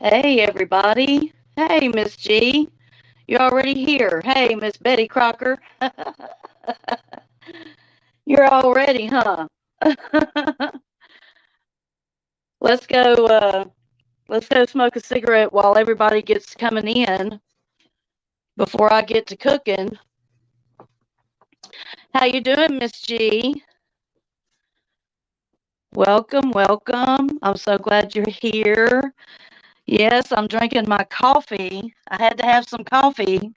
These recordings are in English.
Hey, everybody. Hey, Miss G. You're already here. Hey, Miss Betty Crocker. You're all ready, huh? let's go. Let's go smoke a cigarette while everybody gets coming in before I get to cooking. How you doing, Miss G? Welcome, welcome. I'm so glad you're here. Yes, I'm drinking my coffee. I had to have some coffee.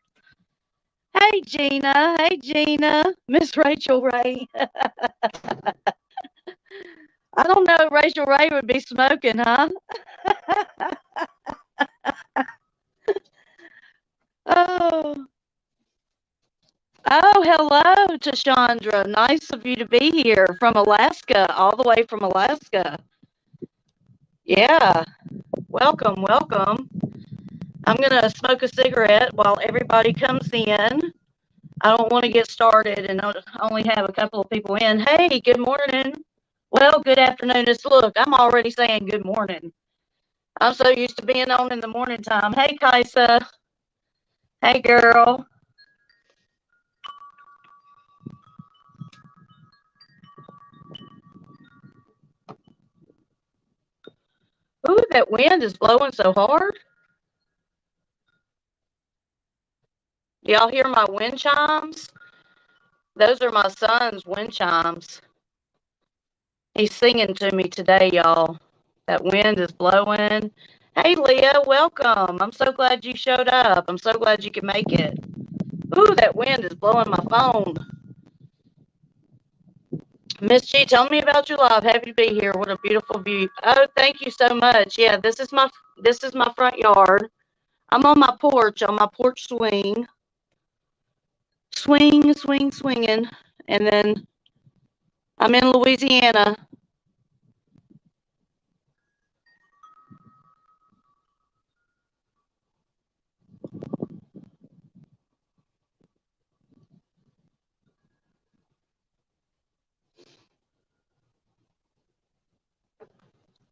Hey, Gina. Hey, Gina. Miss Rachel Ray. I don't know. Rachel Ray would be smoking, huh? Oh, oh, hello, Tashandra. Nice of you to be here from Alaska, all the way from Alaska. Yeah, welcome, welcome. I'm gonna smoke a cigarette while everybody comes in. I don't want to get started and only have a couple of people in. Hey, good morning. Well, good afternoon. It's look, I'm already saying good morning. I'm so used to being on in the morning time. Hey, Kaisa. Hey, girl. Ooh, that wind is blowing so hard. Y'all hear my wind chimes? Those are my son's wind chimes. He's singing to me today, y'all. That wind is blowing. Hey, Leah, welcome. I'm so glad you showed up. I'm so glad you could make it. Ooh, that wind is blowing my phone. Miss G, tell me about your live. Happy to be here. What a beautiful view. Oh, thank you so much. Yeah, this is my front yard. I'm on my porch swing. Swing, swing, swinging. And then I'm in Louisiana.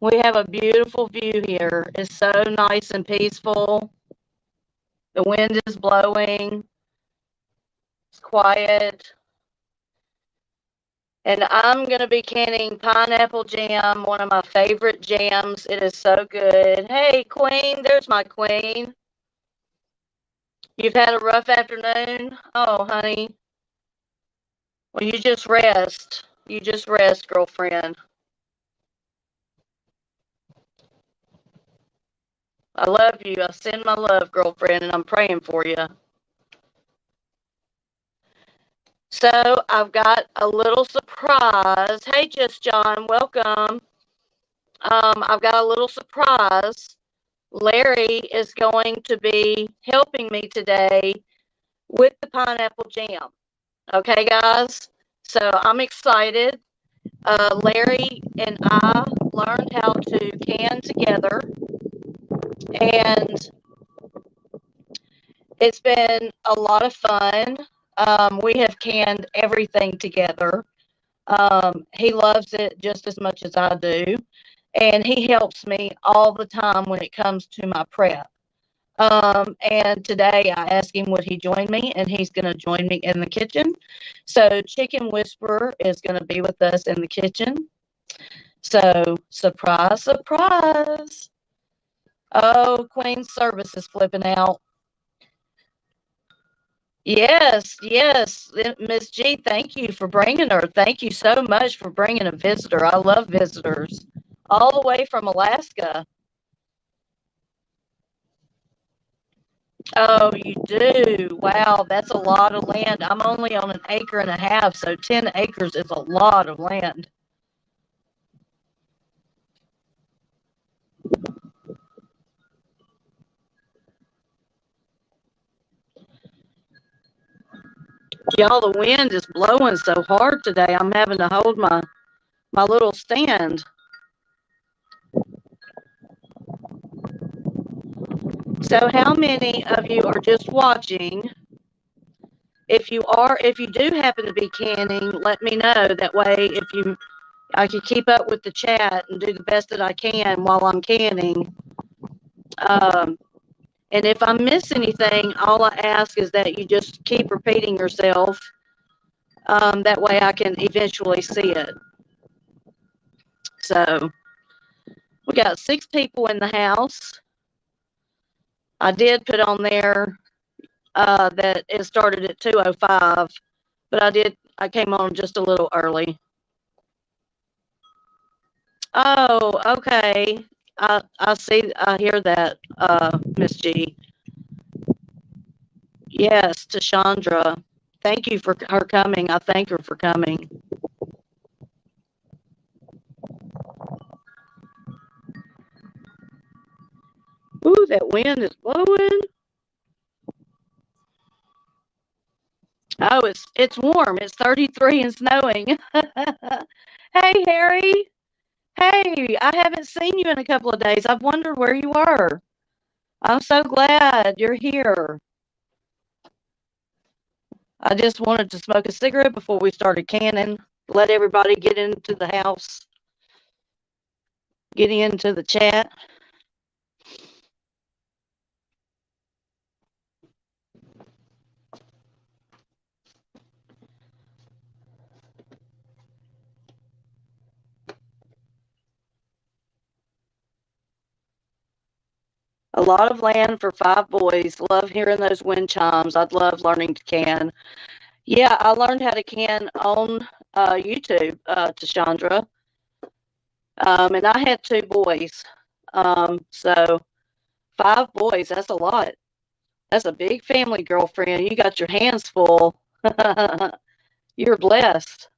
We have a beautiful view here. It's so nice and peaceful. The wind is blowing. It's quiet. And I'm going to be canning pineapple jam, one of my favorite jams. It is so good. Hey, Queen, there's my Queen. You've had a rough afternoon? Oh, honey. Well, you just rest. You just rest, girlfriend. I love you. I send my love, girlfriend, and I'm praying for you. So I've got a little surprise. Hey, Just John, welcome. I've got a little surprise. Larry is going to be helping me today with the pineapple jam. Okay, guys? So I'm excited. Larry and I learned how to can together, and it's been a lot of fun. We have canned everything together. He loves it just as much as I do, and he helps me all the time when it comes to my prep. And today I asked him would he join me, and he's going to join me in the kitchen. So Chicken Whisperer is going to be with us in the kitchen. So surprise, surprise. Oh, Queen's service is flipping out. Yes, yes, Miss G, thank you for bringing her. Thank you so much for bringing a visitor. I love visitors. All the way from Alaska. Oh, you do? Wow, that's a lot of land. I'm only on an acre and a half, so 10 acres is a lot of land. Y'all, the wind is blowing so hard today. I'm having to hold my little stand. So how many of you are just watching? If you do happen to be canning, let me know. That way, I can keep up with the chat and do the best that I can while I'm canning. And if I miss anything, all I ask is that you just keep repeating yourself. That way I can eventually see it. So we got 6 people in the house. I did put on there that it started at 2:05, but I came on just a little early. Oh, okay. I hear that, Miss G. Yes, to Chandra. Thank you for her coming. I thank her for coming. Ooh, that wind is blowing. Oh, it's warm. It's 33 and snowing. Hey, Harry. Hey, I haven't seen you in a couple of days. I've wondered where you were. I'm so glad you're here. I just wanted to smoke a cigarette before we started canning. Let everybody get into the house, get into the chat. A lot of land for 5 boys. Love hearing those wind chimes. I'd love learning to can. Yeah, I learned how to can on YouTube, to Chandra. And I had 2 boys. So 5 boys, that's a lot. That's a big family, girlfriend. You got your hands full. You're blessed.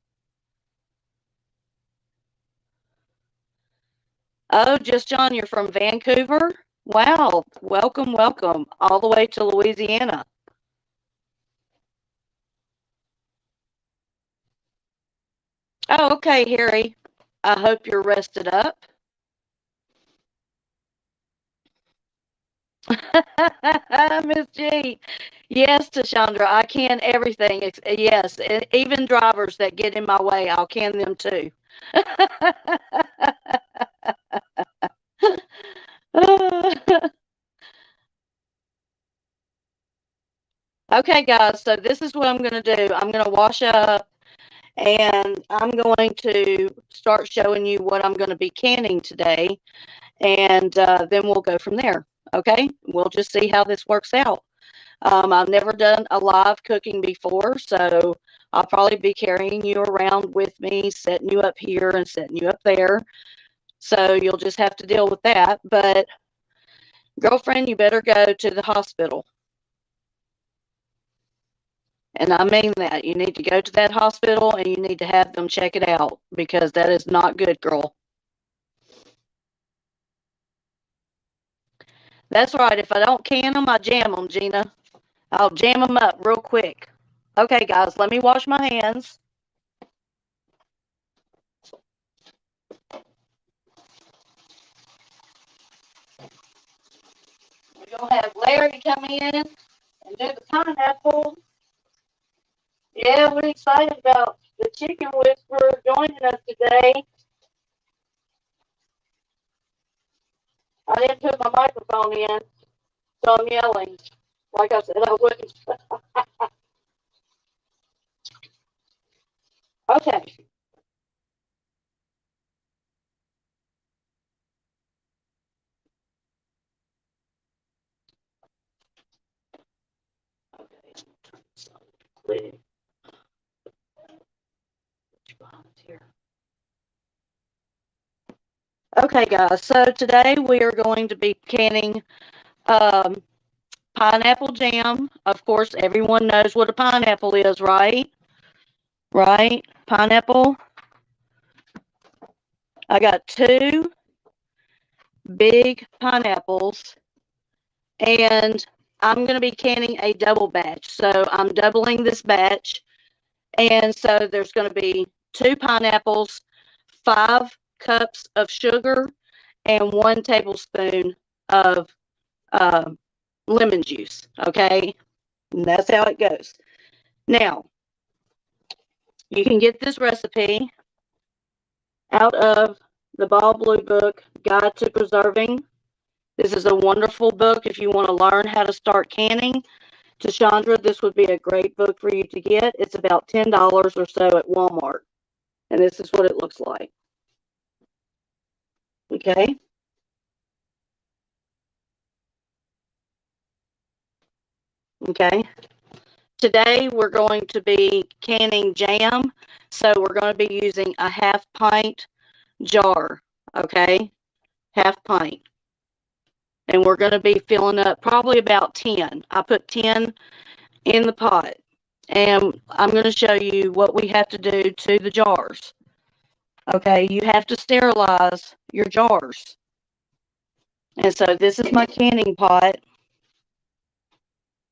Oh, just John, you're from Vancouver? Wow. Welcome, welcome. All the way to Louisiana. Oh, okay, Harry. I hope you're rested up. Miss G. Yes, Tashandra, I can everything. Yes, even drivers that get in my way, I'll can them too. Okay, guys, so this is what I'm going to do. I'm going to wash up and I'm going to start showing you what I'm going to be canning today. And then we'll go from there. Okay, we'll just see how this works out. I've never done a live cooking before, so I'll probably be carrying you around with me, setting you up here and setting you up there. So you'll just have to deal with that. But girlfriend, you better go to the hospital. And I mean that. You need to go to that hospital and you need to have them check it out because that is not good, girl. That's right. If I don't can them, I jam them, Gina. I'll jam them up real quick. Okay, guys, let me wash my hands. We're going to have Larry come in and do the pineapple. Yeah, we're excited about the Chicken Whisperer joining us today. I didn't put my microphone in, so I'm yelling. Like I said, I wouldn't. Okay. Okay. Okay, guys, so today we are going to be canning um, pineapple jam. Of course, everyone knows what a pineapple is, right? Right? Pineapple. I got 2 big pineapples, and I'm going to be canning a double batch. So I'm doubling this batch, and so there's going to be 2 pineapples, 5 cups of sugar, and 1 tablespoon of uh, lemon juice. Okay, and that's how it goes. Now, you can get this recipe out of the Ball Blue Book Guide to Preserving This is a wonderful book if you want to learn how to start canning. Tashandra, this would be a great book for you to get. It's about $10 or so at Walmart. And this is what it looks like. Okay. Okay. Today we're going to be canning jam. So we're going to be using a 1/2 pint jar. Okay. 1/2 pint. And we're going to be filling up probably about 10. I put 10 in the pot. And I'm going to show you what we have to do to the jars. Okay, you have to sterilize your jars. And so this is my canning pot.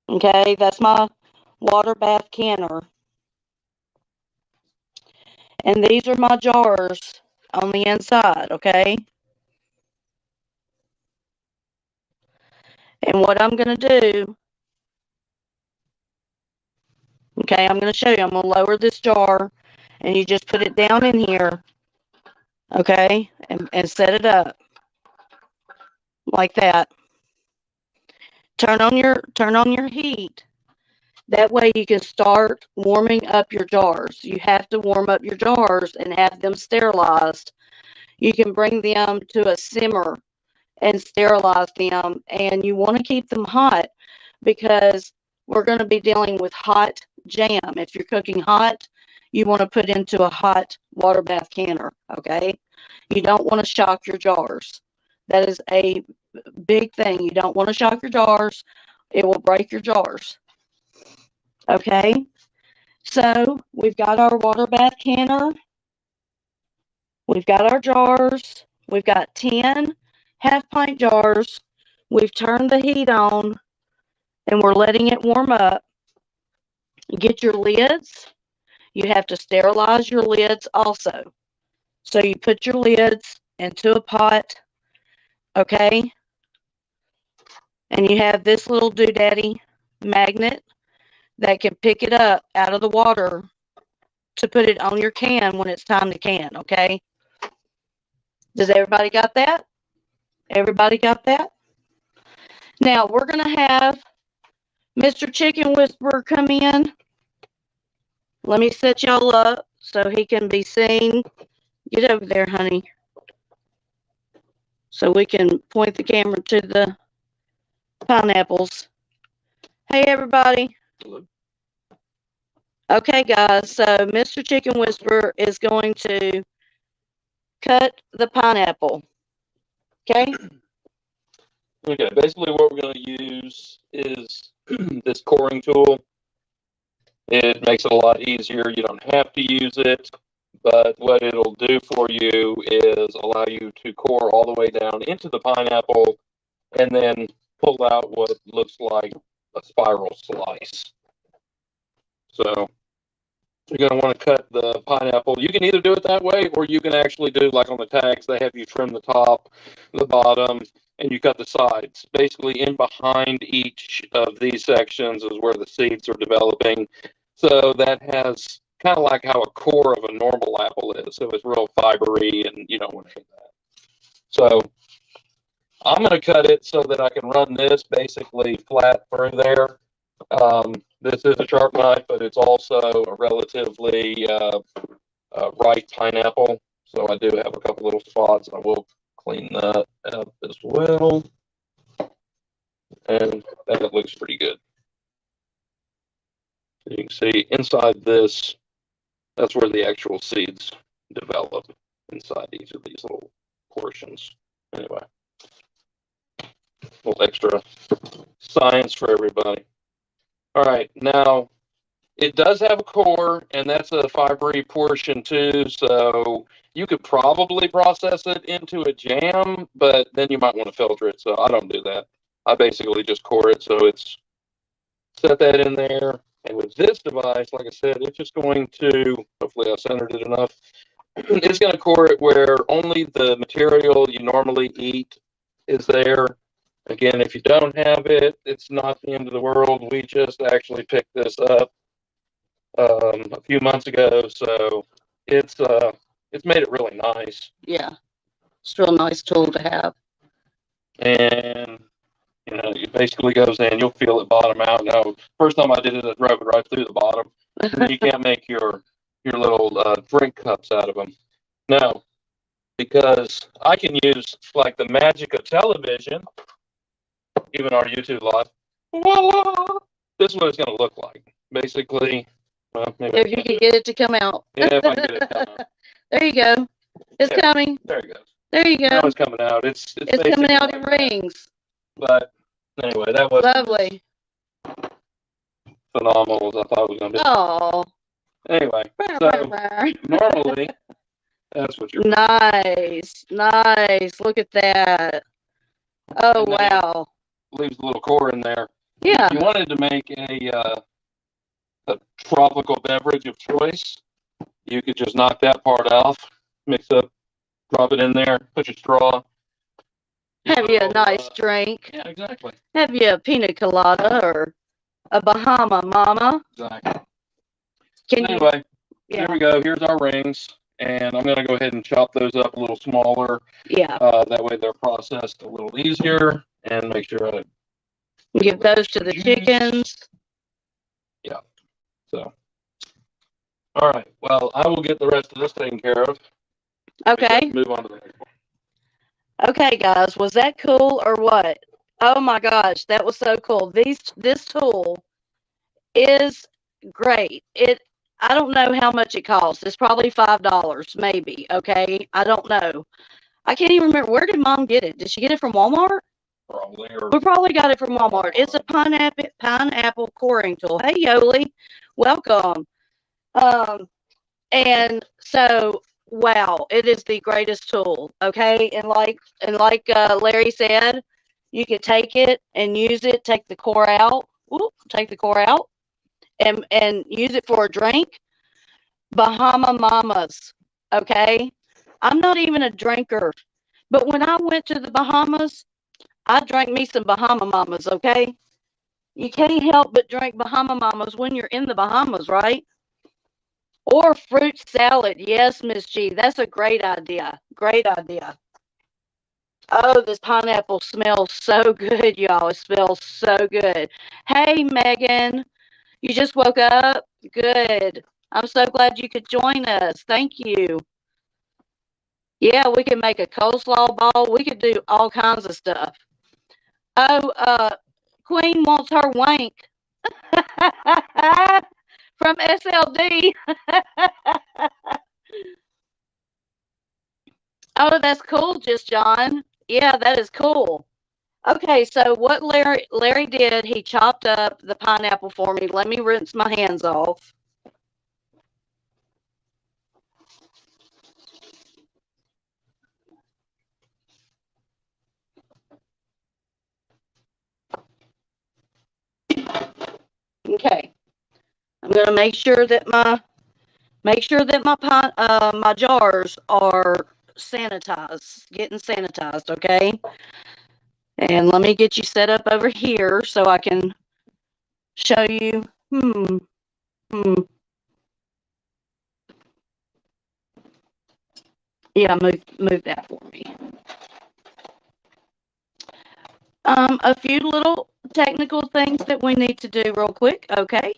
Okay, that's my water bath canner. And these are my jars on the inside, okay? And what I'm going to do, okay, I'm going to show you. I'm going to lower this jar, and you just put it down in here, okay, and set it up like that. Turn on your heat. That way you can start warming up your jars. You have to warm up your jars and have them sterilized. You can bring them to a simmer and sterilize them. And you want to keep them hot because we're going to be dealing with hot jam. If you're cooking hot, you want to put into a hot water bath canner, okay? You don't want to shock your jars. That is a big thing. You don't want to shock your jars. It will break your jars. Okay, so we've got our water bath canner. We've got our jars. We've got 10 half-pint jars. We've turned the heat on, and we're letting it warm up. Get your lids. You have to sterilize your lids also. So you put your lids into a pot, okay? And you have this little doodaddy magnet that can pick it up out of the water to put it on your can when it's time to can, okay? Does everybody got that? Everybody got that? Now, we're going to have Mr. Chicken Whisperer come in. Let me set y'all up so he can be seen. Get over there, honey. So we can point the camera to the pineapples. Hey, everybody. Okay, guys, so Mr. Chicken Whisperer is going to cut the pineapple. Okay? Okay, basically what we're going to use is this coring tool. It makes it a lot easier. You don't have to use it, but what it'll do for you is allow you to core all the way down into the pineapple and then pull out what looks like a spiral slice. So you're going to want to cut the pineapple. You can either do it that way, or you can actually do like on the tags. They have you trim the top, the bottom, and you cut the sides. Basically, in behind each of these sections is where the seeds are developing. So that has kind of like how a core of a normal apple is. So it's real fibery, and you don't want to hit that. So I'm going to cut it so that I can run this basically flat through there. This is a sharp knife, but it's also a relatively ripe pineapple. So I do have a couple little spots. I will clean that up as well. And that looks pretty good. You can see inside this, that's where the actual seeds develop inside each of these little portions. Anyway, a little extra science for everybody. All right, now it does have a core, and that's a fibery portion too, so you could probably process it into a jam, but then you might want to filter it, so I don't do that. I basically just core it, so it's set that in there. And with this device, like I said, it's just going to, hopefully I centered it enough, it's going to core it where only the material you normally eat is there. Again, if you don't have it, it's not the end of the world. We just actually picked this up a few months ago, so it's made it really nice. Yeah, it's a real nice tool to have. and it basically goes in. You'll feel it bottom out. Now, first time I did it, I drove it right through the bottom. And you can't make your little drink cups out of them. No, because I can use like the magic of television, even our YouTube live. Voila! This is what it's going to look like. Basically, well, maybe If you can get it to come out. yeah, if I can get it to come out. There you go. It's coming. There it goes. There you go. Now it's coming out. It's coming out in rings. But anyway, that was lovely. Phenomenal as I thought it was going to be. Oh. Anyway, so normally that's what you're. Nice. Look at that. Oh, wow. Leaves a little core in there. Yeah. If you wanted to make a tropical beverage of choice, you could just knock that part off, mix up, drop it in there, put your straw. Have you a nice drink. Yeah, exactly. Have you a pina colada or a Bahama Mama? Exactly. Anyway, here we go. Here's our rings. And I'm going to go ahead and chop those up a little smaller. Yeah. That way they're processed a little easier. And make sure I give those to the chickens. Yeah. So. All right. Well, I will get the rest of this taken care of. Okay. Move on to the next one. Okay, guys. Was that cool or what? Oh my gosh, that was so cool. This tool is great. I don't know how much it costs. It's probably $5, maybe. Okay, I don't know. I can't even remember. Where did Mom get it? Did she get it from Walmart? Probably. We probably got it from Walmart. It's a pineapple coring tool. Hey, Yoli, welcome. And so, wow, it is the greatest tool. Okay, and like Larry said, you could take it and use it. Take the core out. Take the core out. And use it for a drink. Bahama Mamas, okay? I'm not even a drinker, but when I went to the Bahamas, I drank me some Bahama Mamas, okay? You can't help but drink Bahama Mamas when you're in the Bahamas, right? Or fruit salad. Yes, Miss G, that's a great idea. Great idea. Oh, this pineapple smells so good, y'all. It smells so good. Hey, Megan. You just woke up? Good. I'm so glad you could join us. Thank you. Yeah, we can make a coleslaw ball. We could do all kinds of stuff. Oh, Queen wants her wank. From SLD. Oh, that's cool, Just John. Yeah, that is cool. Okay, so what Larry did, he chopped up the pineapple for me. Let me rinse my hands off. Okay, I'm gonna make sure that my my jars are sanitized, getting sanitized. Okay. And let me get you set up over here so I can show you. Yeah, move that for me. A few little technical things that we need to do real quick. Okay,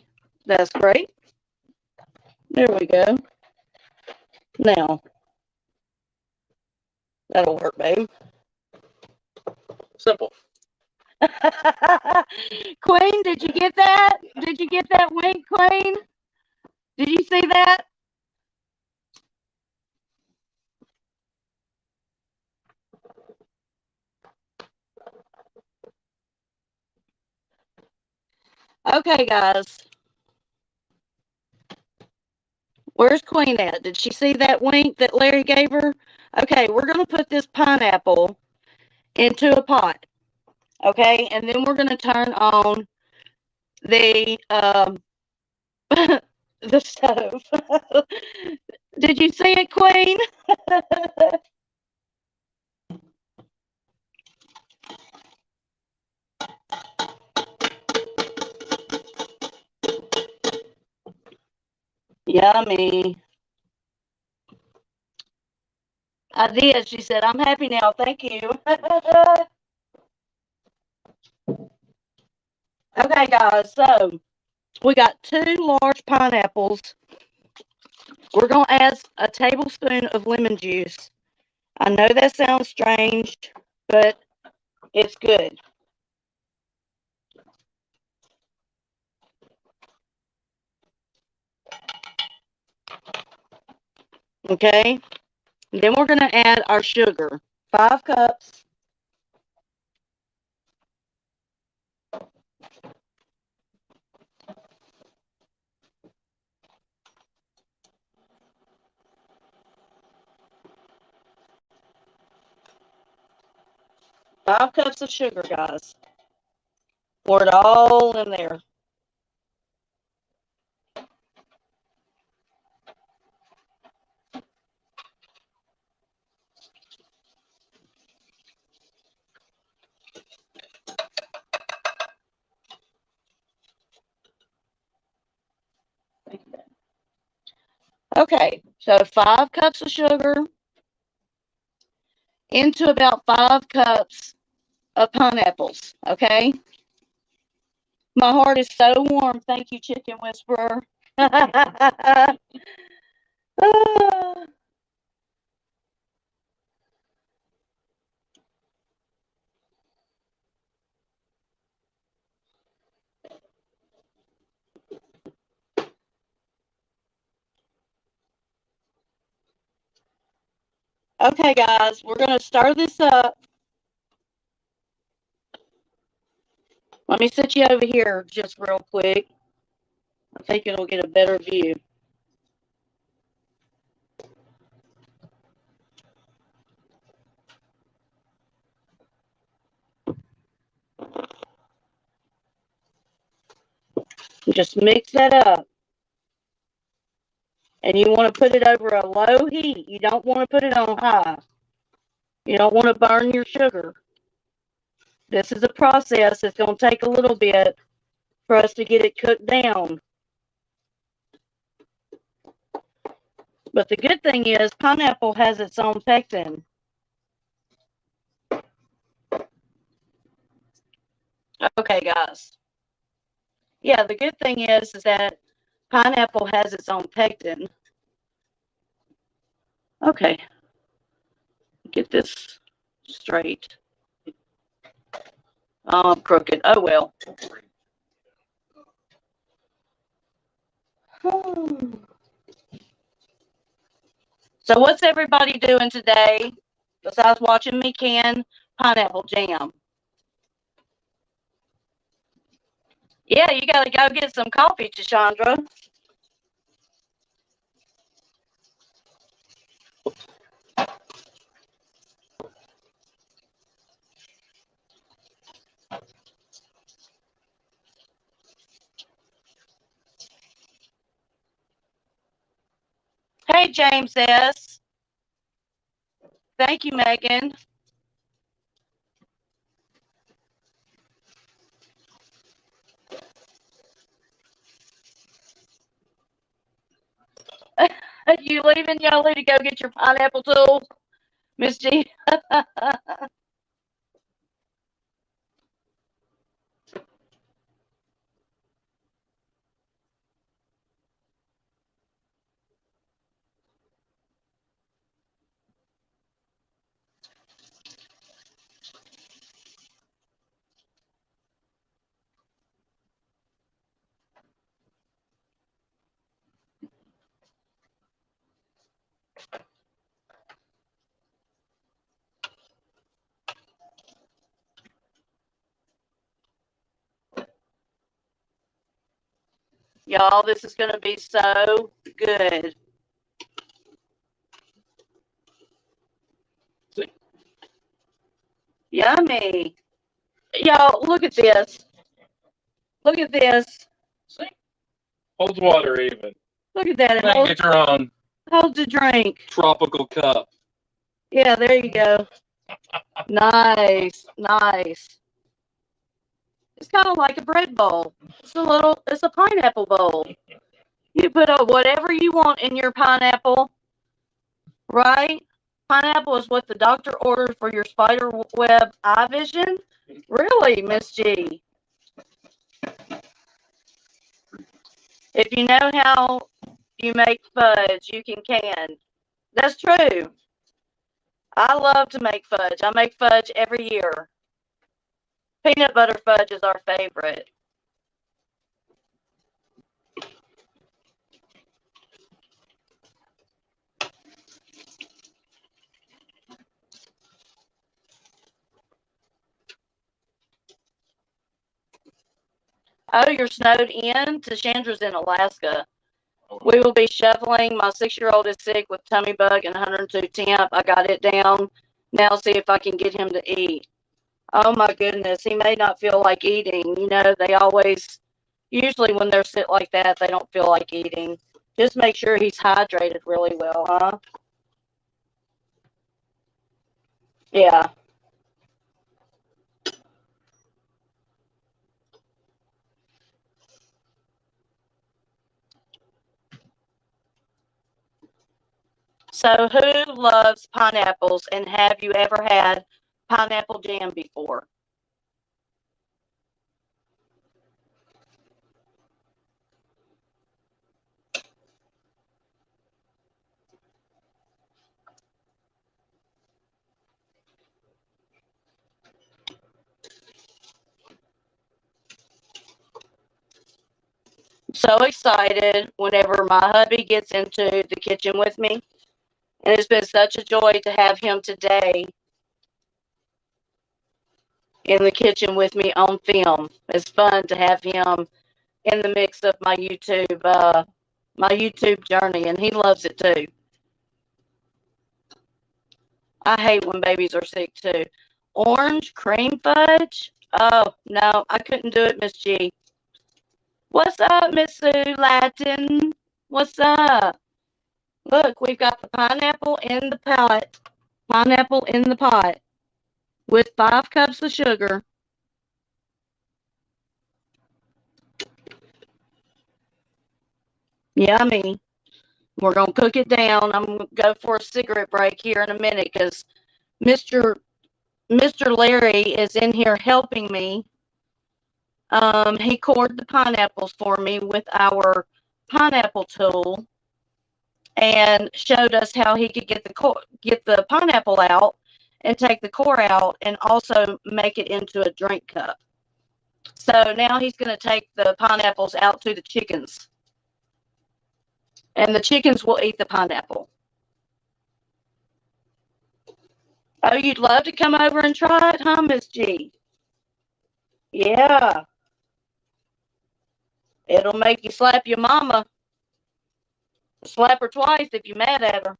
that's great. There we go. Now, that'll work, babe. Simple. Queen, did you get that? Did you get that wink, Queen? Did you see that? Okay, guys. Where's Queen at? Did she see that wink that Larry gave her? Okay, we're going to put this pineapple into a pot. Okay, and then we're going to turn on the the stove. Did you see it, Queen? Yummy. I did. She said, I'm happy now. Thank you. Okay, guys, so we got 2 large pineapples. We're going to add a tablespoon of lemon juice. I know that sounds strange, but it's good. Okay, and then we're going to add our sugar. 5 cups. Five cups of sugar, guys. Pour it all in there. Okay, so 5 cups of sugar into about 5 cups of pineapples, okay? My heart is so warm. Thank you, Chicken Whisperer. Okay, guys, we're going to stir this up. Let me sit you over here just real quick. I think it'll get a better view. Just mix that up. And you want to put it over a low heat. You don't want to put it on high. You don't want to burn your sugar. This is a process that's going to take a little bit for us to get it cooked down. But the good thing is pineapple has its own pectin. Okay, guys. Yeah, the good thing is that pineapple has its own pectin. Okay. Get this straight. Oh, I'm crooked. Oh, well. So what's everybody doing today besides watching me can pineapple jam? Yeah, you got to go get some coffee, Chandra. Hey, James S. Thank you, Megan. You leaving, Yoli, to go get your pineapple tools, Miss G? Y'all, this is going to be so good. Yummy. Y'all, look at this. Look at this. See? Holds water even. Look at that. Now get your own Holds a drink. tropical cup. Yeah, there you go. Nice. Nice. It's kind of like a bread bowl. It's a pineapple bowl. You put whatever you want in your pineapple, right? Pineapple is what the doctor ordered for your spider web eye vision. Really, Miss G? If you know how you make fudge, you can. That's true. I love to make fudge. I make fudge every year. Peanut butter fudge is our favorite. Oh, you're snowed in? Tashandra's in Alaska. We will be shoveling. My 6-year-old is sick with tummy bug and 102 temp. I got it down. Now see if I can get him to eat. Oh my goodness. He may not feel like eating. You know, they always, usually when they're sick like that, they don't feel like eating. Just make sure he's hydrated really well, huh? Yeah. So who loves pineapples and have you ever had pineapple jam before? So excited whenever my hubby gets into the kitchen with me. And it's been such a joy to have him today in the kitchen with me on film. It's fun to have him in the mix of my YouTube journey, and he loves it too. I hate when babies are sick too. Orange cream fudge? Oh no, I couldn't do it, Miss G. What's up, Miss Sue Latin? What's up? Look, we've got the pineapple in the pot. Pineapple in the pot with 5 cups of sugar. Yummy. We're going to cook it down. I'm going to go for a cigarette break here in a minute because Mr. Mr. Larry is in here helping me. He cored the pineapples for me with our pineapple tool and showed us how he could get the pineapple out and take the core out and also make it into a drink cup. So now he's going to take the pineapples out to the chickens. And the chickens will eat the pineapple. Oh, you'd love to come over and try it, huh, Miss G? Yeah. It'll make you slap your mama. Slap her twice if you're mad at her.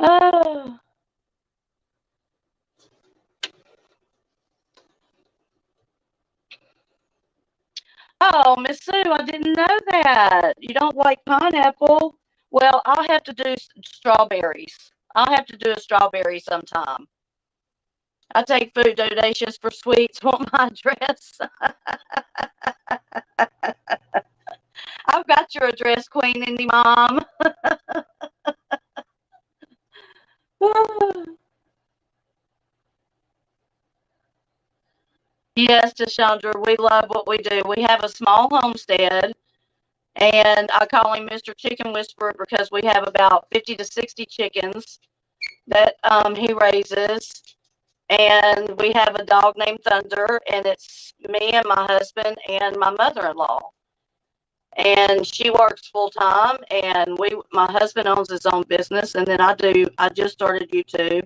Oh. Oh, Miss Sue, I didn't know that. You don't like pineapple? Well, I'll have to do strawberries. I'll have to do a strawberry sometime. I take food donations for sweets. Want my address? I've got your address, Queen Indy Mom. Yes, Chandra, we love what we do. We have a small homestead, and I call him Mr. Chicken Whisperer because we have about 50 to 60 chickens that he raises. And we have a dog named Thunder, and it's me and my husband and my mother-in-law. And she works full time, and my husband owns his own business, and then I just started YouTube.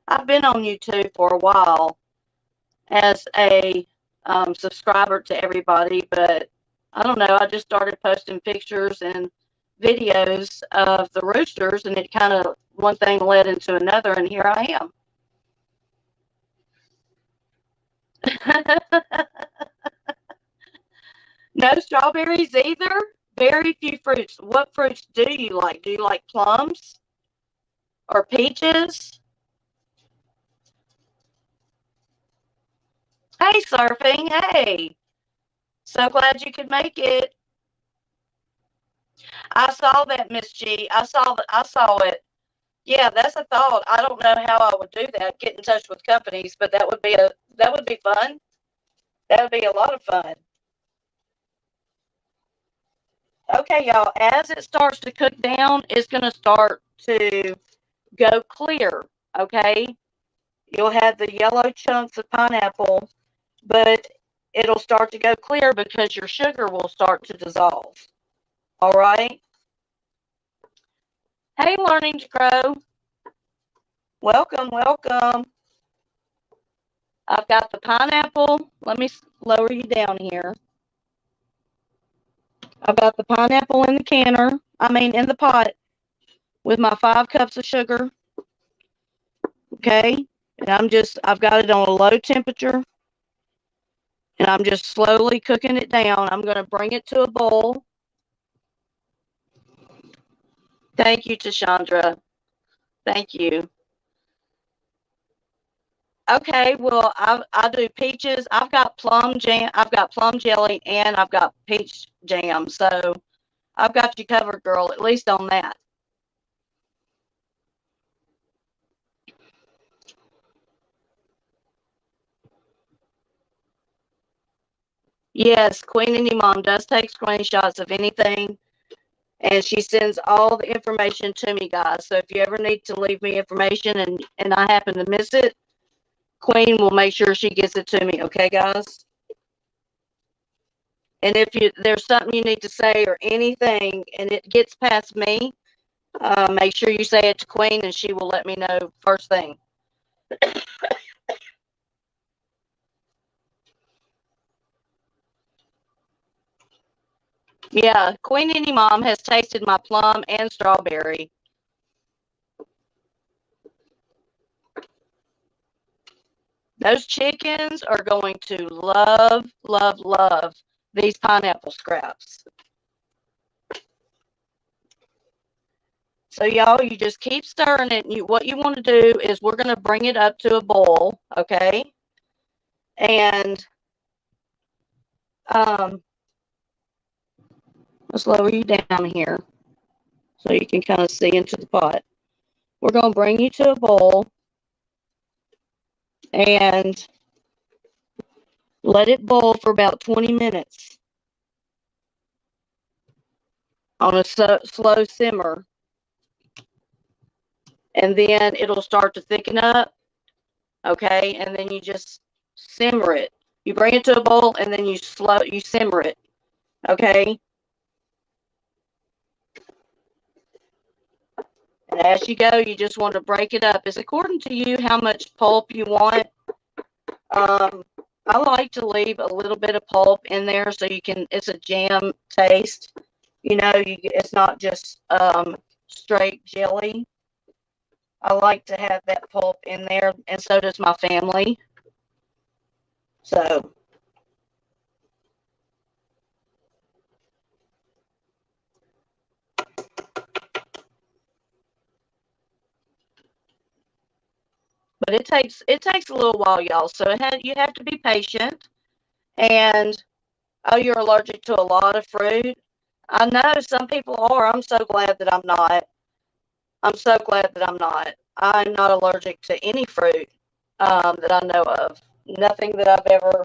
I've been on YouTube for a while as a subscriber to everybody, but I don't know, I just started posting pictures and videos of the roosters, and it kind of, one thing led into another, and here I am. No strawberries either? Very few fruits. What fruits do you like? Do you like plums or peaches? Hey, surfing. Hey. So glad you could make it. I saw that, Miss G. I saw it. Yeah, that's a thought. I don't know how I would do that, get in touch with companies, but that would be fun. That would be a lot of fun. Okay, y'all, as it starts to cook down, it's going to start to go clear, okay? You'll have the yellow chunks of pineapple, but it'll start to go clear because your sugar will start to dissolve. All right? Hey, Learning to Grow. Welcome, welcome. I've got the pineapple. Let me lower you down here. I've got the pineapple in the canner. In the pot with my 5 cups of sugar. Okay? And I've got it on a low temperature. And I'm just slowly cooking it down. I'm going to bring it to a boil. Thank you, Tashandra. Thank you. Okay, well, I do peaches. I've got plum jam. I've got plum jelly, and I've got peach jam. So I've got you covered, girl, at least on that. Yes, Queen Indie Mom does take screenshots of anything, and she sends all the information to me, guys. So if you ever need to leave me information and I happen to miss it, Queen will make sure she gets it to me. Okay, guys? And if there's something you need to say or anything and it gets past me, make sure you say it to Queen and she will let me know first thing. Yeah, Queen Indie Mom has tasted my plum and strawberry. Those chickens are going to love, love, love these pineapple scraps. So y'all, you just keep stirring it. And what you want to do is we're going to bring it up to a boil, okay? And let's lower you down here so you can kind of see into the pot. We're going to bring you to a boil and let it boil for about 20 minutes on a slow simmer. And then it'll start to thicken up, okay? And then you just simmer it. You bring it to a boil and then you simmer it, okay? And as you go, you just want to break it up. It's according to you how much pulp you want. I like to leave a little bit of pulp in there so it's a jam taste. It's not just straight jelly. I like to have that pulp in there, and so does my family. So, but it takes a little while, y'all. So you have to be patient. And oh, you're allergic to a lot of fruit. I know some people are. I'm so glad that I'm not. I'm so glad that I'm not. I'm not allergic to any fruit that I know of. Nothing that I've ever.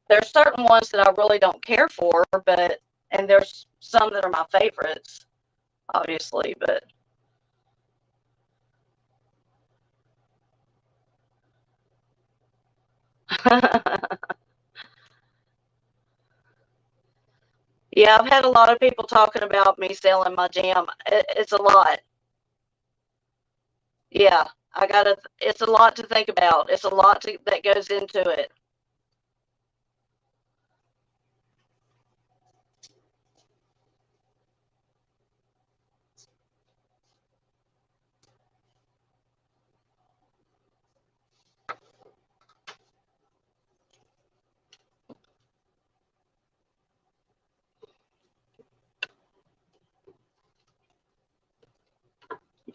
There's certain ones that I really don't care for, and there's some that are my favorites, obviously, but. Yeah, I've had a lot of people talking about me selling my jam. It's a lot. Yeah, it's a lot to think about. It's a lot that goes into it.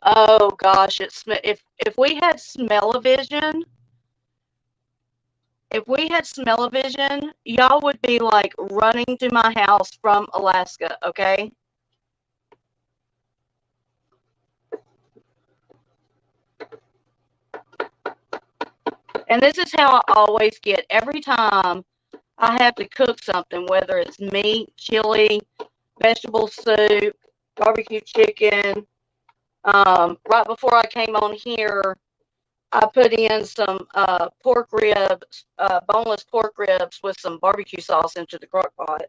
Oh gosh, if we had smell-o-vision, y'all would be like running to my house from Alaska, okay? And this is how I always get every time I have to cook something, whether it's meat, chili, vegetable soup, barbecue chicken. Right before I came on here, I put in some pork ribs, boneless pork ribs with some barbecue sauce into the crock pot.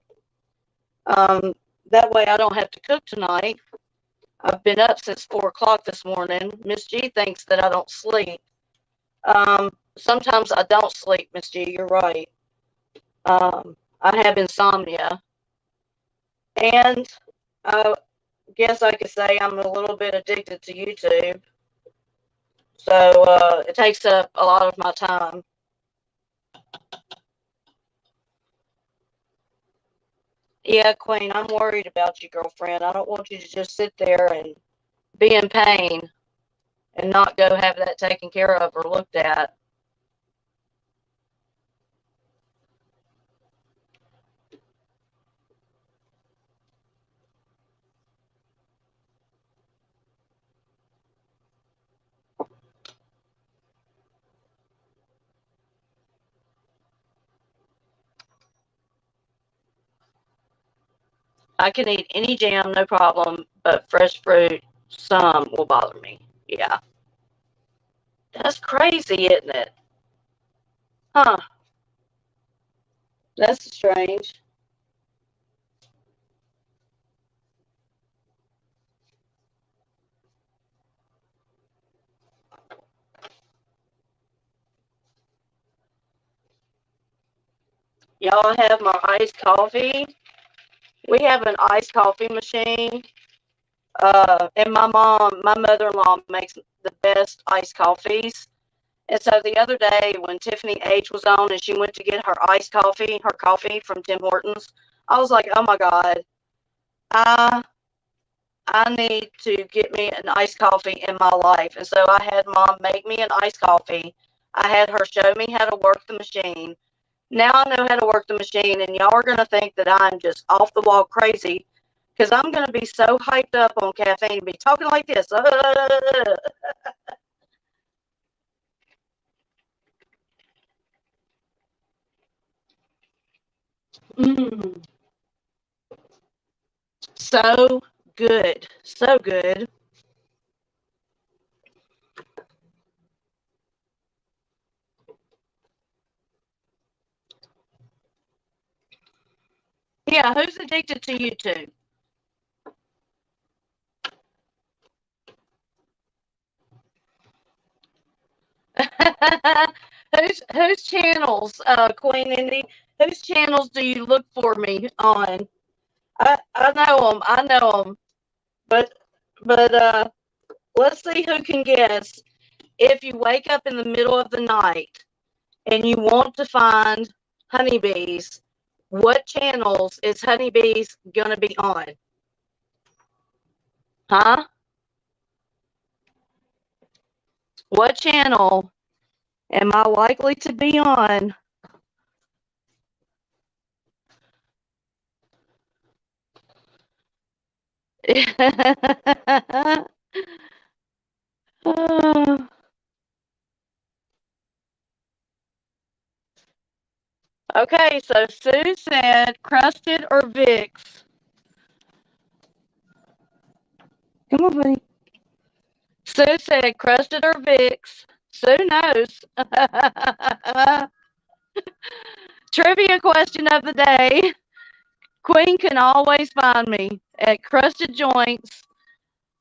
Um, that way I don't have to cook tonight. I've been up since 4 o'clock this morning. Miss G thinks that I don't sleep. Sometimes I don't sleep, Miss G, you're right. I have insomnia. And I guess I could say I'm a little bit addicted to YouTube. So it takes up a lot of my time. Yeah, Queen, I'm worried about you, girlfriend. I don't want you to just sit there and be in pain and not go have that taken care of or looked at. I can eat any jam, no problem, but fresh fruit, some will bother me. Yeah. That's crazy, isn't it? Huh. That's strange. Y'all have my iced coffee. We have an iced coffee machine. And my mother-in-law makes the best iced coffees. And so the other day when Tiffany H was on and she went to get her iced coffee, her coffee from Tim Hortons, I was like, oh my God, I I need to get me an iced coffee in my life. And so I had Mom make me an iced coffee. I had her show me how to work the machine. Now I know how to work the machine, and y'all are going to think that I'm just off the wall crazy because I'm going to be so hyped up on caffeine, be talking like this. Mm, so good. So good. Yeah, who's addicted to YouTube? Whose channels, Queen Indy? Whose channels do you look for me on? I know them. I know them. But let's see who can guess. If you wake up in the middle of the night and you want to find honeybees, what channels is honeybees gonna be on? Huh? What channel am I likely to be on? Okay, so Sue said crusted or Vicks. Come on, buddy. Sue said crusted or Vicks. Sue knows. Trivia question of the day. Queen can always find me at Crusted Joints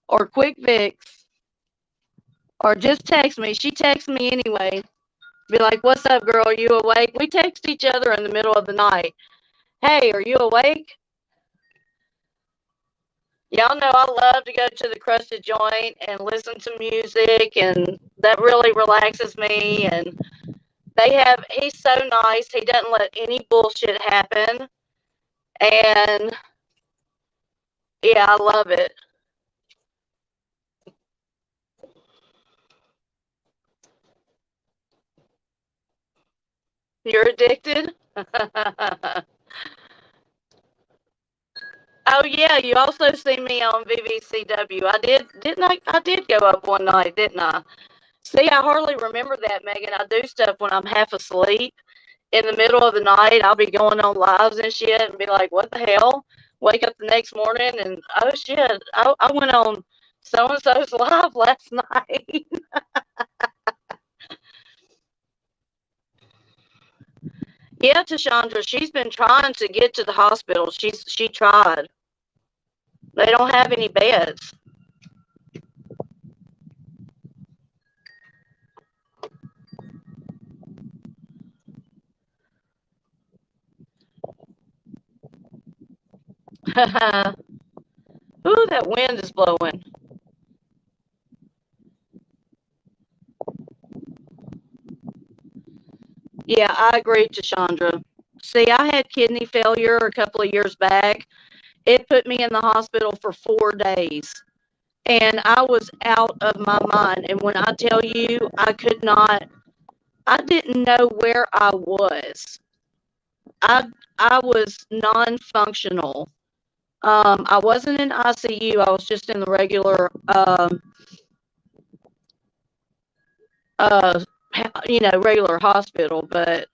or Quick Vicks or just text me. She texts me anyway. Be like, what's up, girl? You awake? We text each other in the middle of the night. Hey, are you awake? Y'all know I love to go to the Crusted Joint and listen to music, and that really relaxes me. And he's so nice. He doesn't let any bullshit happen. And yeah, I love it. You're addicted? Oh yeah, you also see me on VVCW. I did, didn't I? I did go up one night, didn't I? See, I hardly remember that, Megan. I do stuff when I'm half asleep. In the middle of the night, I'll be going on lives and shit and be like, what the hell? Wake up the next morning and, oh shit, I went on so and so's live last night. Yeah, Tashandra, she's been trying to get to the hospital. She tried. They don't have any beds. Ooh, that wind is blowing. Yeah, I agree, Tashandra. See, I had kidney failure a couple of years back. It put me in the hospital for 4 days. And I was out of my mind. And when I tell you, I didn't know where I was. I, I was non functional. I wasn't in ICU, I was just in the regular, uh, regular hospital. But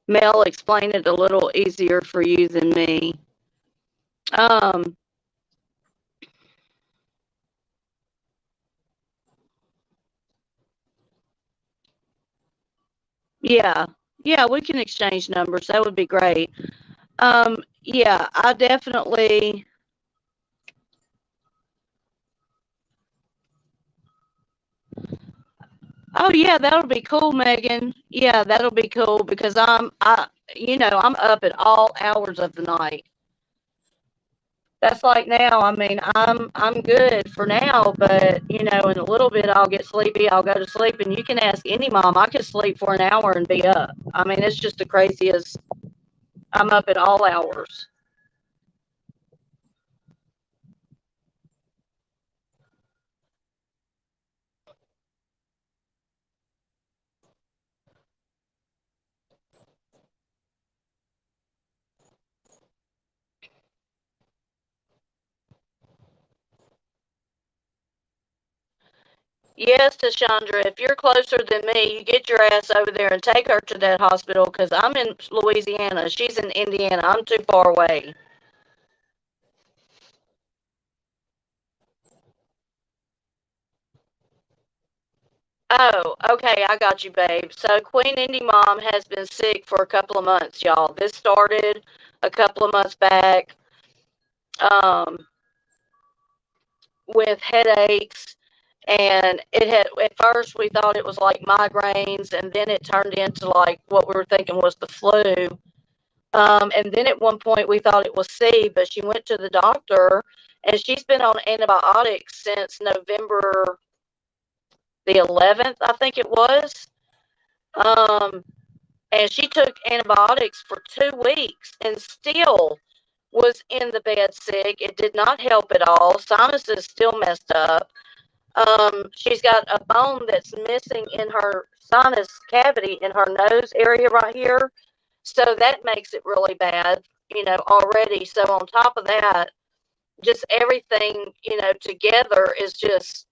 Mel explained it a little easier for you than me. Um, yeah, yeah, we can exchange numbers. That would be great. Yeah, I definitely. Oh yeah, that'll be cool, Megan. Yeah, that'll be cool because I'm up at all hours of the night. That's like now. I mean, I'm good for now, but in a little bit I'll get sleepy. I'll go to sleep, and you can ask any mom. I could sleep for an hour and be up. I mean, it's just the craziest. I'm up at all hours. Yes, Tashandra, if you're closer than me, you get your ass over there and take her to that hospital because I'm in Louisiana. She's in Indiana. I'm too far away. Oh, okay, I got you, babe. So Queen Indy Mom has been sick for a couple of months, y'all. This started a couple of months back, um, with headaches, and it had at first we thought it was like migraines, and then it turned into like what we were thinking was the flu. And then at one point we thought it was C, but she went to the doctor, and she's been on antibiotics since November the 11th, I think it was. Um, and she took antibiotics for 2 weeks and still was in the bed sick. It did not help at all. Sinus is still messed up. She's got a bone that's missing in her sinus cavity in her nose area right here. So that makes it really bad, already. So on top of that, just everything, together is just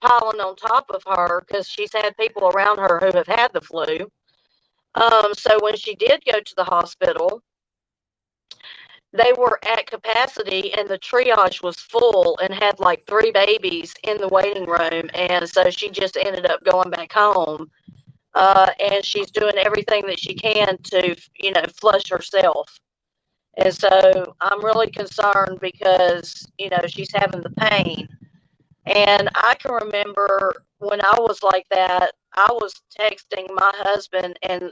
piling on top of her because she's had people around her who have had the flu. So when she did go to the hospital, they were at capacity and the triage was full and had like 3 babies in the waiting room. And so she just ended up going back home. And she's doing everything that she can to, flush herself. And so I'm really concerned because, she's having the pain. And I can remember when I was like that, I was texting my husband and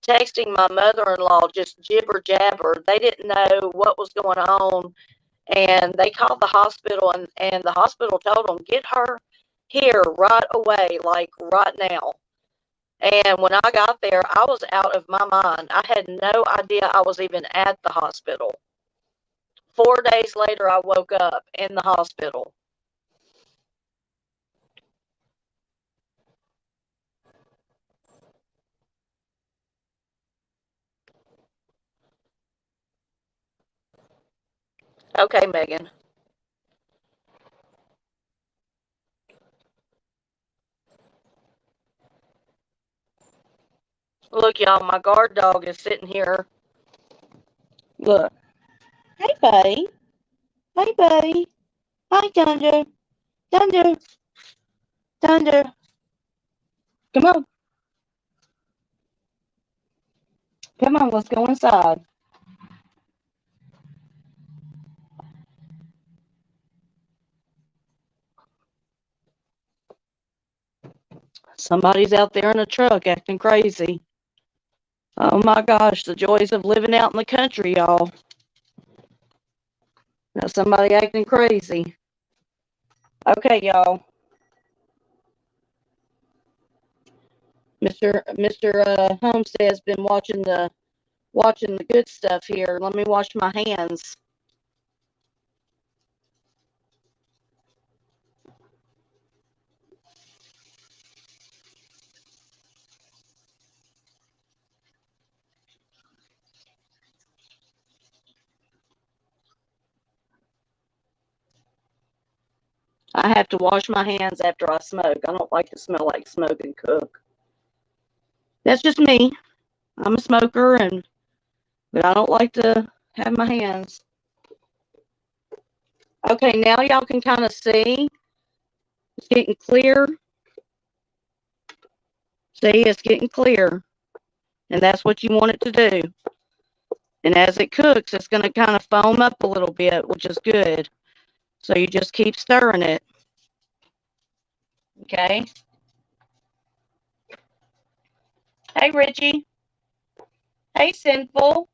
texting my mother-in-law just jibber jabber. They didn't know what was going on, and they called the hospital, and the hospital told them, get her here right away, like right now. And when I got there, I was out of my mind. I had no idea I was even at the hospital. 4 days later, I woke up in the hospital. Okay, Megan. Look, y'all, my guard dog is sitting here. Look. Hey, buddy. Hey, buddy. Hi, Thunder. Thunder. Thunder. Come on. Come on, let's go inside. Somebody's out there in a truck acting crazy. Oh my gosh, the joys of living out in the country, y'all. Now somebody acting crazy. Okay, y'all. Mr. Homestead's been watching the good stuff here. Let me wash my hands. I have to wash my hands after I smoke. I don't like to smell like smoke and cook. That's just me. I'm a smoker, but I don't like to have my hands. Okay, now y'all can kind of see. It's getting clear. See, it's getting clear. And that's what you want it to do. And as it cooks, it's going to kind of foam up a little bit, which is good. So you just keep stirring it. Okay. Hey, Richie. Hey, Sinful.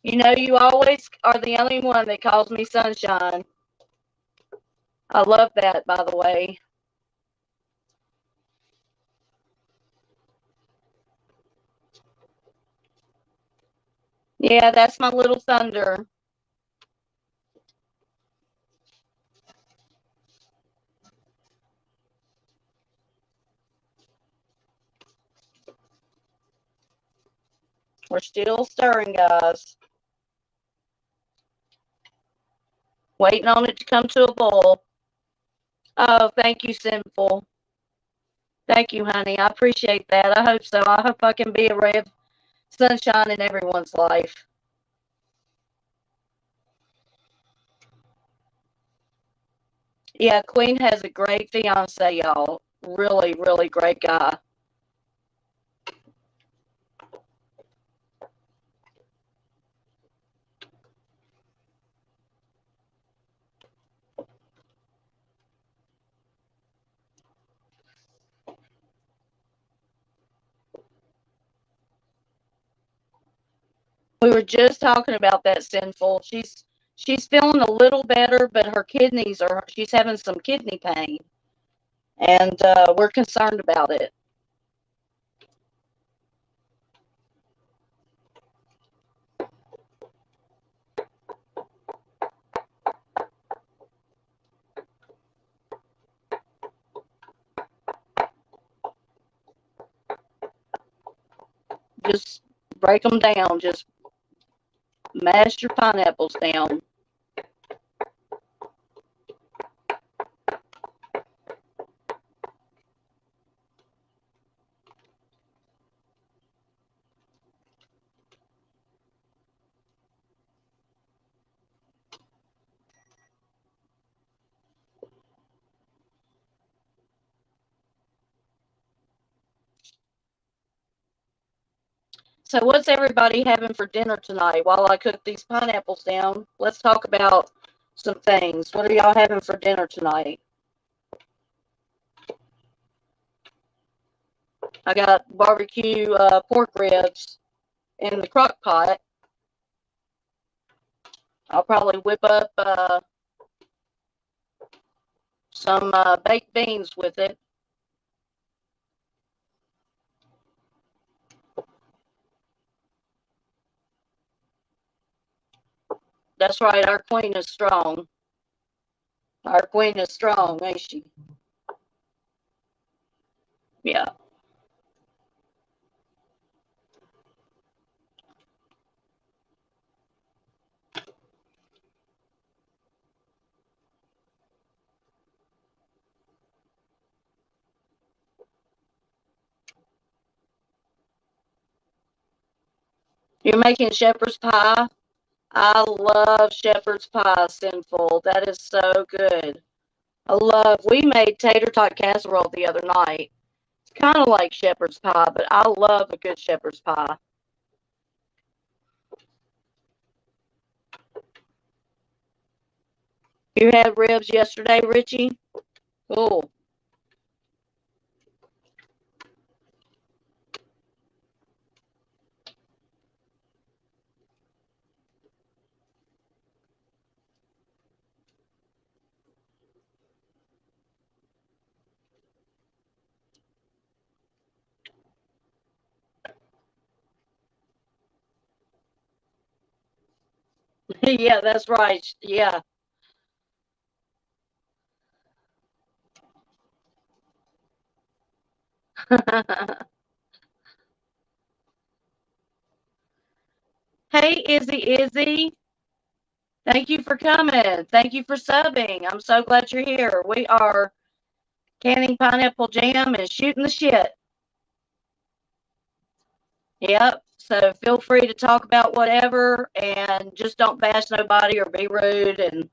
You know, you always are the only one that calls me Sunshine. I love that, by the way. Yeah, that's my little thunder. We're still stirring, guys. Waiting on it to come to a boil. Oh, thank you, Sinful. Thank you, honey. I appreciate that. I hope so. I hope I can be a ray of sunshine in everyone's life. Yeah, Queen has a great fiance, y'all. Really, really great guy. We were just talking about that, Sinful. She's feeling a little better, but her kidneys are she's having some kidney pain, and we're concerned about it. Just break them down. Just mash your pineapples down. So, what's everybody having for dinner tonight? While I cook these pineapples down, let's talk about some things. What are y'all having for dinner tonight? I got barbecue pork ribs in the crock pot. I'll probably whip up some baked beans with it. That's right, our queen is strong. Our queen is strong, ain't she? Yeah. You're making shepherd's pie? I love shepherd's pie, Sinful. That is so good. We made tater tot casserole the other night. It's kind of like shepherd's pie, but I love a good shepherd's pie. You had ribs yesterday, Richie? Cool. Yeah, that's right. Yeah. Hey, Izzy. Thank you for coming. Thank you for subbing. I'm so glad you're here. We are canning pineapple jam and shooting the shit. Yep. So feel free to talk about whatever and just don't bash nobody or be rude. And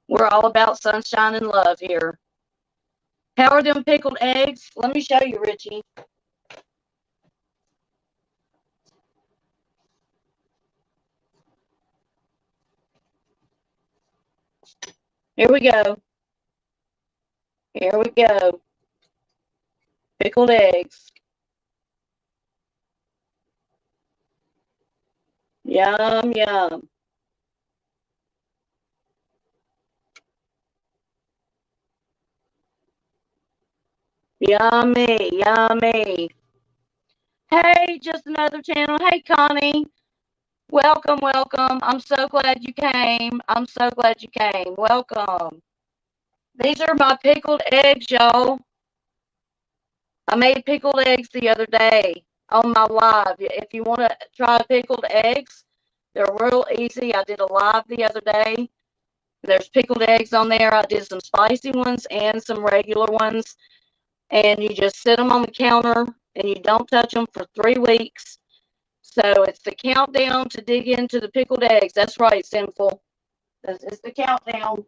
we're all about sunshine and love here. How are them pickled eggs? Let me show you, Richie. Here we go. Here we go. Pickled eggs. Yum, yum. Yummy, yummy. Hey, just another channel. Hey, Connie. Welcome, welcome. I'm so glad you came. I'm so glad you came. Welcome. These are my pickled eggs, y'all. I made pickled eggs the other day on my live. If you want to try pickled eggs, they're real easy. I did a live the other day. There's pickled eggs on there. I did some spicy ones and some regular ones. And you just sit them on the counter and you don't touch them for 3 weeks. So it's the countdown to dig into the pickled eggs. That's right, Sinful. It's the countdown.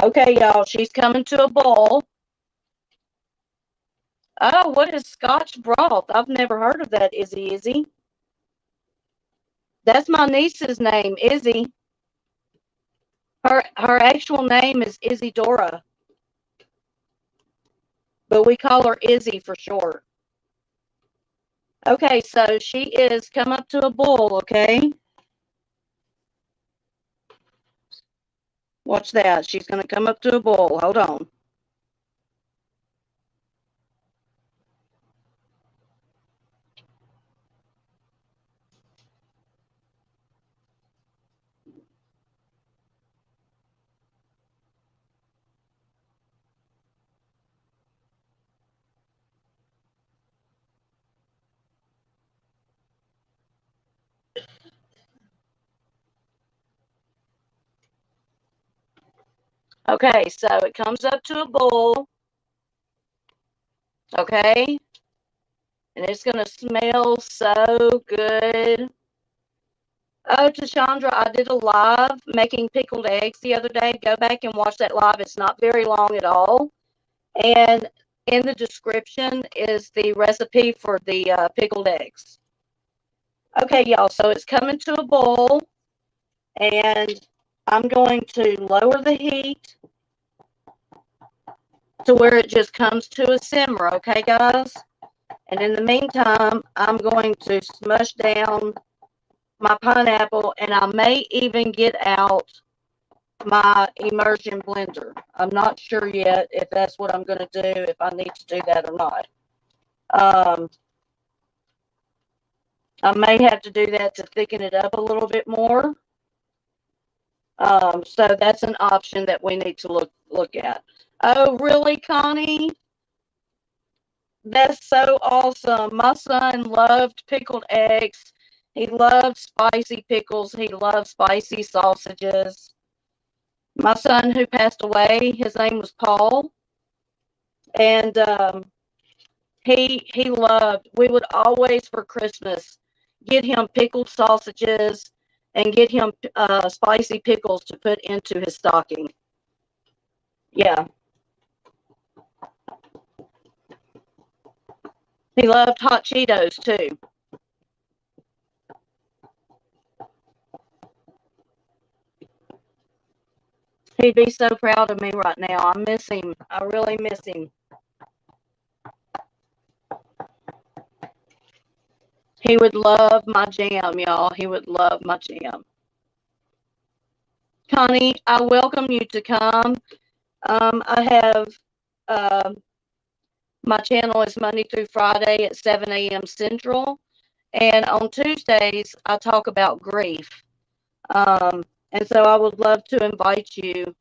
Okay, y'all, she's coming to a boil. Oh, what is Scotch broth? I've never heard of that, Izzy. That's my niece's name, Izzy. Her actual name is Isidora, but we call her Izzy for short. Okay, so she is come up to a boil, okay? Watch that. She's going to come up to a boil. Hold on. Okay, so it comes up to a boil, okay? And it's going to smell so good. Oh, Tashandra, I did a live making pickled eggs the other day. Go back and watch that live. It's not very long at all. And in the description is the recipe for the pickled eggs. Okay, y'all, so it's coming to a boil. And I'm going to lower the heat to where it just comes to a simmer, okay, guys? And in the meantime, I'm going to smush down my pineapple, and I may even get out my immersion blender. I'm not sure yet if that's what I'm going to do, if I need to do that or not. I may have to do that to thicken it up a little bit more. So that's an option that we need to look at. Oh, really, Connie? That's so awesome. My son loved pickled eggs. He loves spicy pickles. He loves spicy sausages. My son who passed away, his name was Paul, and he loved. We would always for Christmas get him pickled sausages and get him spicy pickles to put into his stocking. Yeah, he loved hot Cheetos too. He'd be so proud of me right now. I miss him. I really miss him. He would love my jam, y'all. He would love my jam. Connie, I welcome you to come. I have my channel is Monday through Friday at 7 a.m. Central. And on Tuesdays, I talk about grief. And so I would love to invite you.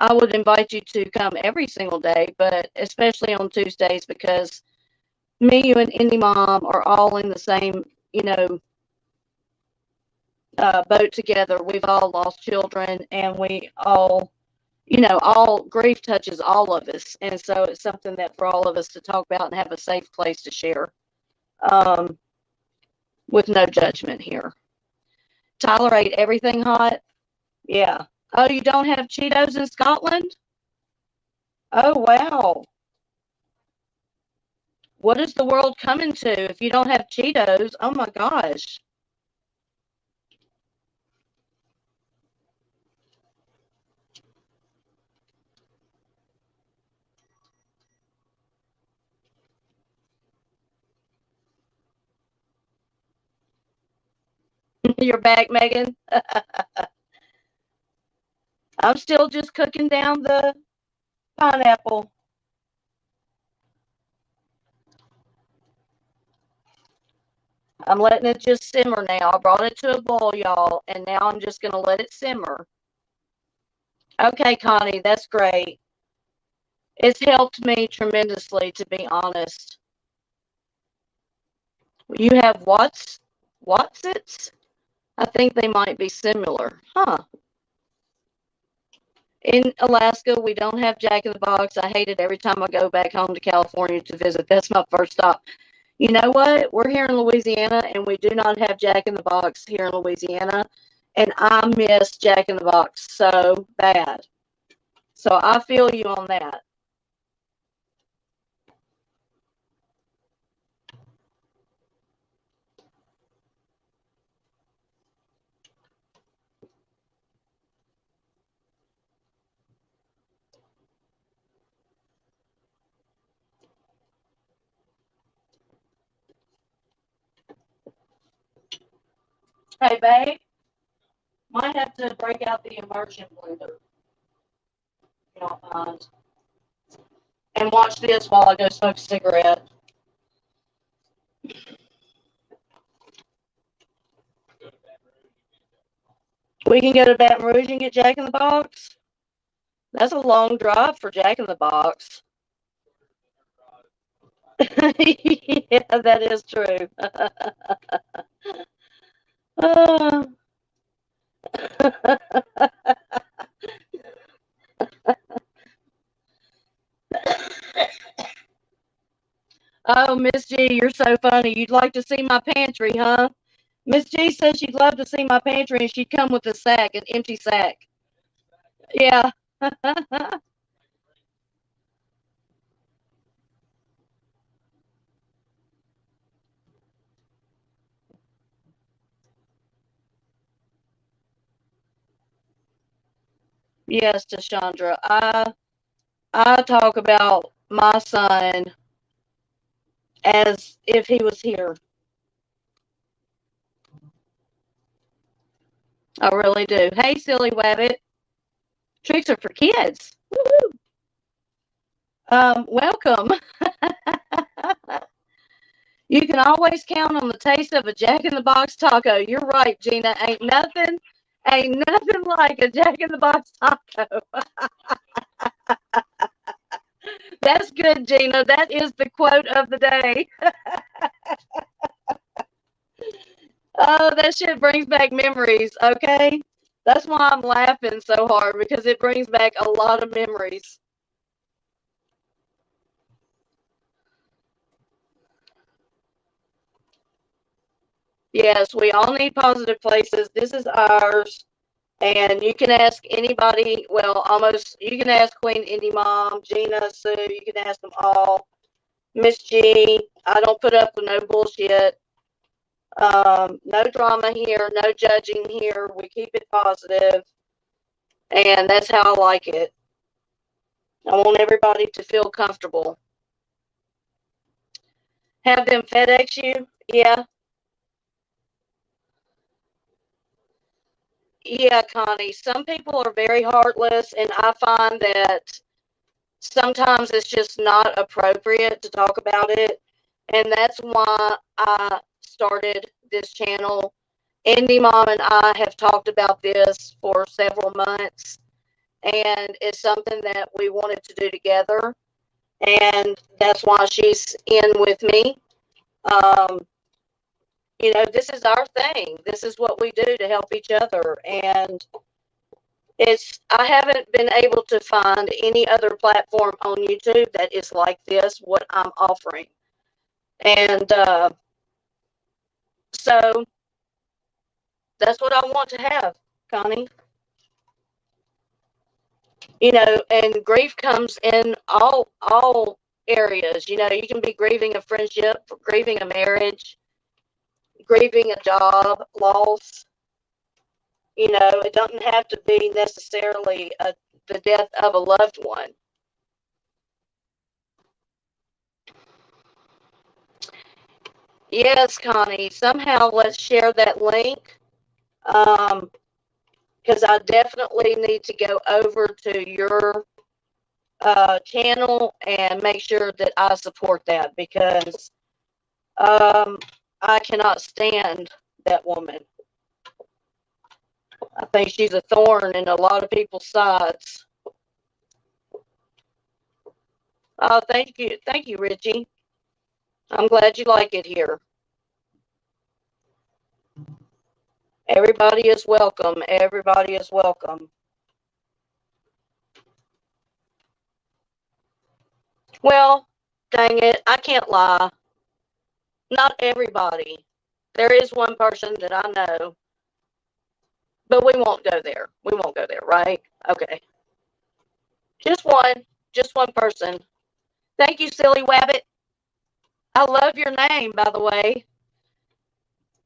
I would invite you to come every single day, but especially on Tuesdays because me, you, and Indy Mom are all in the same, boat together. We've all lost children, and we all, all grief touches all of us. And so it's something that for all of us to talk about and have a safe place to share with no judgment here. Tolerate everything hot? Yeah. Oh, you don't have Cheetos in Scotland? Oh, wow. What is the world coming to if you don't have Cheetos? Oh, my gosh. You're back, Megan? I'm still just cooking down the pineapple. I'm letting it just simmer now. I brought it to a boil, y'all, and now I'm just going to let it simmer. Okay, Connie, that's great. It's helped me tremendously, to be honest. You have Wotsits? I think they might be similar. Huh. In Alaska, we don't have Jack in the Box. I hate it every time I go back home to California to visit. That's my first stop. You know what? We're here in Louisiana, and we do not have Jack in the Box here in Louisiana. And I miss Jack in the Box so bad. So I feel you on that. Hey, babe, might have to break out the immersion blender. If you don't mind. And watch this while I go smoke a cigarette. We can go to Baton Rouge and get Jack in the Box. That's a long drive for Jack in the Box. Yeah, that is true. Oh, Miss G, you're so funny. You'd like to see my pantry, huh? Miss G says she'd love to see my pantry and she'd come with a sack, an empty sack. Yeah. Yes, Tashandra. I talk about my son as if he was here. I really do. Hey, silly wabbit. Tricks are for kids. Woo-hoo. Welcome. You can always count on the taste of a Jack in the Box taco. You're right, Gina. Ain't nothing like a Jack in the Box taco. That's good, Gina. That is the quote of the day. Oh, that shit brings back memories, okay? That's why I'm laughing so hard, because it brings back a lot of memories. Yes, we all need positive places. This is ours. And you can ask anybody, well, almost, you can ask Queen Indie Mom, Gina, Sue, you can ask them all. Miss G, I don't put up with no bullshit. No drama here, no judging here. We keep it positive, and that's how I like it. I want everybody to feel comfortable. Have them FedEx you? Yeah. Yeah, Connie. Some people are very heartless, and I find that sometimes it's just not appropriate to talk about it. And that's why I started this channel. Indie Mom and I have talked about this for several months, and it's something that we wanted to do together. And that's why she's in with me. Um, this is our thing. This is what we do to help each other. And I haven't been able to find any other platform on YouTube that is like this, what I'm offering. And so that's what I want to have, Connie. And grief comes in all areas. You can be grieving a friendship, grieving a marriage, grieving a job loss. It doesn't have to be necessarily the death of a loved one. Yes, Connie. Somehow let's share that link. Because I definitely need to go over to your channel and make sure that I support that, because I cannot stand that woman. I think she's a thorn in a lot of people's sides. Oh, thank you, Richie. I'm glad you like it here. Everybody is welcome. Everybody is welcome. Well, dang it, I can't lie. Not everybody. There is one person that I know, but we won't go there. We won't go there, right? Okay. Just one. Just one person. Thank you, Silly Wabbit. I love your name, by the way.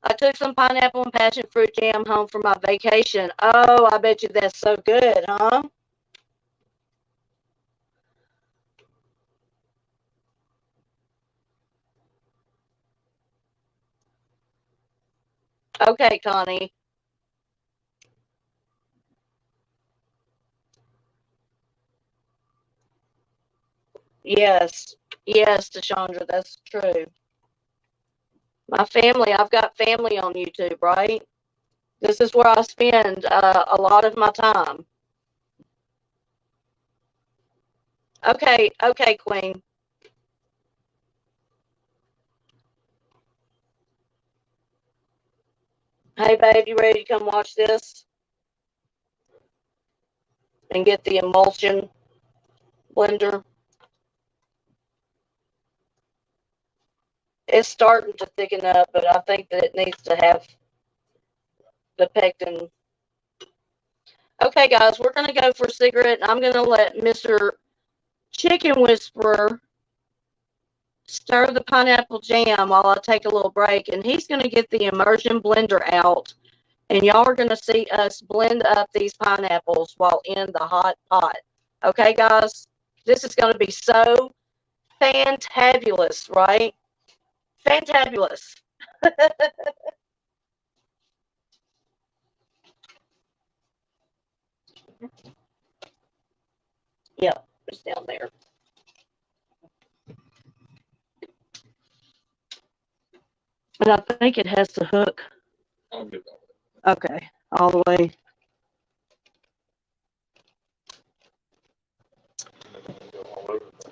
I took some pineapple and passion fruit jam home for my vacation. Oh, I bet you that's so good, huh? Okay, Connie. Yes. Yes, Deshandra, that's true. My family, I've got family on YouTube, right? This is where I spend a lot of my time. Okay, okay, Queen. Hey, babe, you ready to come watch this and get the emulsion blender? It's starting to thicken up, but I think that it needs to have the pectin. Okay, guys, we're going to go for a cigarette. I'm going to let Mr. Chicken Whisperer stir the pineapple jam while I take a little break, and he's going to get the immersion blender out, and y'all are going to see us blend up these pineapples while in the hot pot. Okay, guys? This is going to be so fantabulous, right? Fantabulous. Yep, it's down there. But I think it has to hook. Okay, all the way.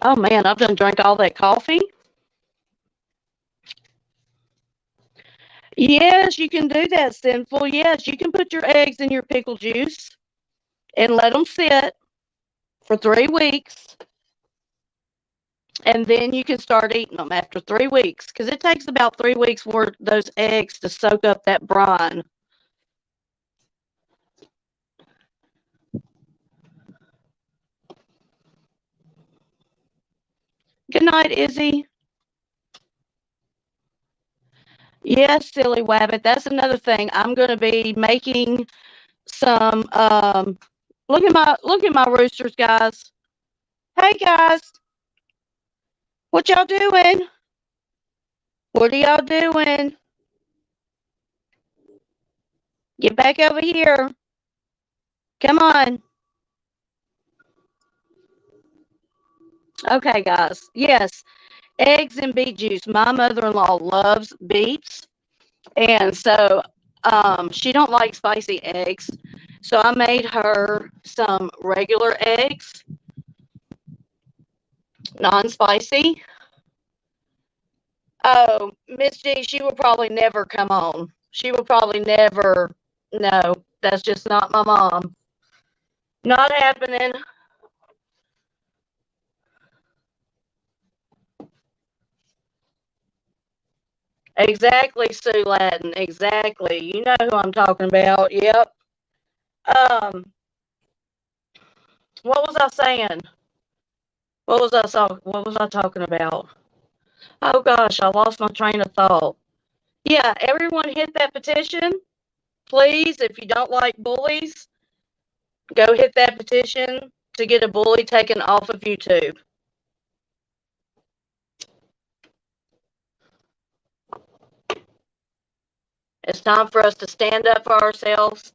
Oh man, I've done drank all that coffee. Yes, you can do that, Sinful. Yes, you can put your eggs in your pickle juice and let them sit for 3 weeks. And then you can start eating them after 3 weeks because it takes about 3 weeks for those eggs to soak up that brine. Good night, Izzy. Yes, silly wabbit. That's another thing. I'm going to be making some. Look at my roosters, guys. Hey, guys, what y'all doing? What are y'all doing? Get back over here. Come on. Okay, guys. Yes, eggs and beet juice. My mother-in-law loves beets, and so she don't like spicy eggs. So I made her some regular eggs, non-spicy. Oh, Miss G, she will probably never come on. She will probably never. No, that's just not my mom. Not happening. Exactly, Sue Latin. Exactly. You know who I'm talking about. Yep. Um, what was I saying? What was I talking about? Oh gosh, I lost my train of thought. Yeah, everyone hit that petition. Please, if you don't like bullies, go hit that petition to get a bully taken off of YouTube. It's time for us to stand up for ourselves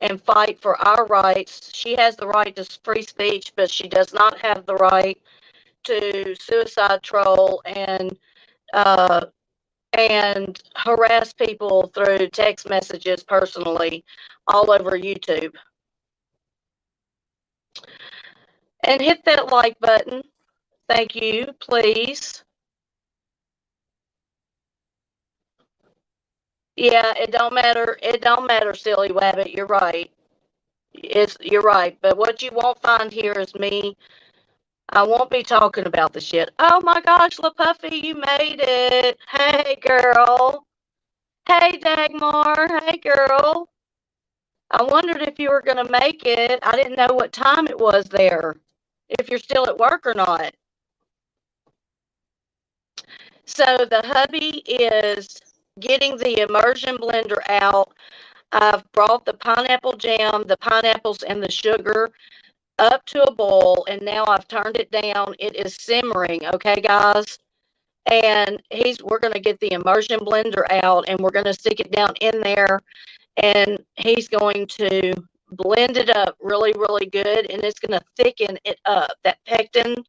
and fight for our rights. She has the right to free speech, but she does not have the right to suicide troll uh, and harass people through text messages personally all over YouTube. And hit that like button. Thank you, please. Yeah, it don't matter. It don't matter, silly wabbit. You're right. You're right. But what you won't find here is me. I won't be talking about the shit. Oh my gosh, LaPuffy, you made it. Hey, girl. Hey, Dagmar. Hey, girl. I wondered if you were going to make it. I didn't know what time it was there, if you're still at work or not. So the hubby is getting the immersion blender out. I've brought the pineapple jam, the pineapples, and the sugar up to a boil, and now I've turned it down. It is simmering, okay, guys? And we're going to get the immersion blender out, and we're going to stick it down in there, and he's going to blend it up really, really good, and it's going to thicken it up. That pectin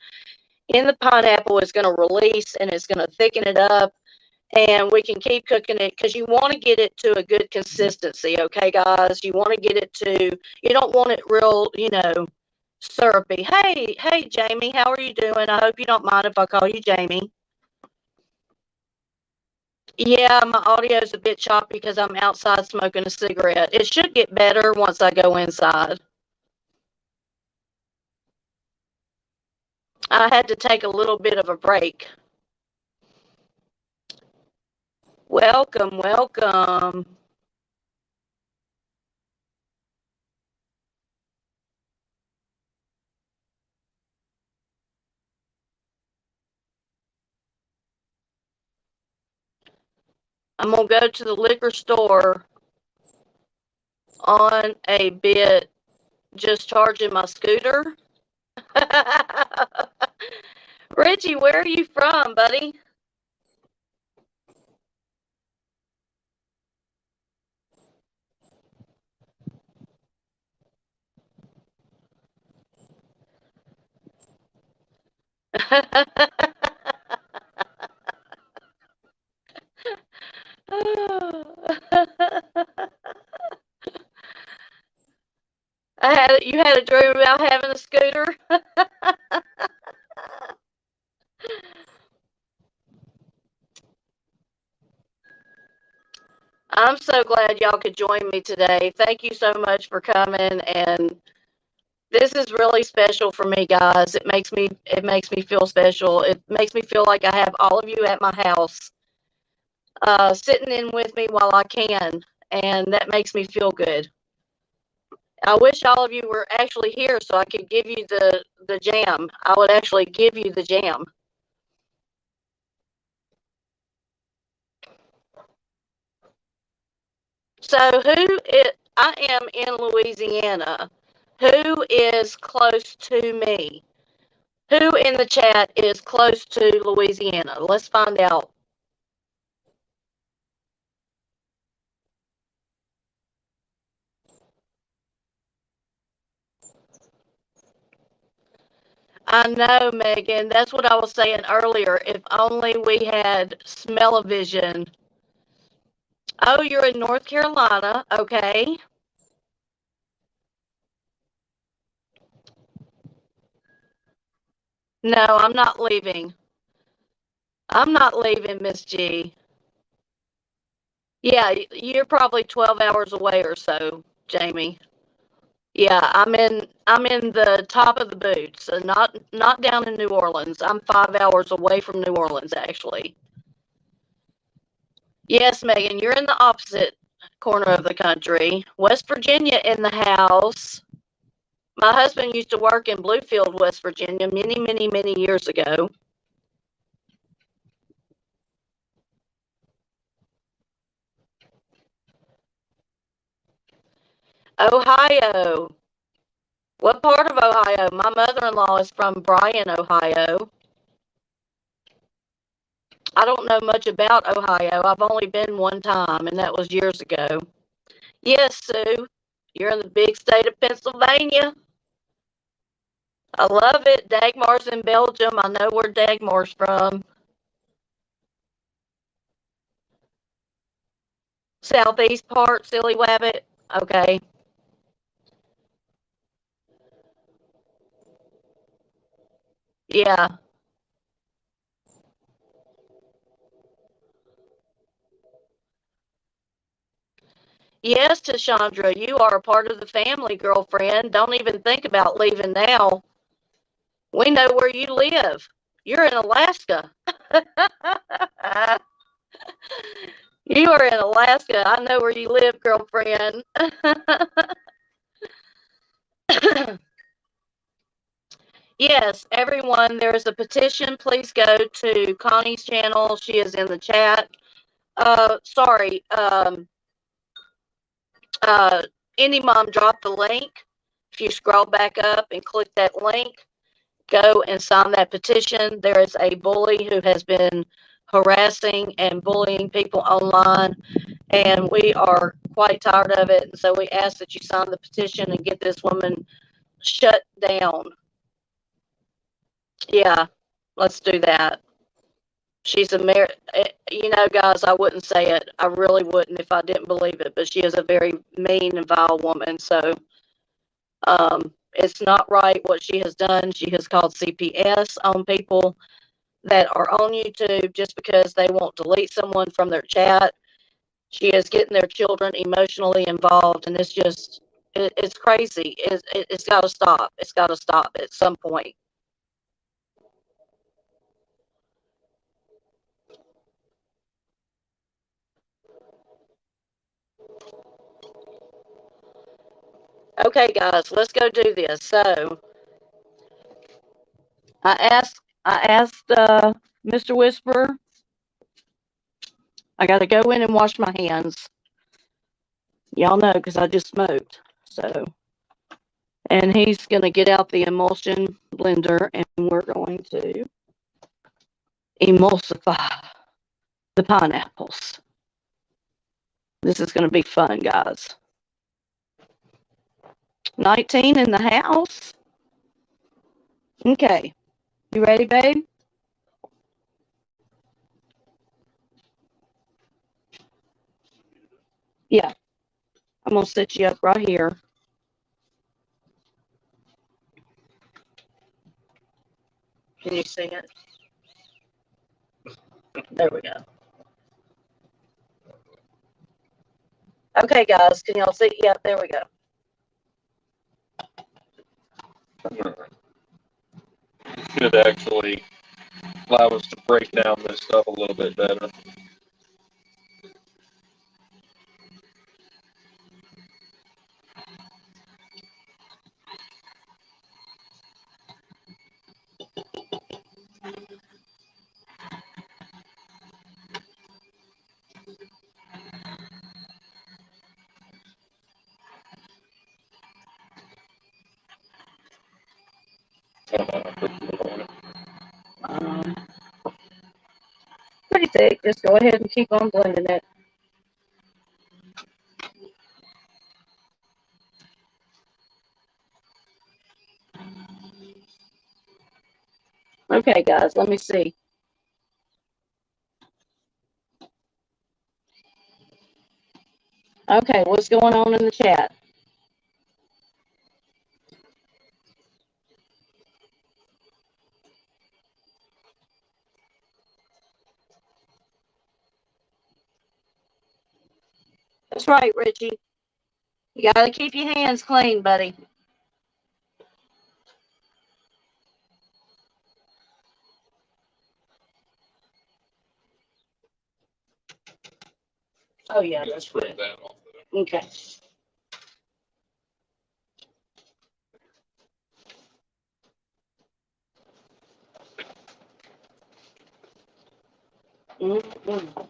in the pineapple is going to release, and it's going to thicken it up, and we can keep cooking it because you want to get it to a good consistency, okay, guys? You want to get it to, you don't want it real, syrupy. Hey, Jamie, how are you doing? I hope you don't mind if I call you Jamie. Yeah, my audio is a bit choppy because I'm outside smoking a cigarette. It should get better once I go inside. I had to take a little bit of a break. Welcome, welcome. I'm going to go to the liquor store on a bit, just charging my scooter. Richie, where are you from, buddy? You had a dream about having a scooter? I'm so glad y'all could join me today. Thank you so much for coming, and this is really special for me, guys. It makes me feel special. It makes me feel like I have all of you at my house, sitting in with me while I can, and that makes me feel good. I wish all of you were actually here so I could give you the jam. I would actually give you the jam. So I am in Louisiana. Who is close to me? Who in the chat is close to Louisiana? Let's find out. I know, Megan. That's what I was saying earlier. If only we had smell-o-vision. Oh, you're in North Carolina. Okay. No, I'm not leaving. I'm not leaving, Miss G. Yeah, you're probably 12 hours away or so, Jamie. Yeah, I'm in the top of the boot, so not down in New Orleans. I'm 5 hours away from New Orleans, actually. Yes, Megan, you're in the opposite corner of the country. West Virginia in the house. My husband used to work in Bluefield, West Virginia, many, many, many years ago. Ohio. What part of Ohio? My mother-in-law is from Bryan, Ohio. I don't know much about Ohio. I've only been one time, and that was years ago. Yes, Sue. You're in the big state of Pennsylvania. I love it. Dagmar's in Belgium. I know where Dagmar's from. Southeast part, Silly Wabbit. Okay. Yeah. Yes, Tashandra, you are a part of the family, girlfriend. Don't even think about leaving now. We know where you live. You're in Alaska. You are in Alaska. I know where you live, girlfriend. Yes, everyone, there is a petition. Please go to Connie's channel. She is in the chat. Sorry. Uh, Indie Mom dropped the link. If you scroll back up and click that link, go and sign that petition. There is a bully who has been harassing and bullying people online, and we are quite tired of it. And so we ask that you sign the petition and get this woman shut down. Yeah, let's do that. She's a guys, I wouldn't say it. I really wouldn't if I didn't believe it, but she is a very mean and vile woman. So it's not right what she has done. She has called CPS on people that are on YouTube just because they won't delete someone from their chat. She is getting their children emotionally involved, and it's crazy. It's got to stop. It's got to stop at some point. Okay, guys, let's go do this. So I asked Mr. Whisperer. I got to go in and wash my hands. Y'all know because I just smoked. So, and he's going to get out the emulsion blender, and we're going to emulsify the pineapples. This is going to be fun, guys. 19 in the house. Okay. You ready, babe? Yeah. I'm going to set you up right here. Can you see it? There we go. Okay, guys, can y'all see? Yep, there we go. Should actually allow us to break down this stuff a little bit better. Um, Pretty thick. Just go ahead and keep on blending it. Okay, guys, let me see. Okay, what's going on in the chat? That's right, Richie. You gotta keep your hands clean, buddy. Oh yeah, that's good. That off. Okay. Mm-hmm.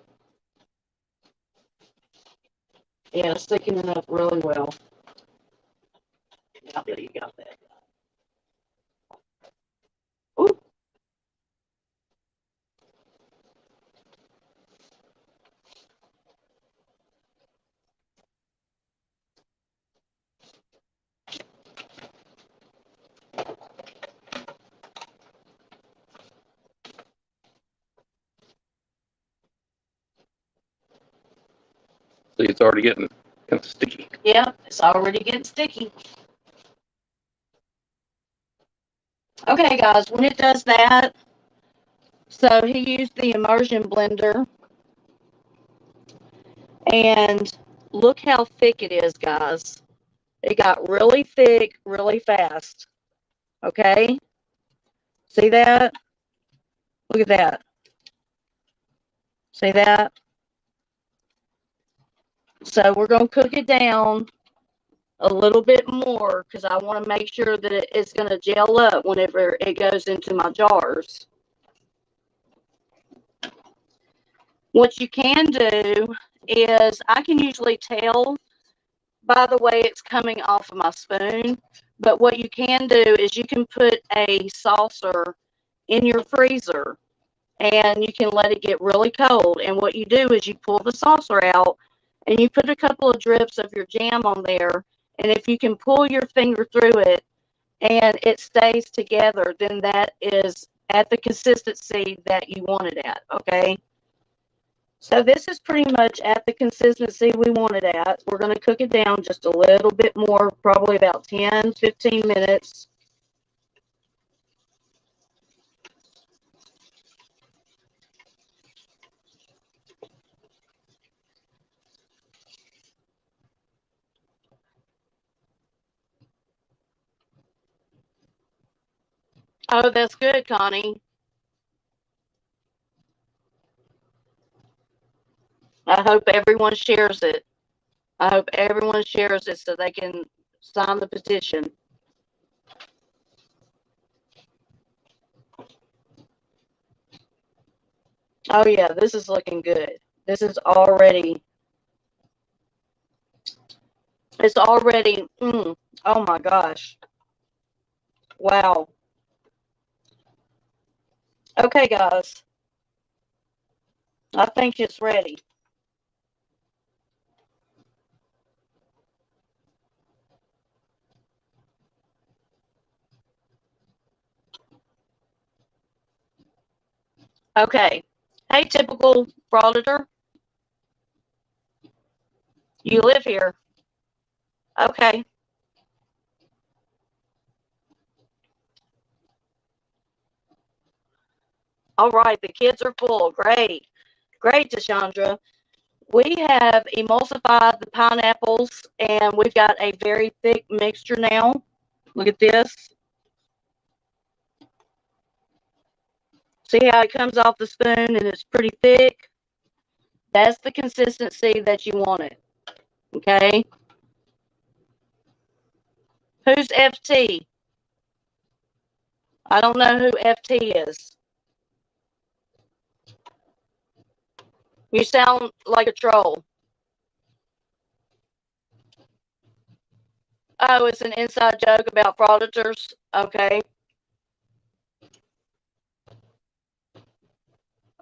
Yeah, it's thickening up really well. Now that you got that. Ooh. See, it's already getting kind of sticky. Yeah, it's already getting sticky. Okay, guys, when it does that, so he used the immersion blender, and look how thick it is, guys. It got really thick really fast. Okay, see that? Look at that. See that? So we're going to cook it down a little bit more because I want to make sure that it's going to gel up whenever it goes into my jars. What you can do is I can usually tell by the way it's coming off of my spoon, but what you can do is you can put a saucer in your freezer and you can let it get really cold. And what you do is you pull the saucer out and you put a couple of drips of your jam on there. And if you can pull your finger through it and it stays together, then that is at the consistency that you want it at, okay? So this is pretty much at the consistency we want it at. We're going to cook it down just a little bit more, probably about 10, 15 minutes. Oh, that's good, Connie. I hope everyone shares it. I hope everyone shares it so they can sign the petition. Oh yeah, this is looking good. This is already, it's already, oh my gosh. Wow. Okay, guys. I think it's ready. Okay. Hey, typical frauditor. You live here. Okay. All right. The kids are full. Great. Great, Deshandra. We have emulsified the pineapples, and we've got a very thick mixture now. Look at this. See how it comes off the spoon and it's pretty thick? That's the consistency that you want it. Okay? Who's FT? I don't know who FT is. You sound like a troll. Oh, it's an inside joke about frauditors? Okay.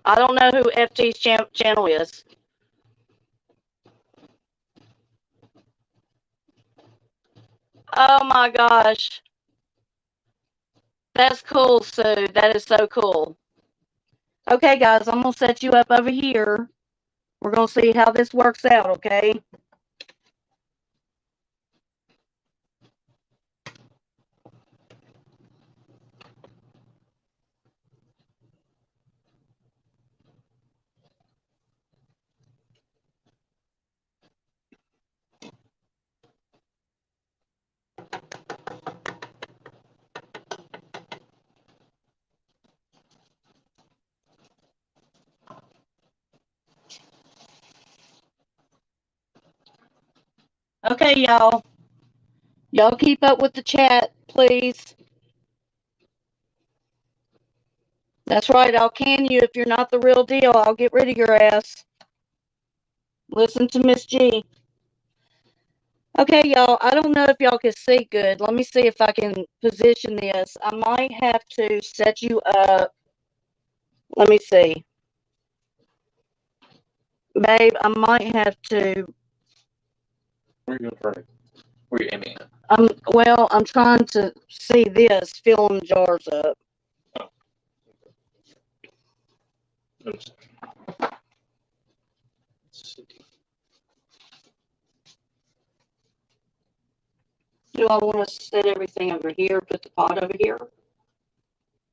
I don't know who FT's channel is. Oh my gosh. That's cool, Sue. That is so cool. Okay, guys, I'm going to set you up over here. We're going to see how this works out, okay? Okay, y'all. Y'all keep up with the chat, please. That's right. I'll can you if you're not the real deal. I'll get rid of your ass. Listen to Miss G. Okay, y'all. I don't know if y'all can see good. Let me see if I can position this. I might have to set you up. Let me see. Babe, I might have to. Where are you going to Where are you aiming at? Well, I'm trying to see this, filling the jars up. Oh. Oops. Do I want to set everything over here, put the pot over here,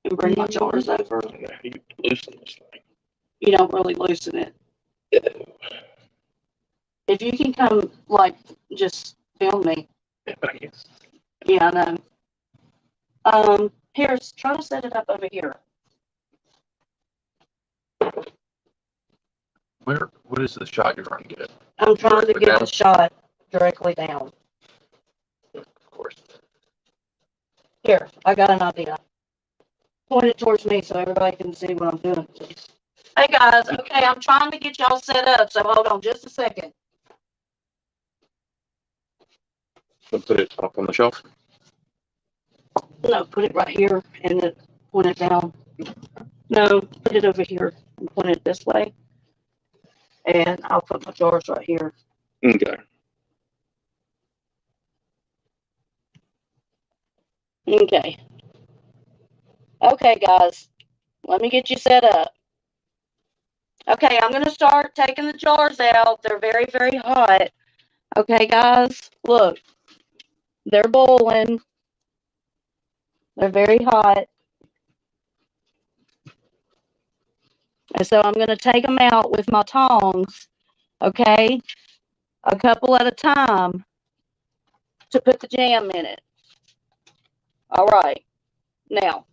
and bring my jars over? You loosen this thing. You don't really loosen it. If you can come, like, just film me. Yeah, I know. Here, try to set it up over here. What is the shot you're trying to get? I'm trying to get the shot directly down. Of course. Here, I got an idea. Point it towards me so everybody can see what I'm doing, please. Hey, guys. Okay, I'm trying to get y'all set up, so hold on just a second. So put it up on the shelf? No, put it right here and then point it down. No, put it over here and point it this way. And I'll put my jars right here. Okay. Okay. Okay, guys. Let me get you set up. Okay, I'm going to start taking the jars out. They're very, very hot. Okay, guys. Look. They're boiling. They're very hot. And so I'm going to take them out with my tongs. Okay? A couple at a time to put the jam in it. All right. Now.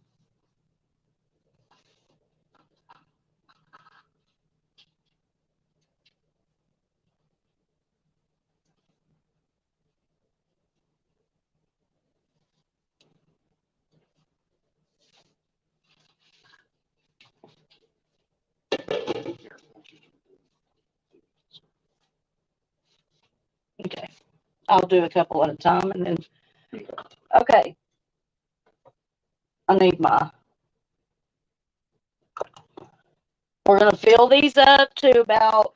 Okay. I'll do a couple at a time and then. Okay. I need my. We're going to fill these up to about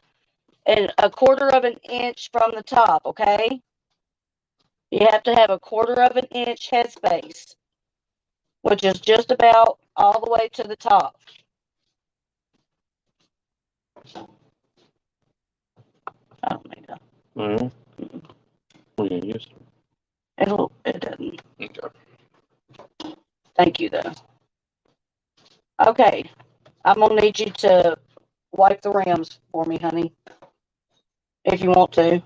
a quarter of an inch from the top, okay? You have to have a quarter of an inch headspace, which is just about all the way to the top. I don't need that. Well, we're going to use it. It doesn't. Okay. Thank you, though. Okay. I'm going to need you to wipe the rims for me, honey. if you want to.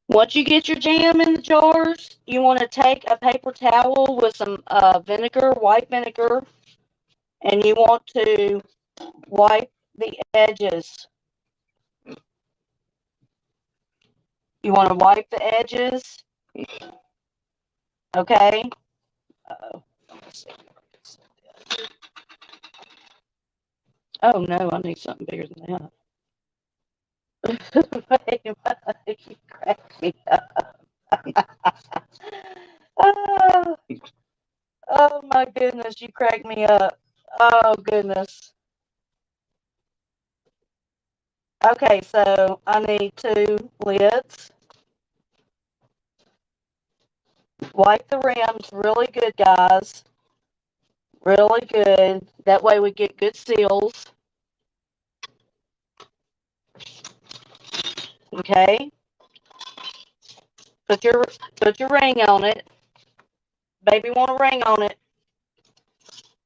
Once you get your jam in the jars, you want to take a paper towel with some vinegar, white vinegar, and you want to wipe the edges. You want to wipe the edges, okay? Uh-oh. Oh no, I need something bigger than that. Wait a minute, you cracked me up. Oh, oh my goodness, you cracked me up. Oh goodness. Okay, so I need 2 lids. Wipe the rims really good, guys. Really good. That way we get good seals. Okay. Put your ring on it. Baby want a ring on it.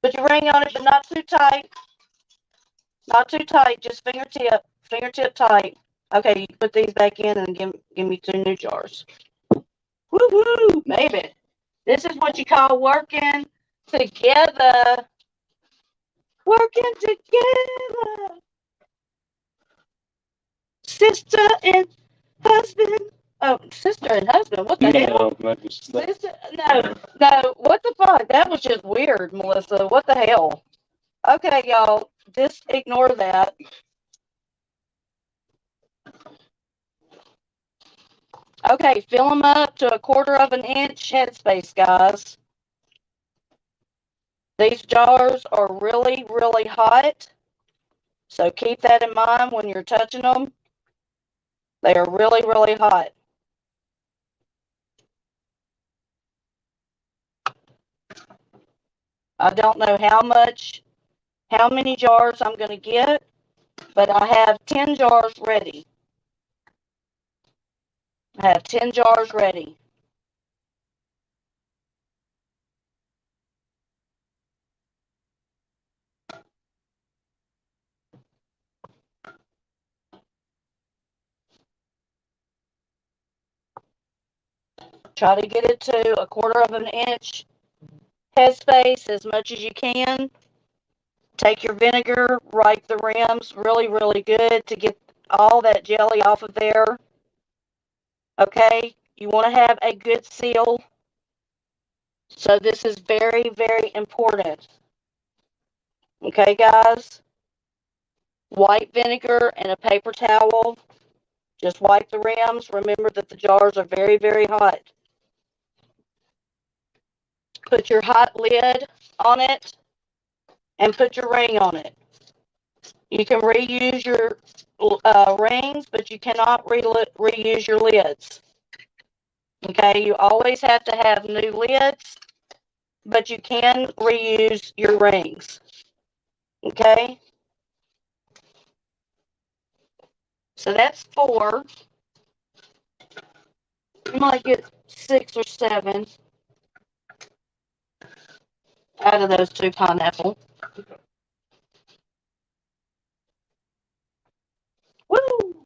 Put your ring on it, but not too tight. Not too tight, just fingertip tight. Okay, you put these back in and give me 2 new jars. Woo-hoo, baby. This is what you call working together. Working together. Sister and husband. Oh, sister and husband. What the hell? Sister, no. What the fuck? That was just weird, Melissa. What the hell? Okay, y'all. Just ignore that. Okay, fill them up to 1/4 of an inch headspace, guys. These jars are really, really hot. So keep that in mind when you're touching them. They are really, really hot. I don't know how many jars I'm going to get, but I have 10 jars ready. I have 10 jars ready. Try to get it to 1/4 of an inch headspace as much as you can. Take your vinegar, wipe the rims really, really good to get all that jelly off of there. Okay, you want to have a good seal. So this is very, very important. Okay, guys? White vinegar and a paper towel. Just wipe the rims. Remember that the jars are very, very hot. Put your hot lid on it and put your ring on it. You can reuse your rings, but you cannot reuse your lids. Okay, you always have to have new lids, but you can reuse your rings. Okay, so that's 4. You might get 6 or 7 out of those 2 pineapple. Woo!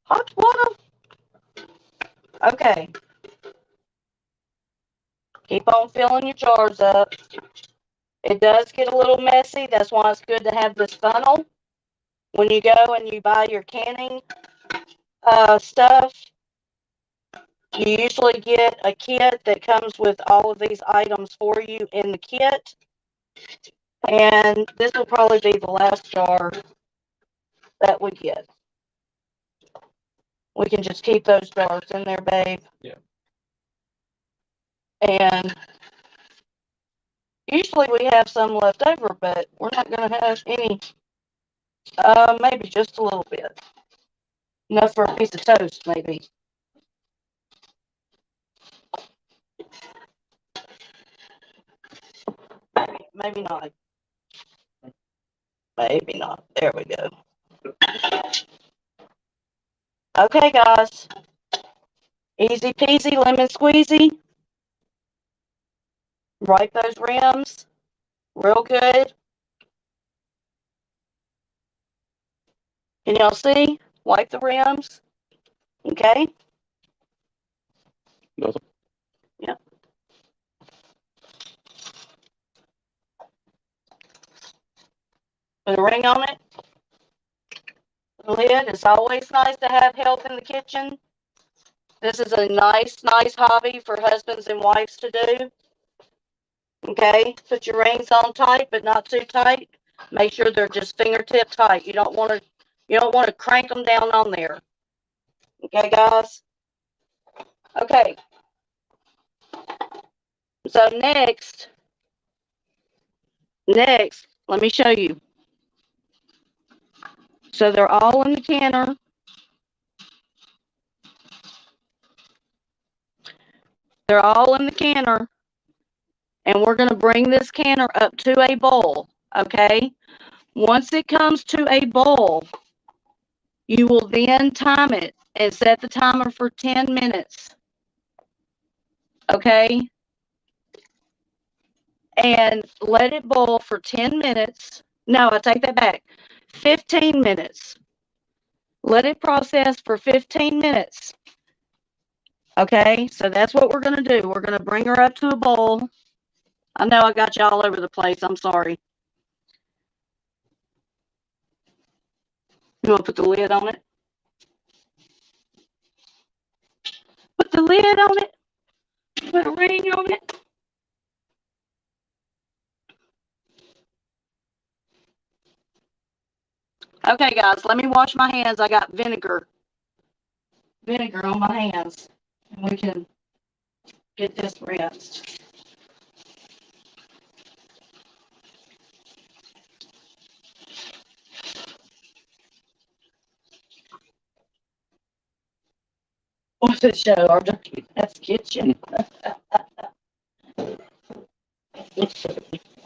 Hot water. Okay. Keep on filling your jars up. It does get a little messy. That's why it's good to have this funnel. When you go and you buy your canning stuff, you usually get a kit that comes with all of these items for you in the kit. And this will probably be the last jar that we get. We can just keep those jars in there, babe. Yeah. And usually we have some left over, but we're not going to have any. Maybe just a little bit. Enough for a piece of toast, maybe. Maybe not. Maybe not. There we go. Okay, guys. Easy peasy, lemon squeezy. Wipe those rims real good. Can y'all see? Wipe the rims. Okay. Nothing. Yep. Put a ring on it. The lid. It's always nice to have help in the kitchen. This is a nice hobby for husbands and wives to do. Okay. Put your rings on tight, but not too tight. Make sure they're just fingertip tight. You don't want to crank them down on there. Okay, guys? Okay. So next, let me show you. So they're all in the canner. They're all in the canner. And we're going to bring this canner up to a boil. Okay? Once it comes to a boil, you will then time it and set the timer for 10 minutes. Okay? And let it boil for 10 minutes. No, I take that back. 15 minutes. Let it process for 15 minutes. Okay, so that's what we're going to do. We're going to bring her up to a boil. I know I got you all over the place. I'm sorry. You want to put the lid on it? Put the lid on it. Put a ring on it. Okay, guys, let me wash my hands. I got vinegar on my hands. And we can get this rinsed. What's it show? Our that's kitchen.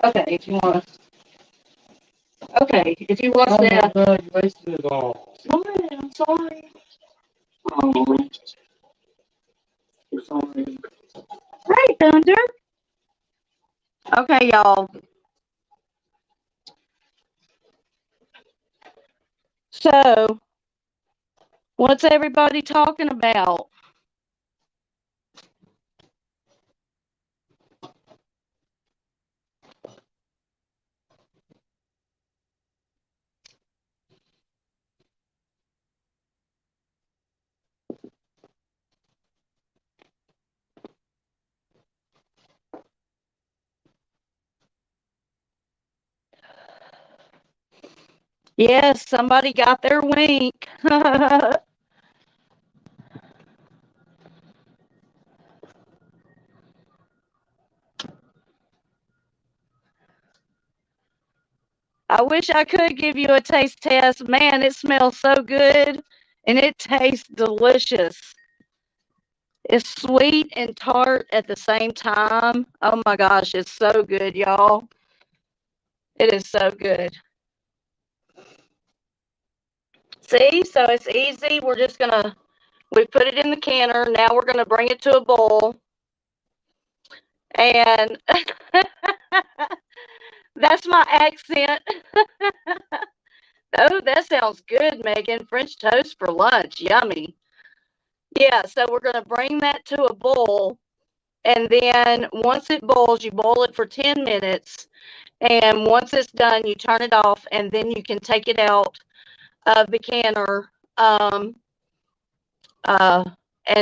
Okay, if you want to. Okay, if you watch that. God, you wasted it all. I'm sorry. Oh, sorry. Hey, Thunder. Okay, y'all. So, what's everybody talking about? Yes, somebody got their wink. I wish I could give you a taste test. Man, it smells so good and it tastes delicious. It's sweet and tart at the same time. Oh my gosh, it's so good, y'all. It is so good. See, so it's easy. We put it in the canner. Now we're gonna bring it to a boil. And that's my accent. Oh, that sounds good, Megan. French toast for lunch. Yummy. Yeah, so we're going to bring that to a boil. And then once it boils, you boil it for 10 minutes. And once it's done, you turn it off. And then you can take it out of the canner and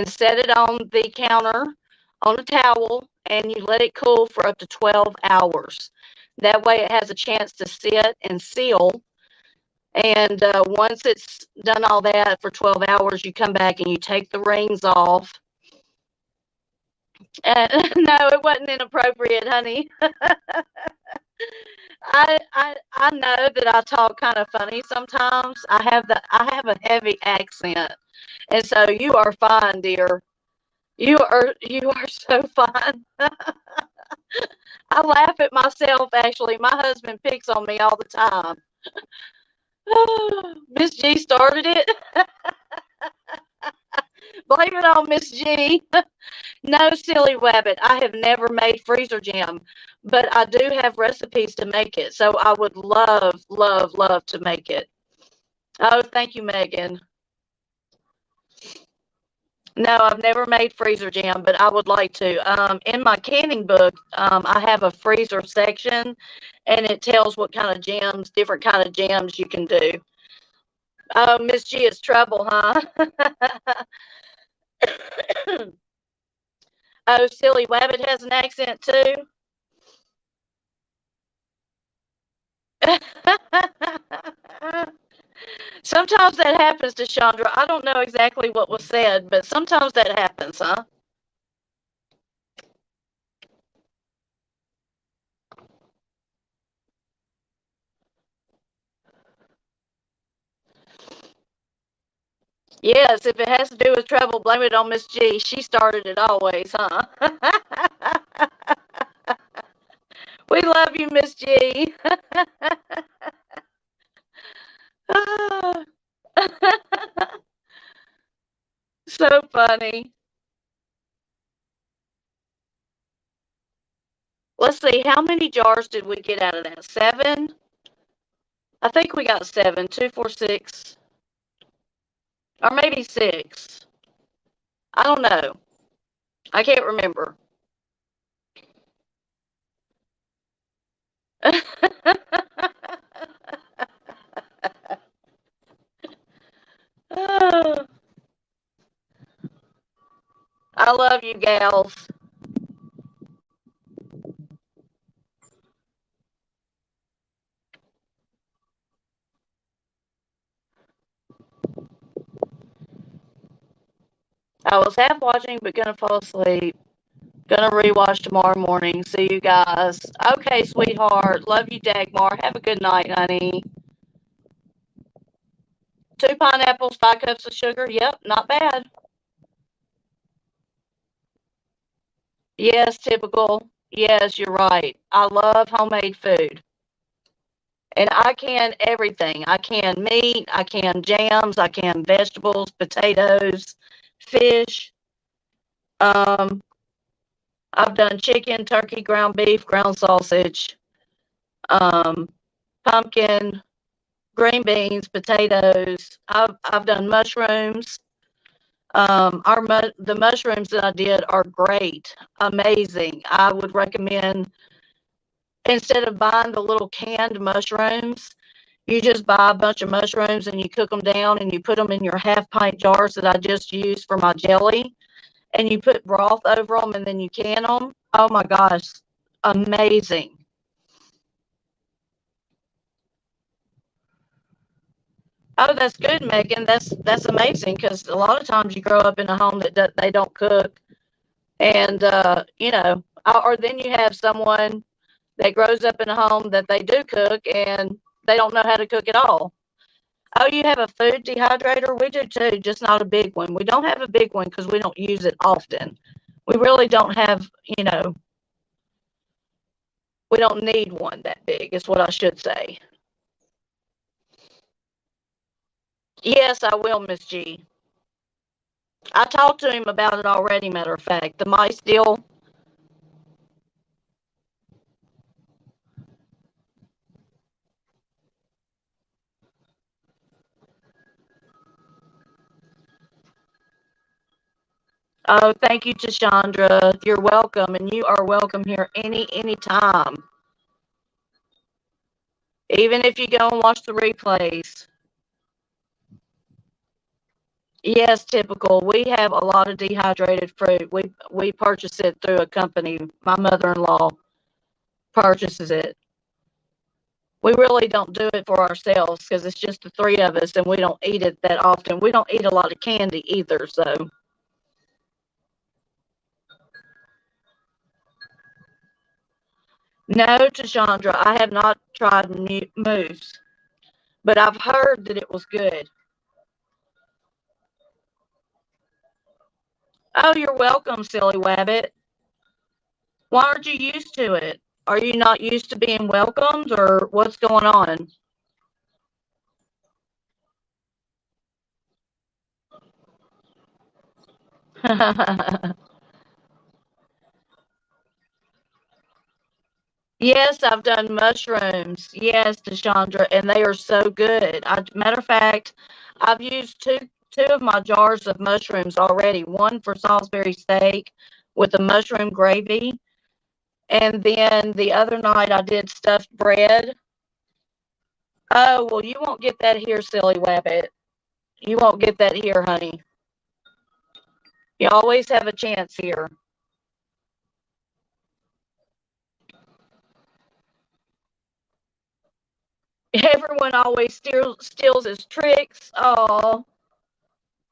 set it on the counter on a towel. And you let it cool for up to 12 hours. That way it has a chance to sit and seal. And once it's done all that for 12 hours, you come back and you take the rings off. And no, it wasn't inappropriate, honey. I know that I talk kind of funny sometimes. I have a heavy accent, and so you are fine, dear. You are so fine. I laugh at myself. Actually, my husband picks on me all the time. Miss G started it. Blame it on Miss G. No, silly rabbit. I have never made freezer jam, but I do have recipes to make it. So I would love, love, love to make it. Oh, thank you, Megan. No, I've never made freezer jam, but I would like to. In my canning book, I have a freezer section, and it tells what kind of jams, different kind of jams you can do. Oh, Miss G, it's trouble, huh? Oh, Silly Wabbit has an accent too. Sometimes that happens to Chandra. I don't know exactly what was said, but sometimes that happens, huh? Yes, if it has to do with trouble, blame it on Miss G. She started it always, huh? We love you, Miss G. So funny. Let's see, how many jars did we get out of that? 7? I think we got 7. 2, 4, 6, or maybe 6. I don't know. I can't remember. I love you, gals. I was half watching, but gonna fall asleep. Gonna rewatch tomorrow morning. See you guys. Okay, sweetheart. Love you, Dagmar. Have a good night, honey. 2 pineapples, 5 cups of sugar. Yep, not bad. Yes, typical. Yes, you're right. I love homemade food. And I can everything. I can meat, I can jams, I can vegetables, potatoes, fish. Um, I've done chicken, turkey, ground beef, ground sausage, um, pumpkin, green beans, potatoes. I've done mushrooms. The mushrooms that I did are great, amazing. I would recommend, instead of buying the little canned mushrooms, you just buy a bunch of mushrooms and you cook them down and you put them in your half pint jars that I just used for my jelly, and you put broth over them and then you can them. Oh my gosh, amazing. Oh, that's good, Megan. That's amazing, because a lot of times you grow up in a home that they don't cook, and or then you have someone that grows up in a home that they do cook and they don't know how to cook at all. Oh, you have a food dehydrator? We do too, just not a big one. We don't have a big one because we don't use it often. We really don't have, we don't need one that big, is what I should say. Yes, I will, Miss G. I talked to him about it already, matter of fact. The mice deal. Oh, thank you, Tashandra. You're welcome, and you are welcome here any time. Even if you go and watch the replays. Yes, typical. We have a lot of dehydrated fruit. We purchase it through a company. My mother-in-law purchases it. We really don't do it for ourselves because it's just the 3 of us and we don't eat it that often. We don't eat a lot of candy either, so. No, Tashandra, I have not tried mousse, but I've heard that it was good. Oh, you're welcome, silly wabbit. Why aren't you used to it? Are you not used to being welcomed, or what's going on? Yes, I've done mushrooms. Yes, Deshandra, and they are so good. Matter of fact, I've used two of my jars of mushrooms already. One for Salisbury steak with the mushroom gravy, and then the other night I did stuffed bread. Oh, well, you won't get that here, silly wabbit. You won't get that here, honey. You always have a chance here. Everyone always steals his tricks.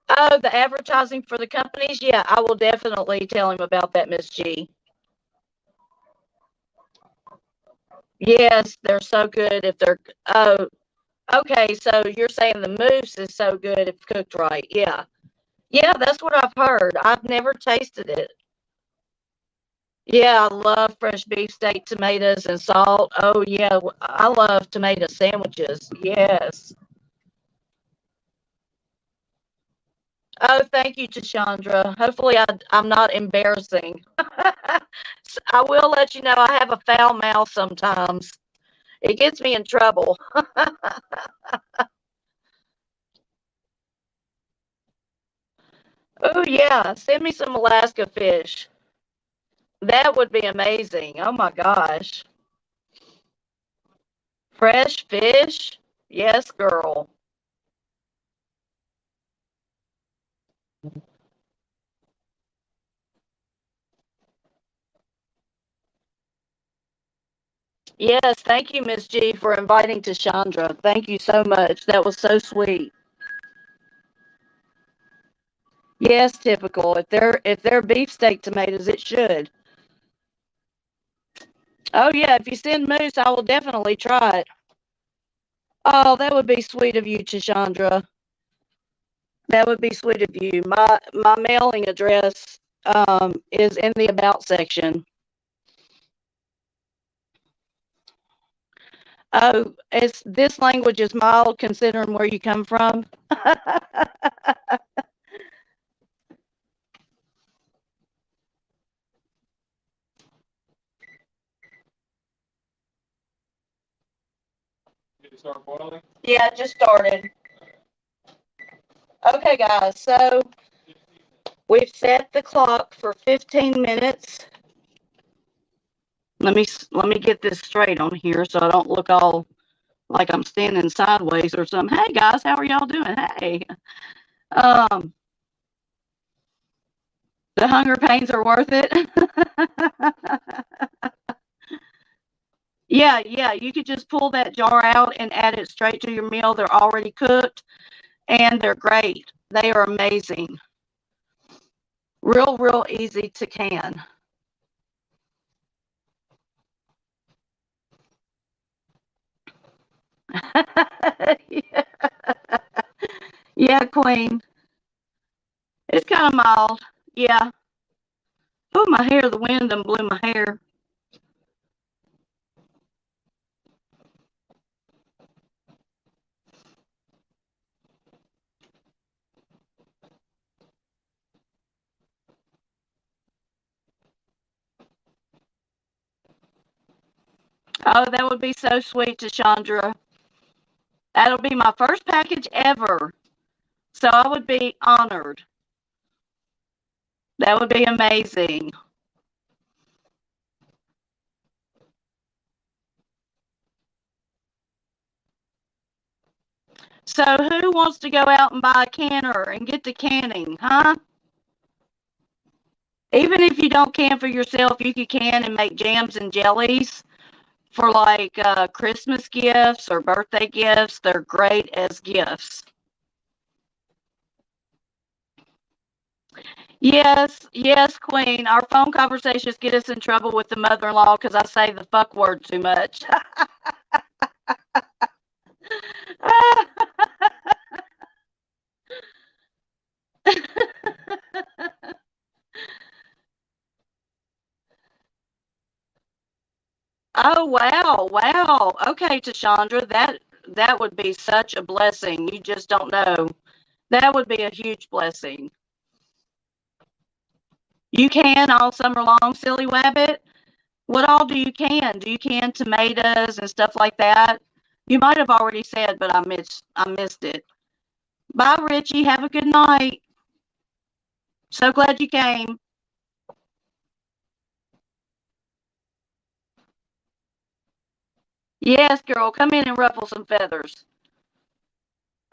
Oh, the advertising for the companies? Yeah, I will definitely tell him about that, Miss G. Yes, they're so good if they're. Oh, okay. So you're saying the moose is so good if cooked right? Yeah, yeah. That's what I've heard. I've never tasted it. Yeah, I love fresh beefsteak, tomatoes, and salt. Oh yeah, I love tomato sandwiches. Yes. Oh, thank you, Tashandra. Hopefully, I'm not embarrassing. I will let you know I have a foul mouth sometimes. It gets me in trouble. Oh, yeah. Send me some Alaska fish. That would be amazing. Oh, my gosh. Fresh fish? Yes, girl. Yes, thank you, Miss G, for inviting Tashandra. Thank you so much. That was so sweet. Yes, typical. If they're beefsteak tomatoes, it should. Oh yeah, if you send moose, I will definitely try it. Oh, that would be sweet of you, Chandra. That would be sweet of you. My mailing address is in the about section. Oh, it's this language is mild considering where you come from. Did it start boiling? Yeah, it just started. Okay, guys. So we've set the clock for 15 minutes. Let me get this straight on here so I don't look all like I'm standing sideways or something. Hey guys, how are y'all doing? Hey. Um, the hunger pains are worth it. Yeah, yeah, you could just pull that jar out and add it straight to your meal. They're already cooked and they're great. They are amazing. Real easy to can. Yeah, yeah, Queen. It's kind of mild. Yeah. Oh, my hair, the wind done blew my hair. Oh, that would be so sweet to Chandra. That'll be my first package ever. So I would be honored. That would be amazing. So who wants to go out and buy a canner and get to canning, huh? Even if you don't can for yourself, you could can and make jams and jellies for like Christmas gifts or birthday gifts. They're great as gifts. Yes, yes, Queen. Our phone conversations get us in trouble with the mother-in-law because I say the fuck word too much. Oh wow, wow. Okay, Tashandra, that would be such a blessing. You just don't know. That would be a huge blessing. You can all summer long, silly wabbit. What all do you can? Do you can tomatoes and stuff like that? You might have already said, but I missed it. Bye, Richie. Have a good night. So glad you came. Yes, girl, come in and ruffle some feathers.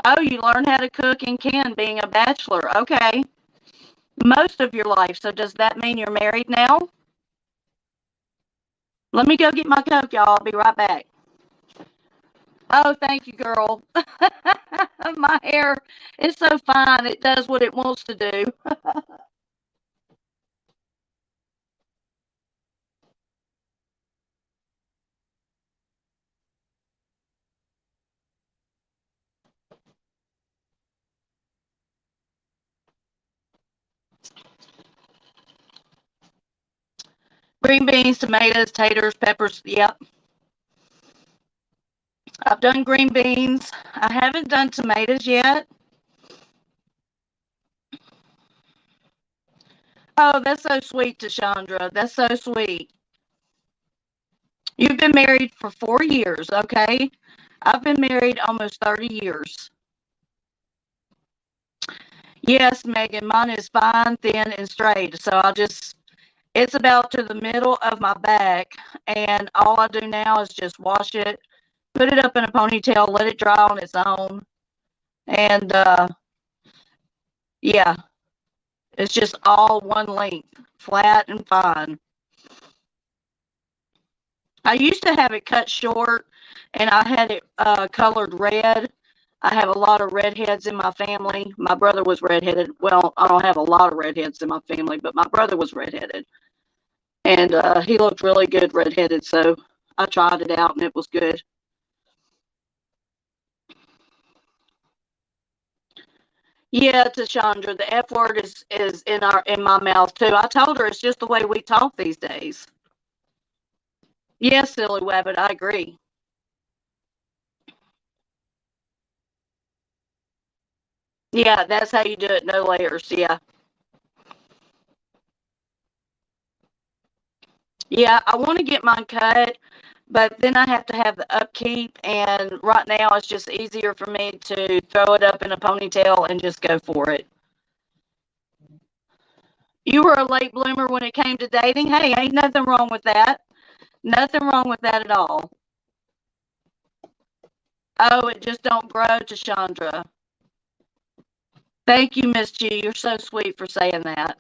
Oh, you learned how to cook and can being a bachelor. Okay. Most of your life. So does that mean you're married now? Let me go get my Coke, y'all. I'll be right back. Oh, thank you, girl. My hair is so fine. It does what it wants to do. Green beans, tomatoes, taters, peppers. Yep. I've done green beans. I haven't done tomatoes yet. Oh, that's so sweet, Tashandra. That's so sweet. You've been married for 4 years, okay? I've been married almost 30 years. Yes, Megan, mine is fine, thin, and straight. So it's about to the middle of my back. And all I do now is just wash it, put it up in a ponytail, let it dry on its own. And yeah, it's just all one length, flat and fine. I used to have it cut short and I had it colored red. I have a lot of redheads in my family. My brother was redheaded. Well, I don't have a lot of redheads in my family, but my brother was redheaded. And he looked really good redheaded. So I tried it out and it was good. Yeah, Tashandra, the F word is in my mouth too. I told her it's just the way we talk these days. Yes, silly wabbit, I agree. Yeah, that's how you do it. No layers. Yeah. Yeah, I want to get mine cut, but then I have to have the upkeep. And right now, it's just easier for me to throw it up in a ponytail and just go for it. You were a late bloomer when it came to dating. Hey, ain't nothing wrong with that. Nothing wrong with that at all. Oh, it just don't grow to Chandra. Thank you, Miss G. You're so sweet for saying that.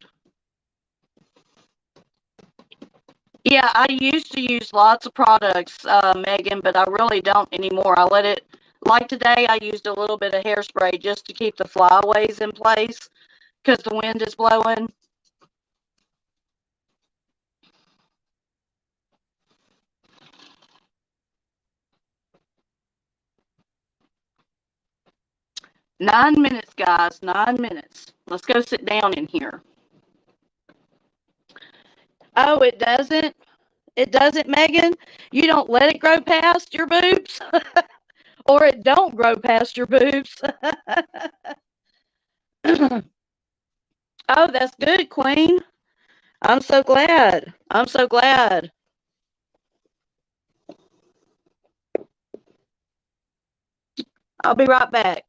Yeah, I used to use lots of products, Megan, but I really don't anymore. I let it, like today, I used a little bit of hairspray just to keep the flyaways in place because the wind is blowing. 9 minutes, guys, 9 minutes. Let's go sit down in here. Oh, it doesn't? It doesn't, Megan? You don't let it grow past your boobs? Or it don't grow past your boobs? Oh, that's good, Queen. I'm so glad. I'm so glad. I'll be right back.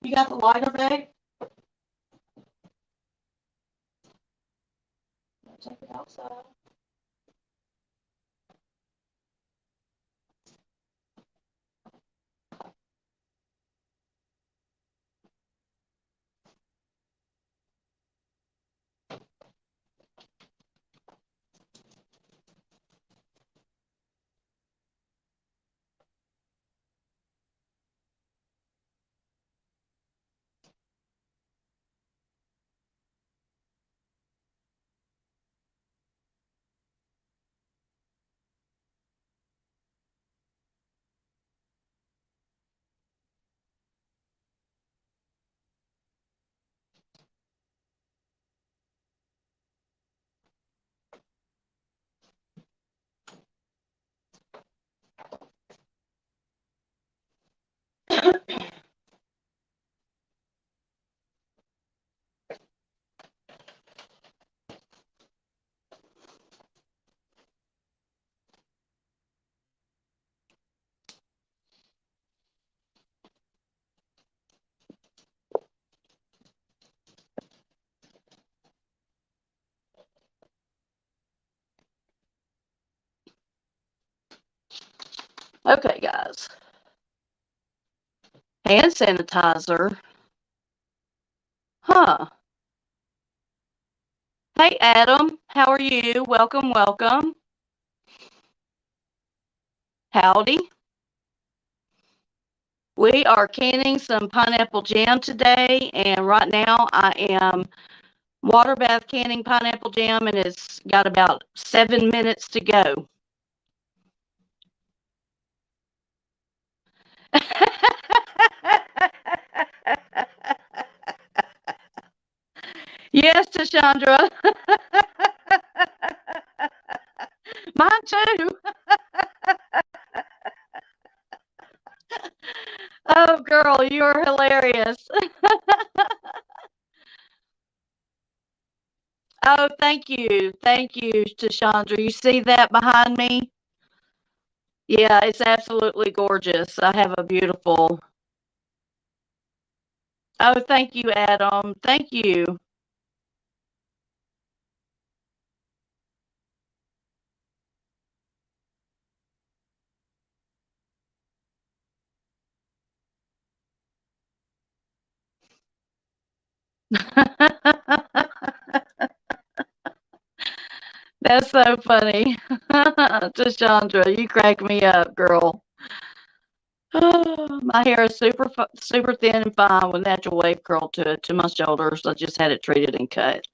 You got the lighter, babe? Take it outside. Okay, guys. Hand sanitizer. Huh. Hey, Adam. How are you? Welcome, welcome. Howdy. We are canning some pineapple jam today, and right now I am water bath canning pineapple jam, and it's got about 7 minutes to go. Yes, Tashandra. Mine too. Oh, girl, you are hilarious. Oh, thank you. Thank you, Tashandra. You see that behind me? Yeah, it's absolutely gorgeous. I have a beautiful. Oh, thank you, Adam. Thank you. That's so funny. Tashandra, you crack me up, girl. My hair is super thin and fine with natural wave curl to my shoulders. I just had it treated and cut.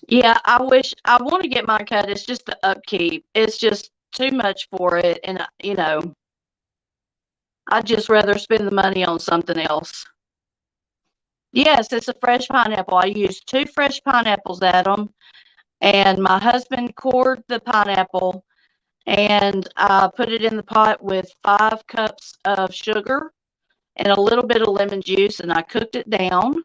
Yeah, I want to get mine cut. It's just the upkeep. It's just too much for it, and I'd just rather spend the money on something else. Yes, it's a fresh pineapple. I used 2 fresh pineapples, Adam, and my husband cored the pineapple, and I put it in the pot with 5 cups of sugar and a little bit of lemon juice, and I cooked it down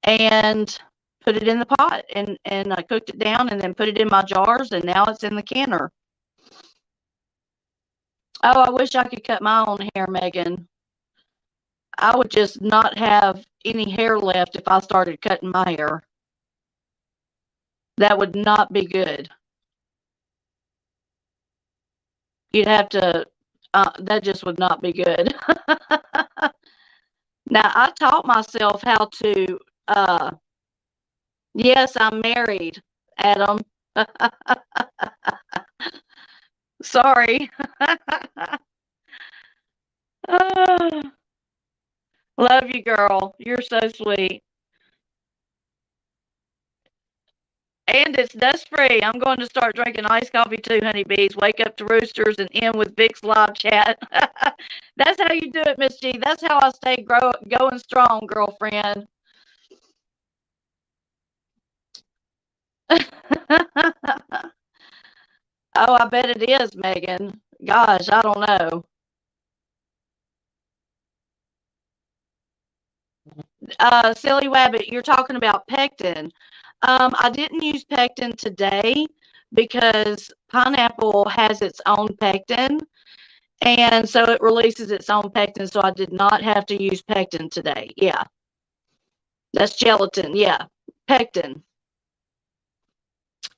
and put it in the pot, and I cooked it down and then put it in my jars, and now it's in the canner. Oh, I wish I could cut my own hair, Megan. I would just not have any hair left if I started cutting my hair. That would not be good. You'd have to, that just would not be good. Now, I taught myself how to, yes, I'm married, Adam. Sorry. Ah, love you, girl. You're so sweet. And it's dust free. I'm going to start drinking iced coffee too, honeybees. Wake up to roosters and end with Vic's live chat. That's how you do it, Miss G. That's how I stay going strong, girlfriend. Oh, I bet it is, Megan. Gosh, I don't know. Silly Wabbit, you're talking about pectin. I didn't use pectin today because pineapple has its own pectin, and so it releases its own pectin, so I did not have to use pectin today. Yeah, that's gelatin. Yeah, pectin.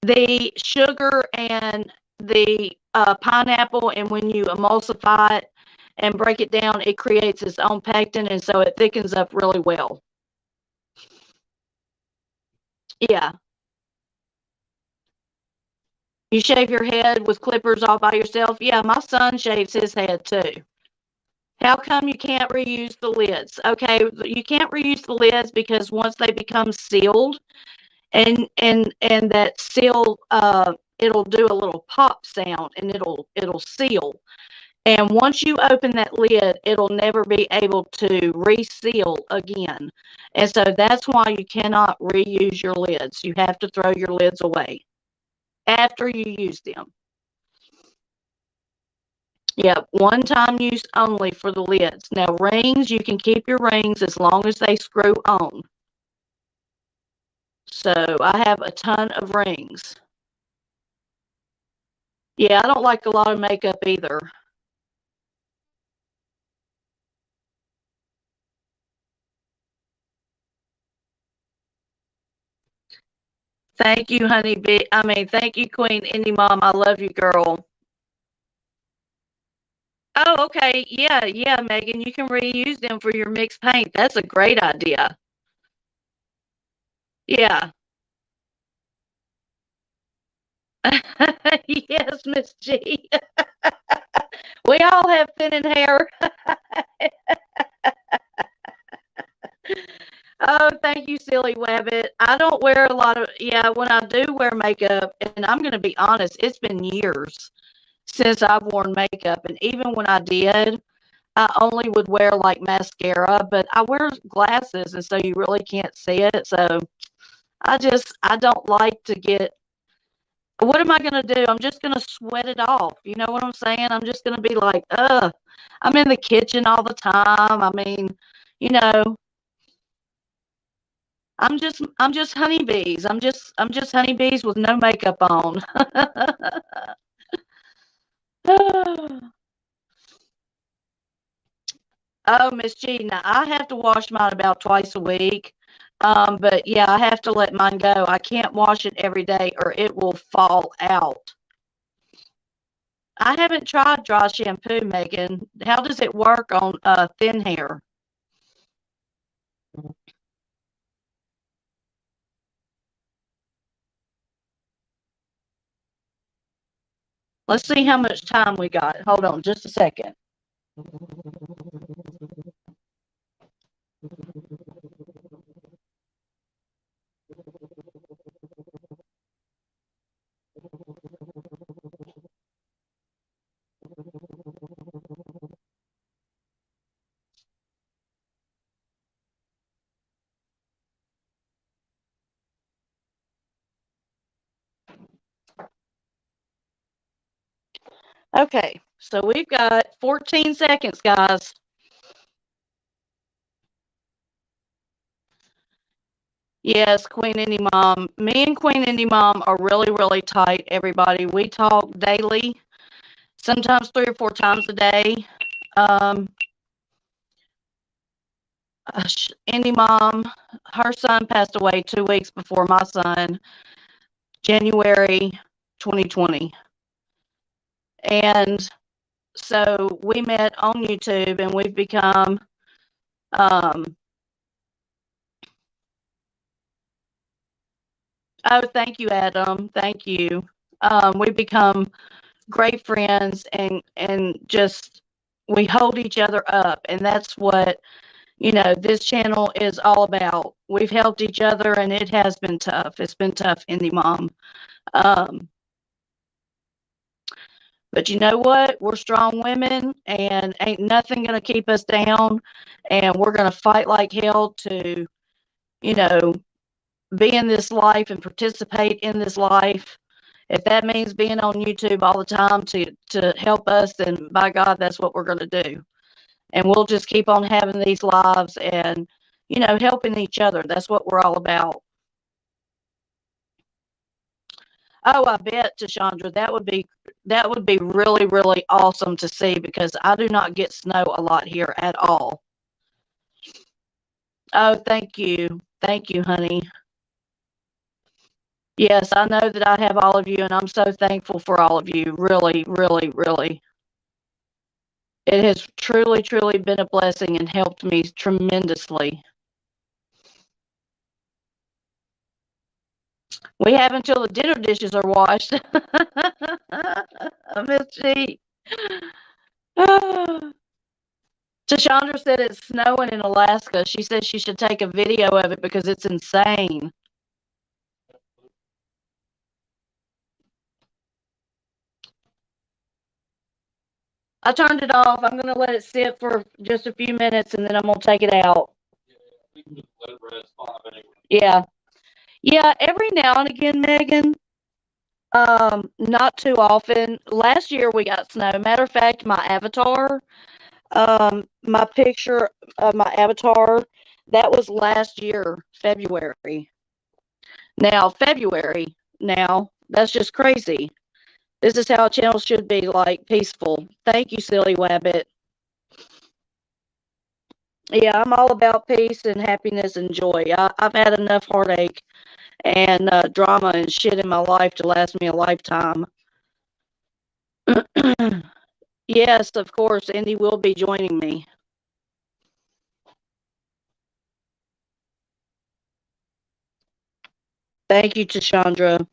The sugar and the pineapple, and when you emulsify it and break it down, it creates its own pectin, and so it thickens up really well. Yeah. You shave your head with clippers all by yourself? Yeah, my son shaves his head too. How come you can't reuse the lids? Okay, you can't reuse the lids because once they become sealed, and that seal, it'll do a little pop sound, and it'll seal. And once you open that lid, it'll never be able to reseal again. And so that's why you cannot reuse your lids. You have to throw your lids away after you use them. Yeah, one time use only for the lids. Now, rings, you can keep your rings as long as they screw on. So I have a ton of rings. Yeah, I don't like a lot of makeup either. Thank you, honey. Thank you, Queen Indie Mom. I love you, girl. Oh, okay. Yeah, yeah, Megan, you can reuse them for your mixed paint. That's a great idea. Yeah. Yes, Miss G. We all have thinning hair. Oh, thank you, Silly Wabbit. I don't wear a lot of, yeah, when I do wear makeup, and I'm going to be honest, it's been years since I've worn makeup. And even when I did, I only would wear like mascara, but I wear glasses, and so you really can't see it. So I don't like to get, what am I going to do? I'm just going to sweat it off. You know what I'm saying? I'm just going to be like, I'm in the kitchen all the time. I mean, you know, I'm just honeybees. I'm just honeybees with no makeup on. Oh, Miss G, now I have to wash mine about twice a week. But yeah, I have to let mine go. I can't wash it every day or it will fall out. I haven't tried dry shampoo, Megan. How does it work on thin hair? Let's see how much time we got. Hold on just a second. Okay, so we've got 14 seconds, guys. Yes, Queen Indie Mom. Me and Queen Indie Mom are really, really tight, everybody. We talk daily, sometimes 3 or 4 times a day. Um, Indie Mom, her son passed away 2 weeks before my son, January 2020. And so we met on YouTube and we've become, um, oh, thank you, Adam. Thank you. We've become great friends and just we hold each other up, and that's what this channel is all about. We've helped each other and it has been tough. It's been tough, Indie Mom. um but you know what, we're strong women and ain't nothing gonna keep us down, and we're gonna fight like hell to you know be in this life and participate in this life. If that means being on YouTube all the time to help us, then by God, that's what we're going to do. And we'll just keep on having these lives and helping each other. That's what we're all about. Oh, I bet, Tashandra, that would be really, really awesome to see because I do not get snow a lot here at all. Oh, thank you, honey. Yes, I know that I have all of you, and I'm so thankful for all of you. Really, really, really. It has truly, truly been a blessing and helped me tremendously. We have until the dinner dishes are washed. Miss G. Tashandra said it's snowing in Alaska. She said she should take a video of it because it's insane. I turned it off. I'm going to let it sit for just a few minutes and then I'm going to take it out. Yeah. Yeah, every now and again, Megan. Not too often. Last year we got snow. Matter of fact, my avatar, my picture of my avatar, that was last year, February. Now, February, now, that's just crazy. This is how a channel should be, like, peaceful. Thank you, Silly Wabbit. Yeah, I'm all about peace and happiness and joy. I've had enough heartache and drama and shit in my life to last me a lifetime. Yes, of course, Indy will be joining me. Thank you, Tashandra.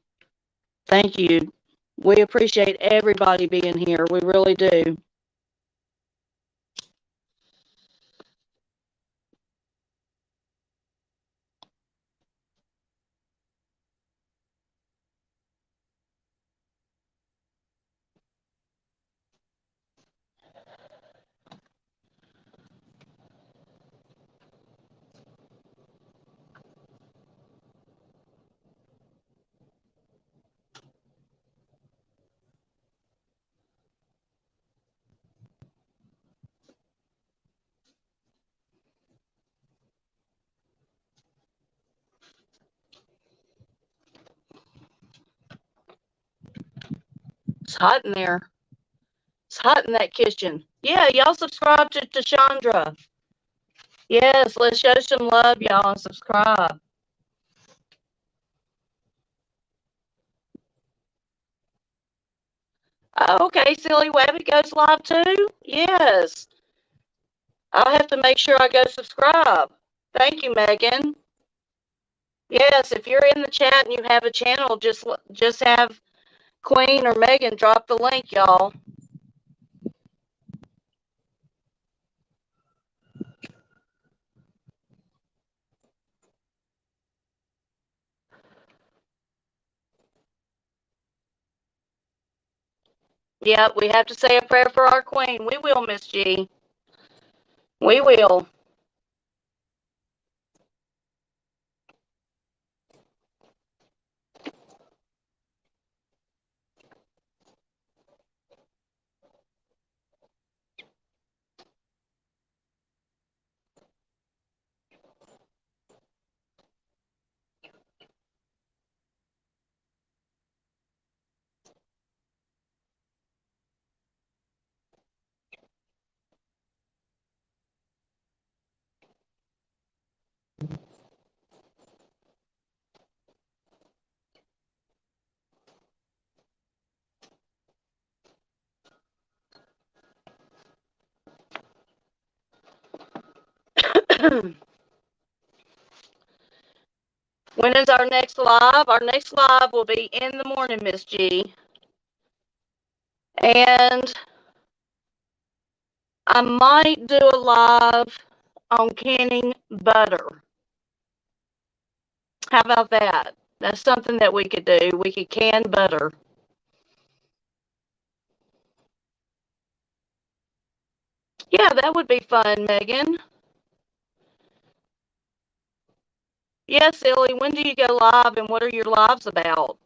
Thank you. We appreciate everybody being here. We really do. It's hot in there. It's hot in that kitchen. Yeah, y'all subscribe to Tashandra. Yes, let's show some love, y'all, and subscribe. Oh, okay, Silly Wabbit goes live too? Yes. I'll have to make sure I go subscribe. Thank you, Megan. Yes, if you're in the chat and you have a channel, just have Queen or Megan drop the link, y'all. Yep, we have to say a prayer for our Queen. We will, Miss G. We will. When is our next live? Our next live will be in the morning, Miss G. And I might do a live on canning butter. How about that? That's something that we could do. We could can butter. Yeah, that would be fun, Megan. Yeah, Silly, when do you go live and what are your lives about?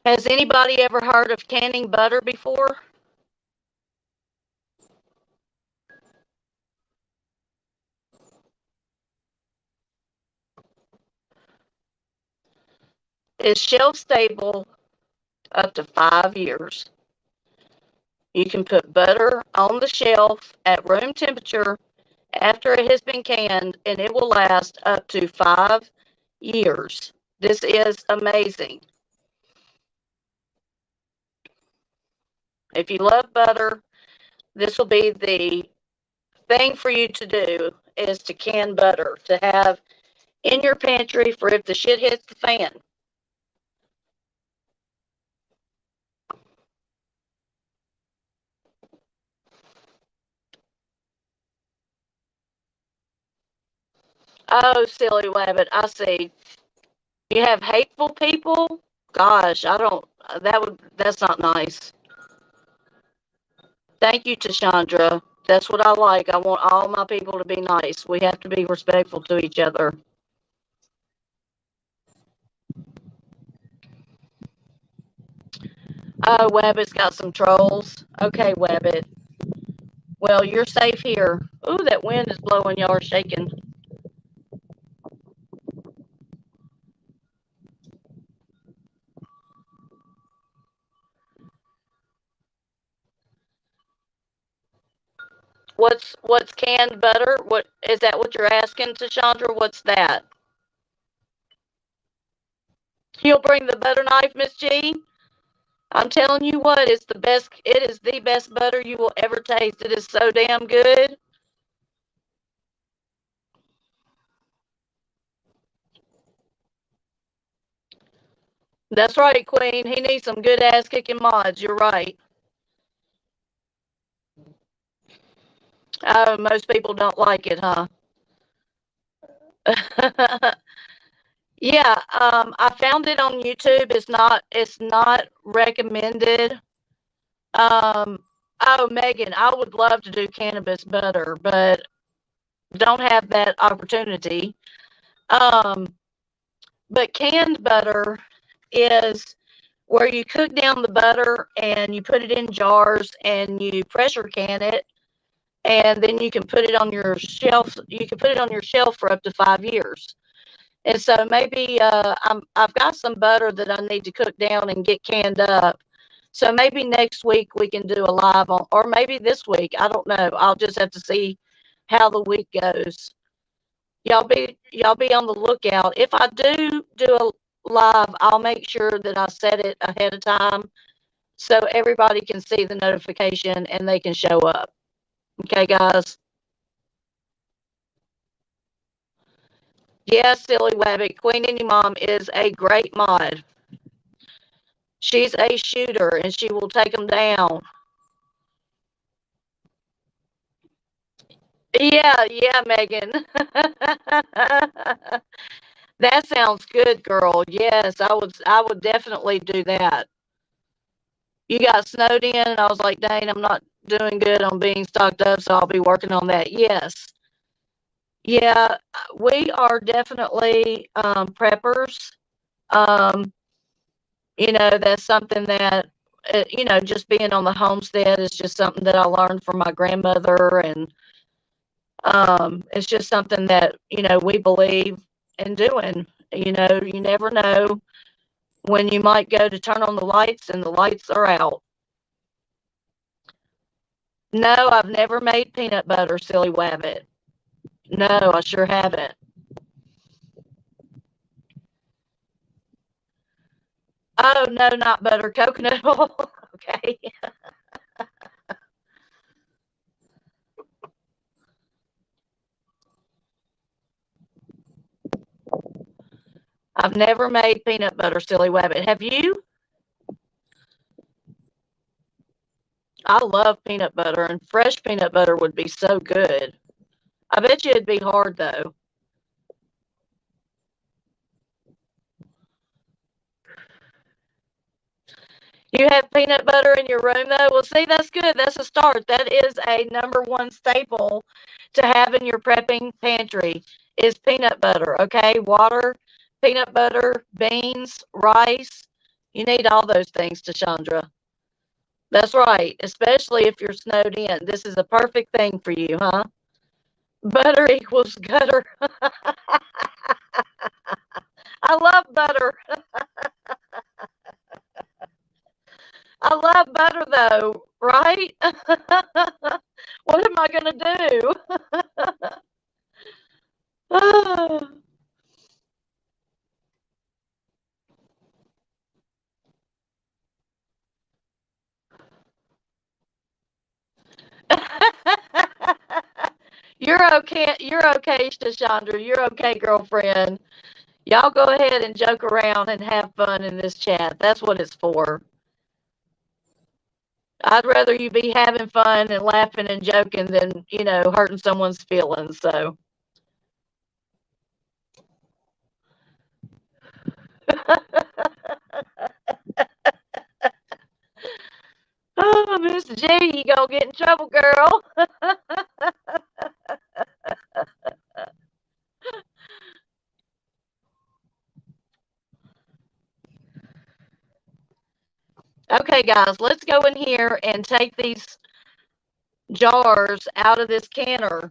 Has anybody ever heard of canning butter before? It's shelf stable up to 5 years. You can put butter on the shelf at room temperature after it has been canned, and it will last up to 5 years. This is amazing. If you love butter, this will be the thing for you to do is to can butter to have in your pantry for if the shit hits the fan. Oh, silly rabbit, I see. You have hateful people? Gosh, I don't, that's not nice. Thank you, Tashandra. That's what I like. I want all my people to be nice. We have to be respectful to each other. Oh, Wabbit's got some trolls. Okay, Wabbit. Well, you're safe here. Ooh, that wind is blowing. Y'all are shaking. What's canned butter? What is that? What you're asking, Tashandra? What's that? You'll bring the butter knife, Miss G? I'm telling you what, it's the best. It is the best butter you will ever taste. It is so damn good. That's right, Queen. He needs some good ass kicking mods. You're right. Oh, most people don't like it, huh? Yeah, I found it on YouTube. It's not recommended. Oh, Megan, I would love to do cannabis butter, but don't have that opportunity. Um, but canned butter is where you cook down the butter and you put it in jars and you pressure can it, and then you can put it on your shelf. You can put it on your shelf for up to 5 years. And so maybe I've got some butter that I need to cook down and get canned up. So maybe next week we can do a live on, or maybe this week. I don't know. I'll just have to see how the week goes. Y'all be on the lookout. If I do a live, I'll make sure that I set it ahead of time so everybody can see the notification and they can show up. Okay, guys. Yes, Silly Wabbit. Queen Indie Mom is a great mod. She's a shooter and she will take them down. Yeah, yeah, Megan. That sounds good, girl. Yes, I would definitely do that. You got snowed in and I was like, dang, I'm not doing good on being stocked up, so I'll be working on that. Yes. Yeah, we are definitely preppers. Um, that's something that just being on the homestead is just something that I learned from my grandmother, and it's just something that we believe in doing. You never know when you might go to turn on the lights and the lights are out. No, I've never made peanut butter, Silly Wabbit. No, I sure haven't. Oh no, not butter, coconut oil. Okay. I've never made peanut butter, Silly Wabbit. Have you? I love peanut butter, and fresh peanut butter would be so good. I bet you it'd be hard though. You have peanut butter in your room though? Well, see, that's good. That's a start. That is a number one staple to have in your prepping pantry is peanut butter. Okay, water, peanut butter, beans, rice. You need all those things, Tashandra. That's right. Especially if you're snowed in. This is a perfect thing for you, huh? Butter equals gutter. I love butter. I love butter though, right? What am I going to do? You're okay. You're okay, Chandra. You're okay, girlfriend. Y'all go ahead and joke around and have fun in this chat. That's what it's for. I'd rather you be having fun and laughing and joking than, hurting someone's feelings. So, oh, Miss G, you gonna get in trouble, girl. Okay, guys, let's go in here and take these jars out of this canner.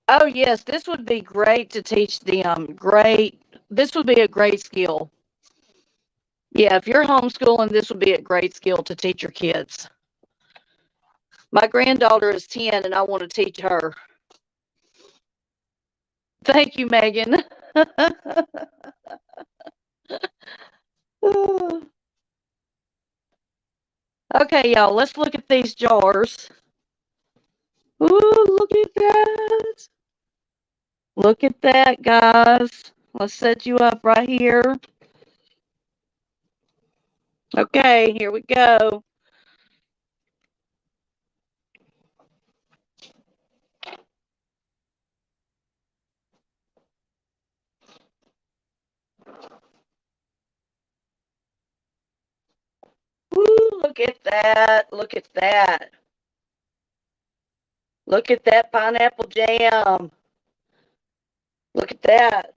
Oh, yes, this would be great to teach them. This would be a great skill. Yeah, if you're homeschooling, this would be a great skill to teach your kids. My granddaughter is 10 and I want to teach her. Thank you, Megan. Okay, y'all, let's look at these jars. Ooh, look at that. Look at that, guys. Let's set you up right here. Okay, here we go. Ooh, look at that. Look at that. Look at that pineapple jam. Look at that.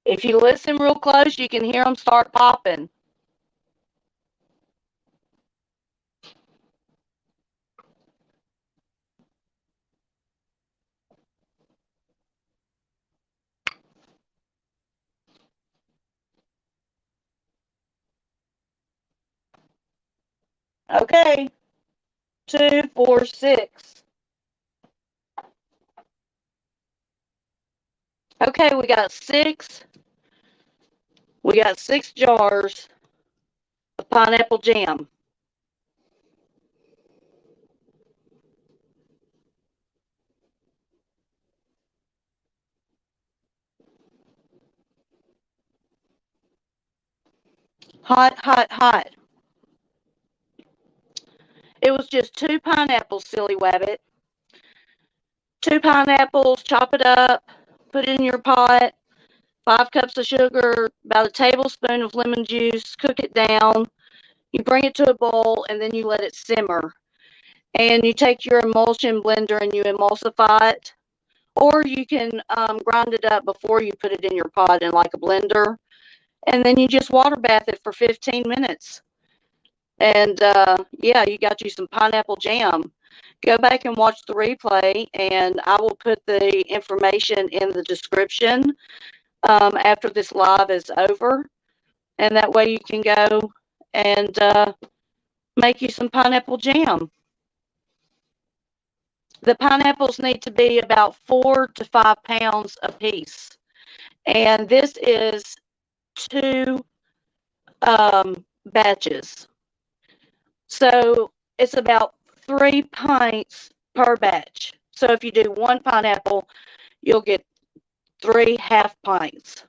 If you listen real close, you can hear them start popping. Okay, 2, 4, 6. Okay, we got 6. We got 6 jars of pineapple jam. Hot, hot, hot. It was just 2 pineapples, silly wabbit. 2 pineapples, chop it up, put it in your pot. 5 cups of sugar, about a tablespoon of lemon juice, cook it down. You bring it to a boil and then you let it simmer. And you take your emulsion blender and you emulsify it. Or you can grind it up before you put it in your pot in like a blender. And then you just water bath it for 15 minutes. And yeah, you got you some pineapple jam. Go back and watch the replay, and I will put the information in the description after this live is over. And that way you can go and make you some pineapple jam. The pineapples need to be about 4 to 5 pounds a piece. And this is 2 batches. So it's about 3 pints per batch. So if you do 1 pineapple, you'll get 3 half pints.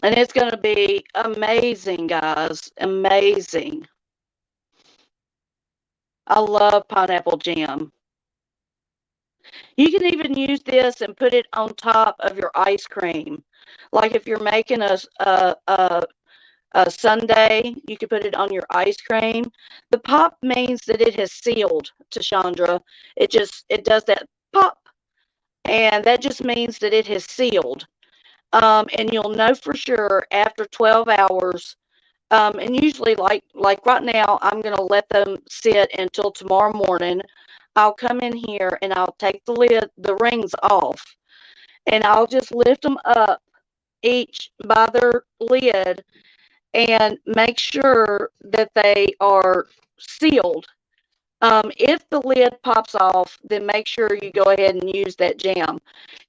And it's going to be amazing, guys. Amazing. I love pineapple jam. You can even use this and put it on top of your ice cream. Like if you're making a sundae, you can put it on your ice cream. The pop means that it has sealed, Tashandra. It does that pop. And that just means that it has sealed. And you'll know for sure after 12 hours. And usually like right now, I'm going to let them sit until tomorrow morning. I'll come in here and I'll take the rings off, and I'll just lift them up each by their lid and make sure that they are sealed. If the lid pops off, then make sure you go ahead and use that jam.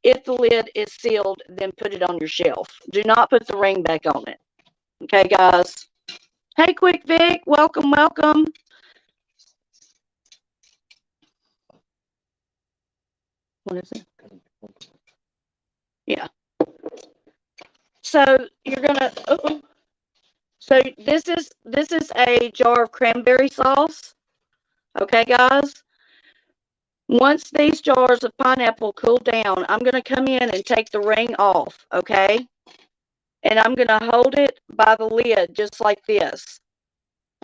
If the lid is sealed, then put it on your shelf. Do not put the ring back on it. Okay, guys? Hey, Quick Vic, welcome, welcome. What is it? Yeah. So you're gonna. So this is a jar of cranberry sauce. Okay, guys. Once these jars of pineapple cool down, I'm gonna come in and take the ring off. Okay. And I'm going to hold it by the lid just like this.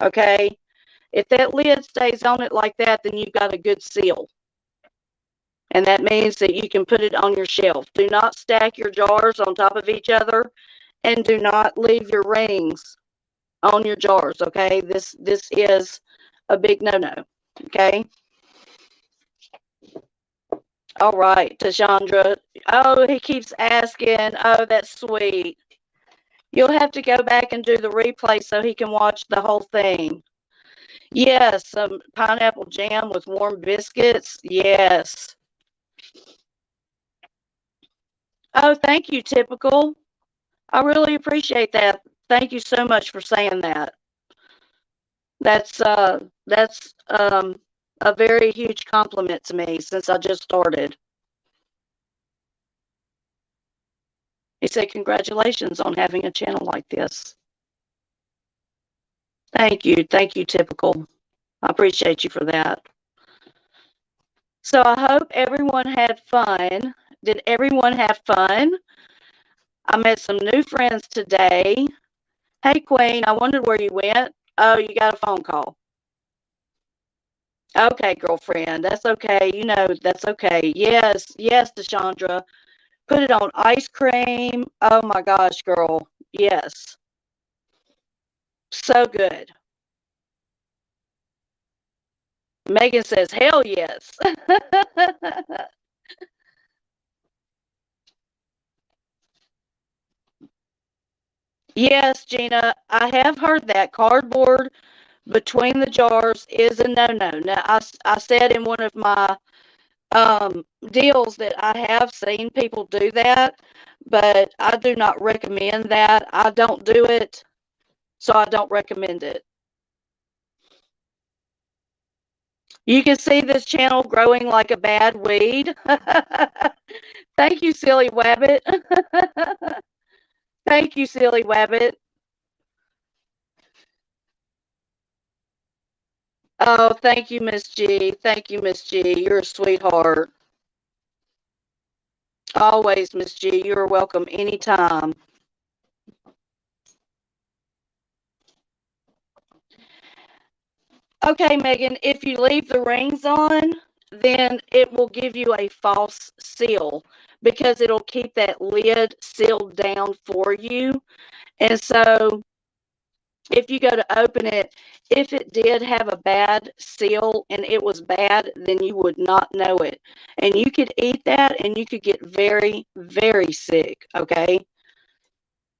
Okay? If that lid stays on it like that, then you've got a good seal. And that means that you can put it on your shelf. Do not stack your jars on top of each other, and do not leave your rings on your jars, okay? This is a big no-no, okay? All right, Tashandra. Oh, he keeps asking. Oh, that's sweet. You'll have to go back and do the replay so he can watch the whole thing. Yes, some pineapple jam with warm biscuits. Yes. Oh, thank you, Typical. I really appreciate that. Thank you so much for saying that. That's a very huge compliment to me since I just started. He said, congratulations on having a channel like this. Thank you, Typical. I appreciate you for that. So I hope everyone had fun. Did everyone have fun? I met some new friends today. Hey, Queen, I wondered where you went. Oh, you got a phone call. Okay, girlfriend, that's okay. You know, that's okay. Yes, yes, Deshandra. Put it on ice cream. Oh my gosh, girl. Yes. So good. Megan says, hell yes. Yes, Gina, I have heard that cardboard between the jars is a no-no. Now, I said in one of my deals that I have seen people do that, but I do not recommend that. I don't do it, so I don't recommend it. You can see this channel growing like a bad weed. Thank you, Silly Wabbit. Thank you, Silly Wabbit. Oh, thank you, Miss G. Thank you, Miss G. You're a sweetheart. Always, Miss G. You're welcome anytime. Okay, Megan, if you leave the rings on, then it will give you a false seal because it'll keep that lid sealed down for you. And so if you go to open it, if it did have a bad seal and it was bad, then you would not know it. And you could eat that and you could get very, very sick, okay?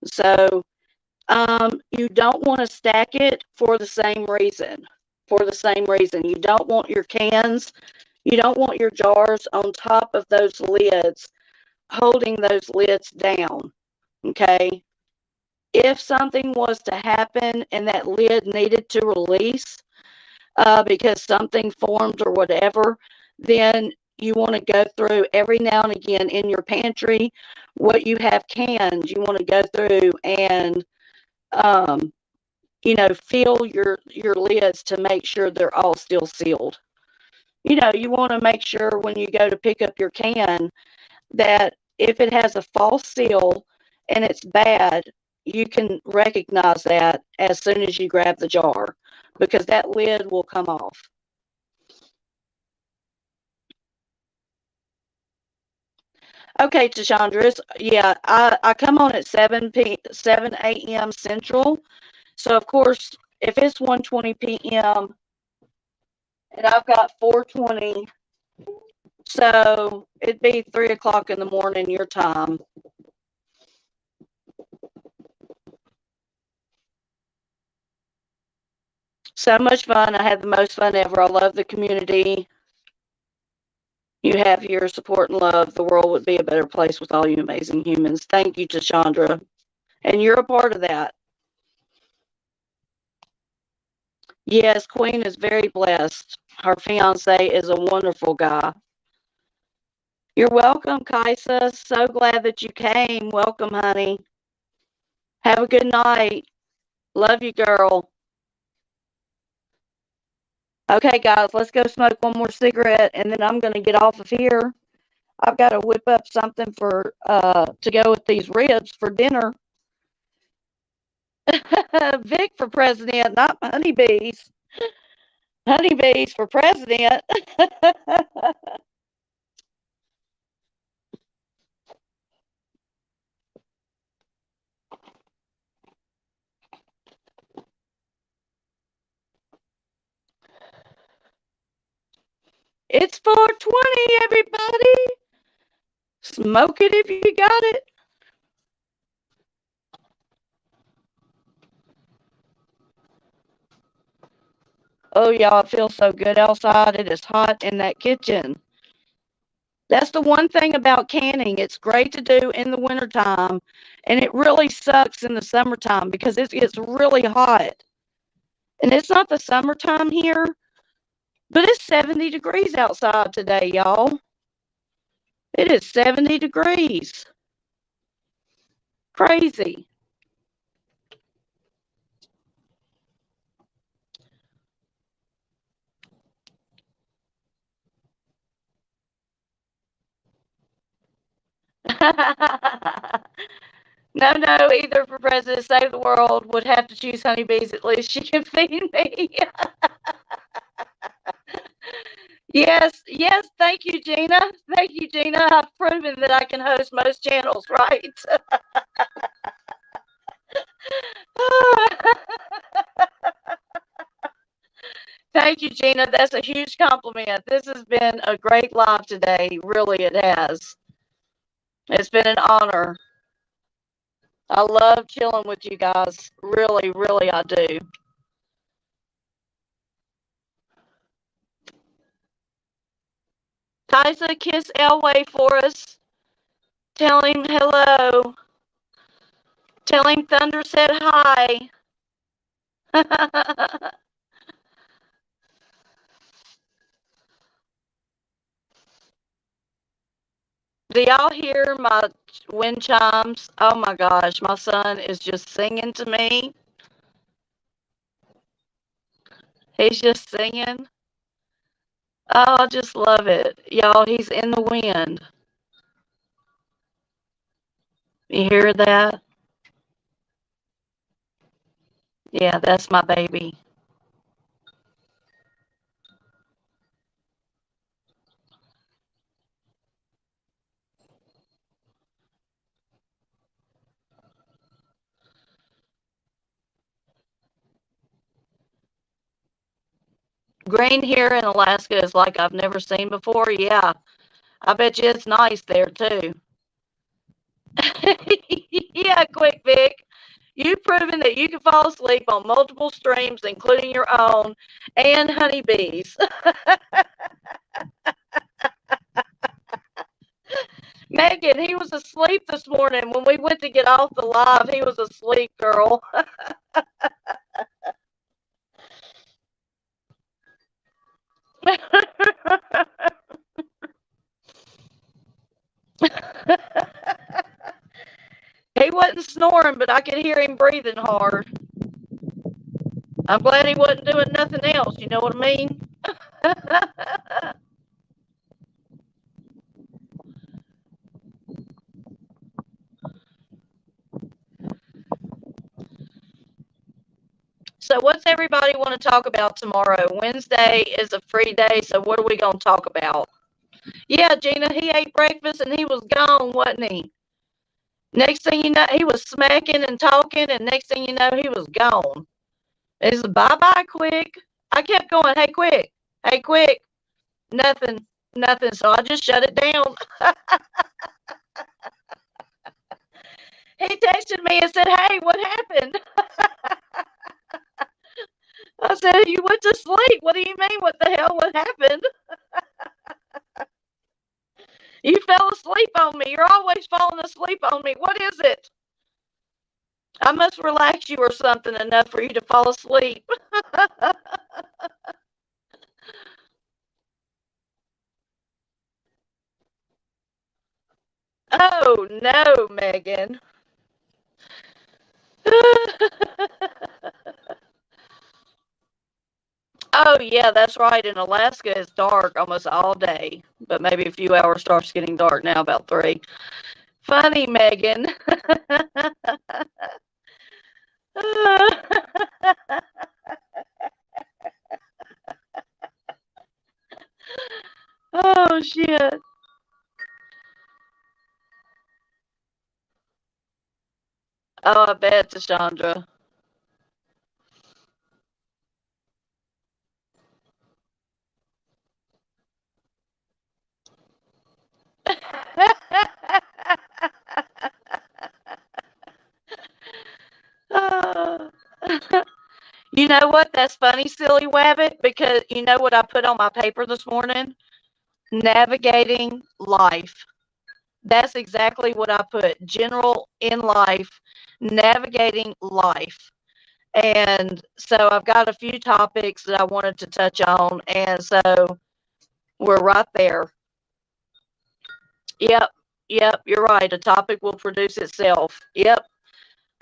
So you don't want to stack it for the same reason. For the same reason. You don't want your cans, you don't want your jars on top of those lids, holding those lids down, okay? If something was to happen and that lid needed to release because something formed or whatever, then you want to go through every now and again in your pantry, what you have canned, you want to go through and you know, feel your lids to make sure they're all still sealed. You know, you want to make sure when you go to pick up your can that if it has a false seal and it's bad, you can recognize that as soon as you grab the jar because that lid will come off. Okay, Tashandra, yeah, I come on at 7 a.m. Central. So, of course, if it's 1:20 p.m. and I've got 4:20, so it'd be 3 o'clock in the morning your time. So much fun. I had the most fun ever. I love the community you have here, support and love. The world would be a better place with all you amazing humans. Thank you, Tashandra. And you're a part of that. Yes, Queen is very blessed. Her fiance is a wonderful guy. You're welcome, Kaisa. So glad that you came. Welcome, honey. Have a good night. Love you, girl. Okay, guys, let's go smoke one more cigarette, and then I'm going to get off of here. I've got to whip up something for to go with these ribs for dinner. Vic for president, not honeybees. Honeybees for president. It's 420, everybody. Smoke it if you got it. Oh, y'all, it feels so good outside. It is hot in that kitchen. That's the one thing about canning. It's great to do in the wintertime, and it really sucks in the summertime because it gets really hot. And it's not the summertime here, but it's 70 degrees outside today, y'all. It is 70 degrees. Crazy. No, no, either for President Save the World would have to choose honeybees. At least she can feed me. Yes, yes, thank you, Gina. Thank you, Gina. I've proven that I can host most channels, right? Thank you, Gina. That's a huge compliment. This has been a great live today. Really, it has. It's been an honor. I love chilling with you guys. Really, really, I do. Tysa, kiss Elway for us. Tell him hello. Tell him Thunder said hi. Do y'all hear my wind chimes? Oh my gosh, my son is just singing to me. He's just singing. Oh, I just love it. Y'all, he's in the wind. You hear that? Yeah, that's my baby. Green here in Alaska is like I've never seen before. Yeah, I bet you it's nice there too. Yeah, quick, Vic. You've proven that you can fall asleep on multiple streams, including your own, and honeybees. Megan, he was asleep this morning. When we went to get off the live, he was asleep, girl. He wasn't snoring, but I could hear him breathing hard. I'm glad he wasn't doing nothing else. You know what I mean? So, what's everybody want to talk about tomorrow? Wednesday is a free day, so what are we going to talk about? Yeah, Gina, he ate breakfast and he was gone, wasn't he? Next thing you know, he was smacking and talking, and next thing you know, he was gone. It's bye bye, quick. I kept going, hey, quick, hey, quick. Nothing, nothing. So I just shut it down. He texted me and said, hey, what happened? I said, you went to sleep. What do you mean? What the hell? What happened? You fell asleep on me. You're always falling asleep on me. What is it? I must relax you or something enough for you to fall asleep. Oh, no, Megan. Oh, yeah, that's right. In Alaska, it's dark almost all day, but maybe a few hours starts getting dark now, about 3. Funny, Megan. Oh shit. Oh, I bet, Tashandra. Uh, you know what? That's funny, silly wabbit, because you know what I put on my paper this morning? Navigating life. That's exactly what I put. General in life, navigating life. And so I've got a few topics that I wanted to touch on. And so we're right there. Yep. Yep. You're right. A topic will produce itself. Yep.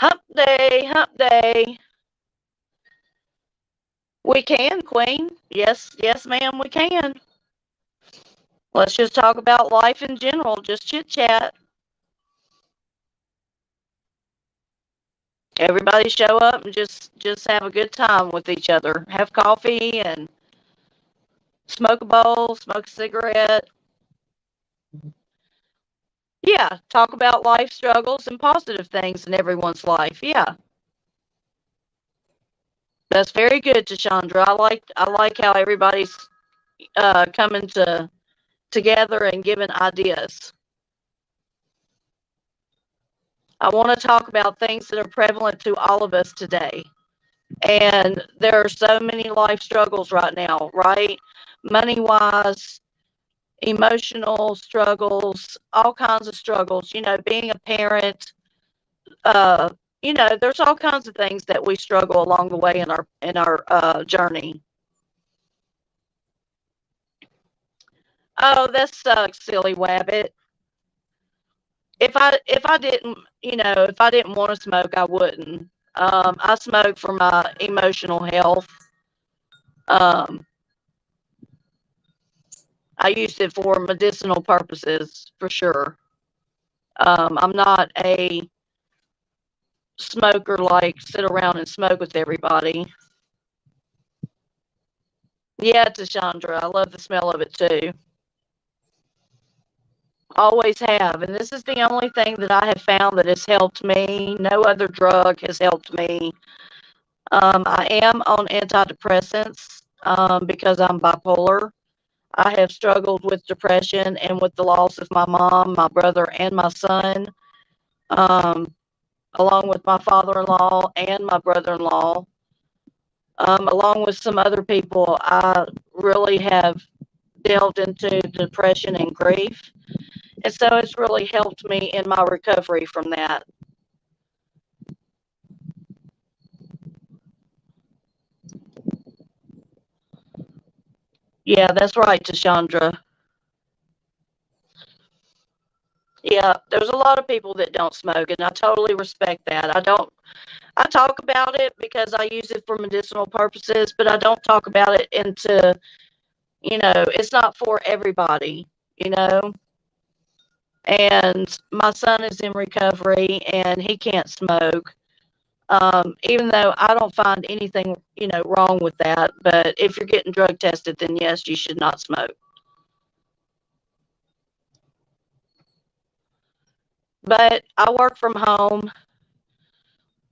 Hump day. Hump day. We can, Queen. Yes. Yes, ma'am. We can. Let's just talk about life in general. Just chit chat. Everybody show up and just have a good time with each other. Have coffee and smoke a bowl, smoke a cigarette. Yeah, talk about life struggles and positive things in everyone's life. Yeah, that's very good, Tashandra. I like how everybody's coming together and giving ideas. I want to talk about things that are prevalent to all of us today. And there are so many life struggles right now, right? Money wise, emotional struggles, all kinds of struggles. Being a parent, uh, there's all kinds of things that we struggle along the way in our journey. Oh, that sucks, silly wabbit. If I didn't want to smoke, I wouldn't. I smoke for my emotional health. Um, I use it for medicinal purposes for sure. I'm not a smoker like sit around and smoke with everybody. Yeah, Tashandra, I love the smell of it too. Always have. And this is the only thing that I have found that has helped me. No other drug has helped me. I am on antidepressants because I'm bipolar. I have struggled with depression and with the loss of my mom, my brother, and my son, um, along with my father in law and my brother in law, along with some other people. I really have delved into depression and grief. And so it's really helped me in my recovery from that. Yeah, that's right, Tashandra. Yeah, there's a lot of people that don't smoke, and I totally respect that. I talk about it because I use it for medicinal purposes, but I don't talk about it it's not for everybody, you know? And my son is in recovery and he can't smoke. Even though I don't find anything, wrong with that. But if you're getting drug tested, then yes, you should not smoke. But I work from home.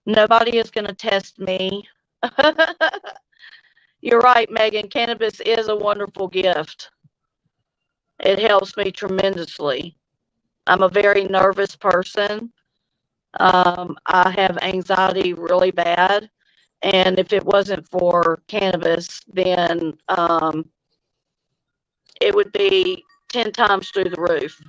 Nobody is going to test me. You're right, Megan. Cannabis is a wonderful gift. It helps me tremendously. I'm a very nervous person. I have anxiety really bad. And if it wasn't for cannabis, then it would be 10 times through the roof.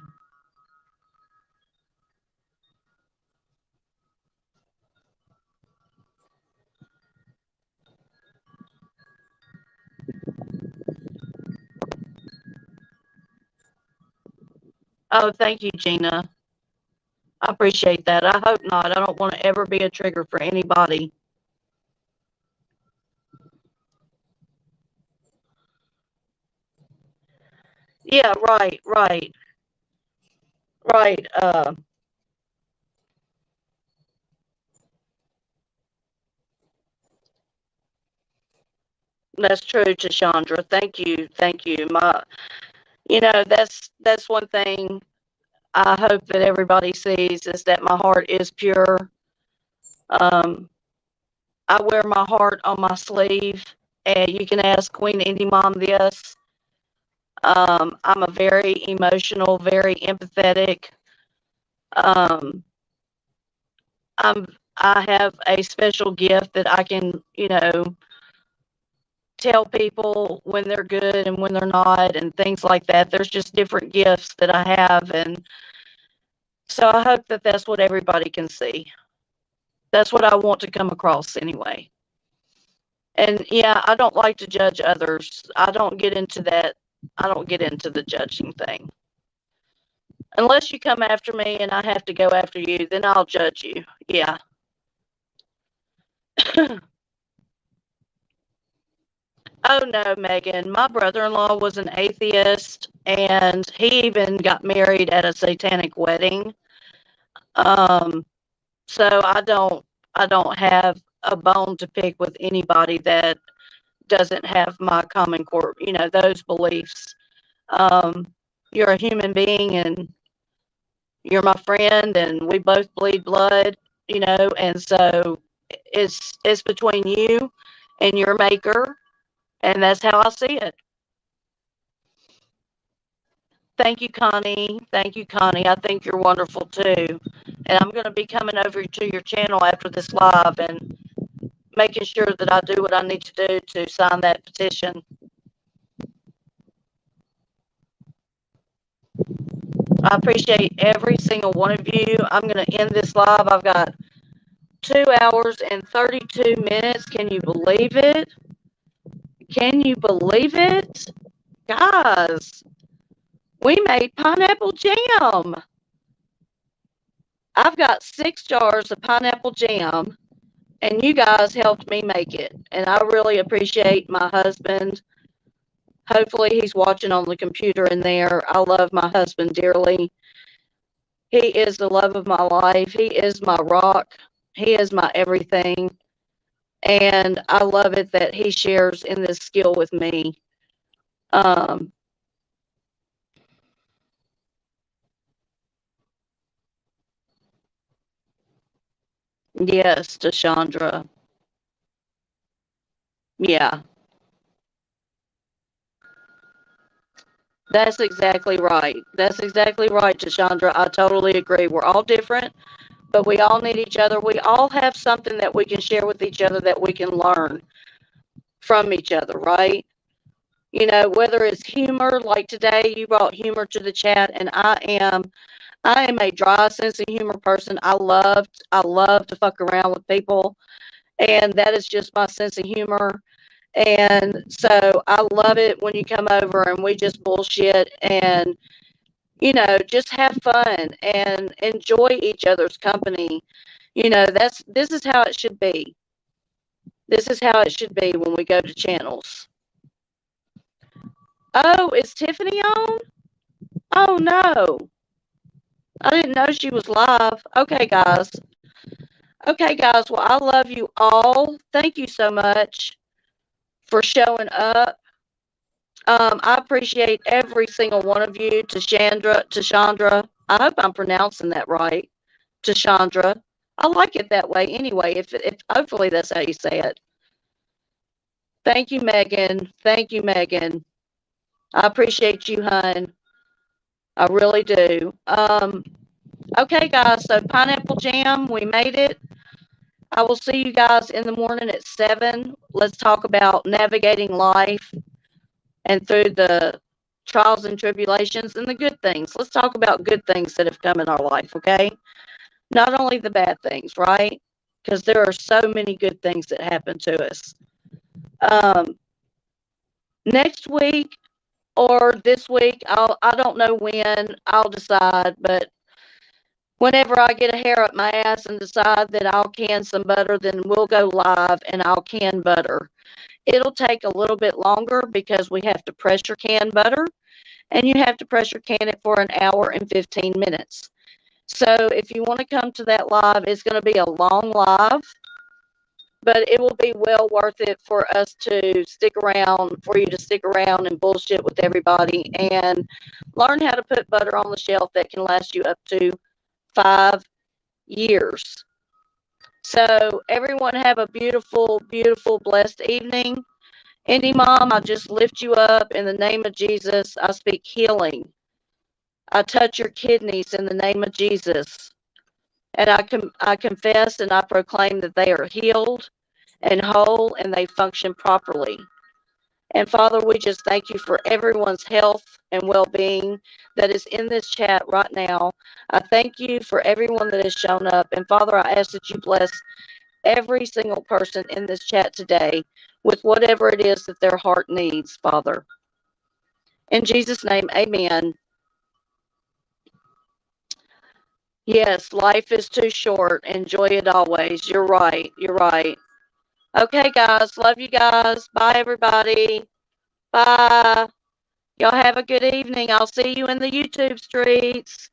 Oh, thank you, Gina. I appreciate that. I hope not. I don't want to ever be a trigger for anybody. Yeah, right, right, right. That's true, Chandra. Thank you. Thank you. That's one thing I hope that everybody sees is that my heart is pure. Um, I wear my heart on my sleeve, and you can ask Queen Indie Mom this. I'm a very emotional, very empathetic. Um, I have a special gift that I can, tell people when they're good and when they're not, and things like that. There's just different gifts that I have, and so I hope that that's what everybody can see. That's what I want to come across anyway. And yeah, I don't like to judge others. I don't get into that. I don't get into the judging thing. Unless you come after me and I have to go after you, then I'll judge you. Yeah. Oh no, Megan. My brother-in-law was an atheist, and he even got married at a satanic wedding. Um, so I don't have a bone to pick with anybody that doesn't have my common core, those beliefs. Um, you're a human being, and you're my friend, and we both bleed blood, and so it's between you and your maker, and that's how I see it. Thank you, Connie. Thank you, Connie. I think you're wonderful too. And I'm going to be coming over to your channel after this live and making sure that I do what I need to do to sign that petition. I appreciate every single one of you. I'm going to end this live. I've got 2 hours and 32 minutes. Can you believe it? Can you believe it? Guys, we made pineapple jam. I've got 6 jars of pineapple jam, and you guys helped me make it. And I really appreciate my husband. Hopefully, he's watching on the computer in there. I love my husband dearly. He is the love of my life. He is my rock. He is my everything. And I love it that he shares in this skill with me. Um, yes, Deshandra. Yeah, that's exactly right. That's exactly right, Deshandra. I totally agree. We're all different, but we all need each other. We all have something that we can share with each other that we can learn from each other, right? Whether it's humor, like today you brought humor to the chat, and I am a dry sense of humor person. I love to fuck around with people, and that is just my sense of humor. And so I love it when you come over and we just bullshit and just have fun and enjoy each other's company. This is how it should be. This is how it should be when we go to channels. Oh, is Tiffany on? Oh no. I didn't know she was live. Okay, guys. Okay, guys. Well, I love you all. Thank you so much for showing up. I appreciate every single one of you. Tashandra. I hope I'm pronouncing that right. Tashandra. I like it that way anyway. If hopefully that's how you say it. Thank you, Megan. Thank you, Megan. I appreciate you, hun. I really do. Okay, guys. So pineapple jam, we made it. I will see you guys in the morning at 7. Let's talk about navigating life and through the trials and tribulations and the good things. Let's talk about good things that have come in our life, okay? Not only the bad things, right? Because there are so many good things that happen to us. Next week or this week, I don't know when, I'll decide, but whenever I get a hair up my ass and decide that I'll can some butter, then we'll go live and I'll can butter. It'll take a little bit longer because we have to pressure can butter, and you have to pressure can it for an hour and 15 minutes. So if you want to come to that live, it's going to be a long live. but it will be well worth it for us to stick around, for you to stick around and bullshit with everybody and learn how to put butter on the shelf that can last you up to 5 years. So, everyone, have a beautiful, beautiful, blessed evening. Indy Mom, I just lift you up in the name of Jesus. I speak healing. I touch your kidneys in the name of Jesus. And I confess and I proclaim that they are healed and whole and they function properly. And Father, we just thank you for everyone's health and well being that is in this chat right now. I thank you for everyone that has shown up. And Father, I ask that you bless every single person in this chat today with whatever it is that their heart needs, Father. In Jesus' name, amen. Yes, life is too short. Enjoy it always. You're right. You're right. Okay, guys. Love you guys. Bye, everybody. Bye. Y'all have a good evening. I'll see you in the YouTube streets.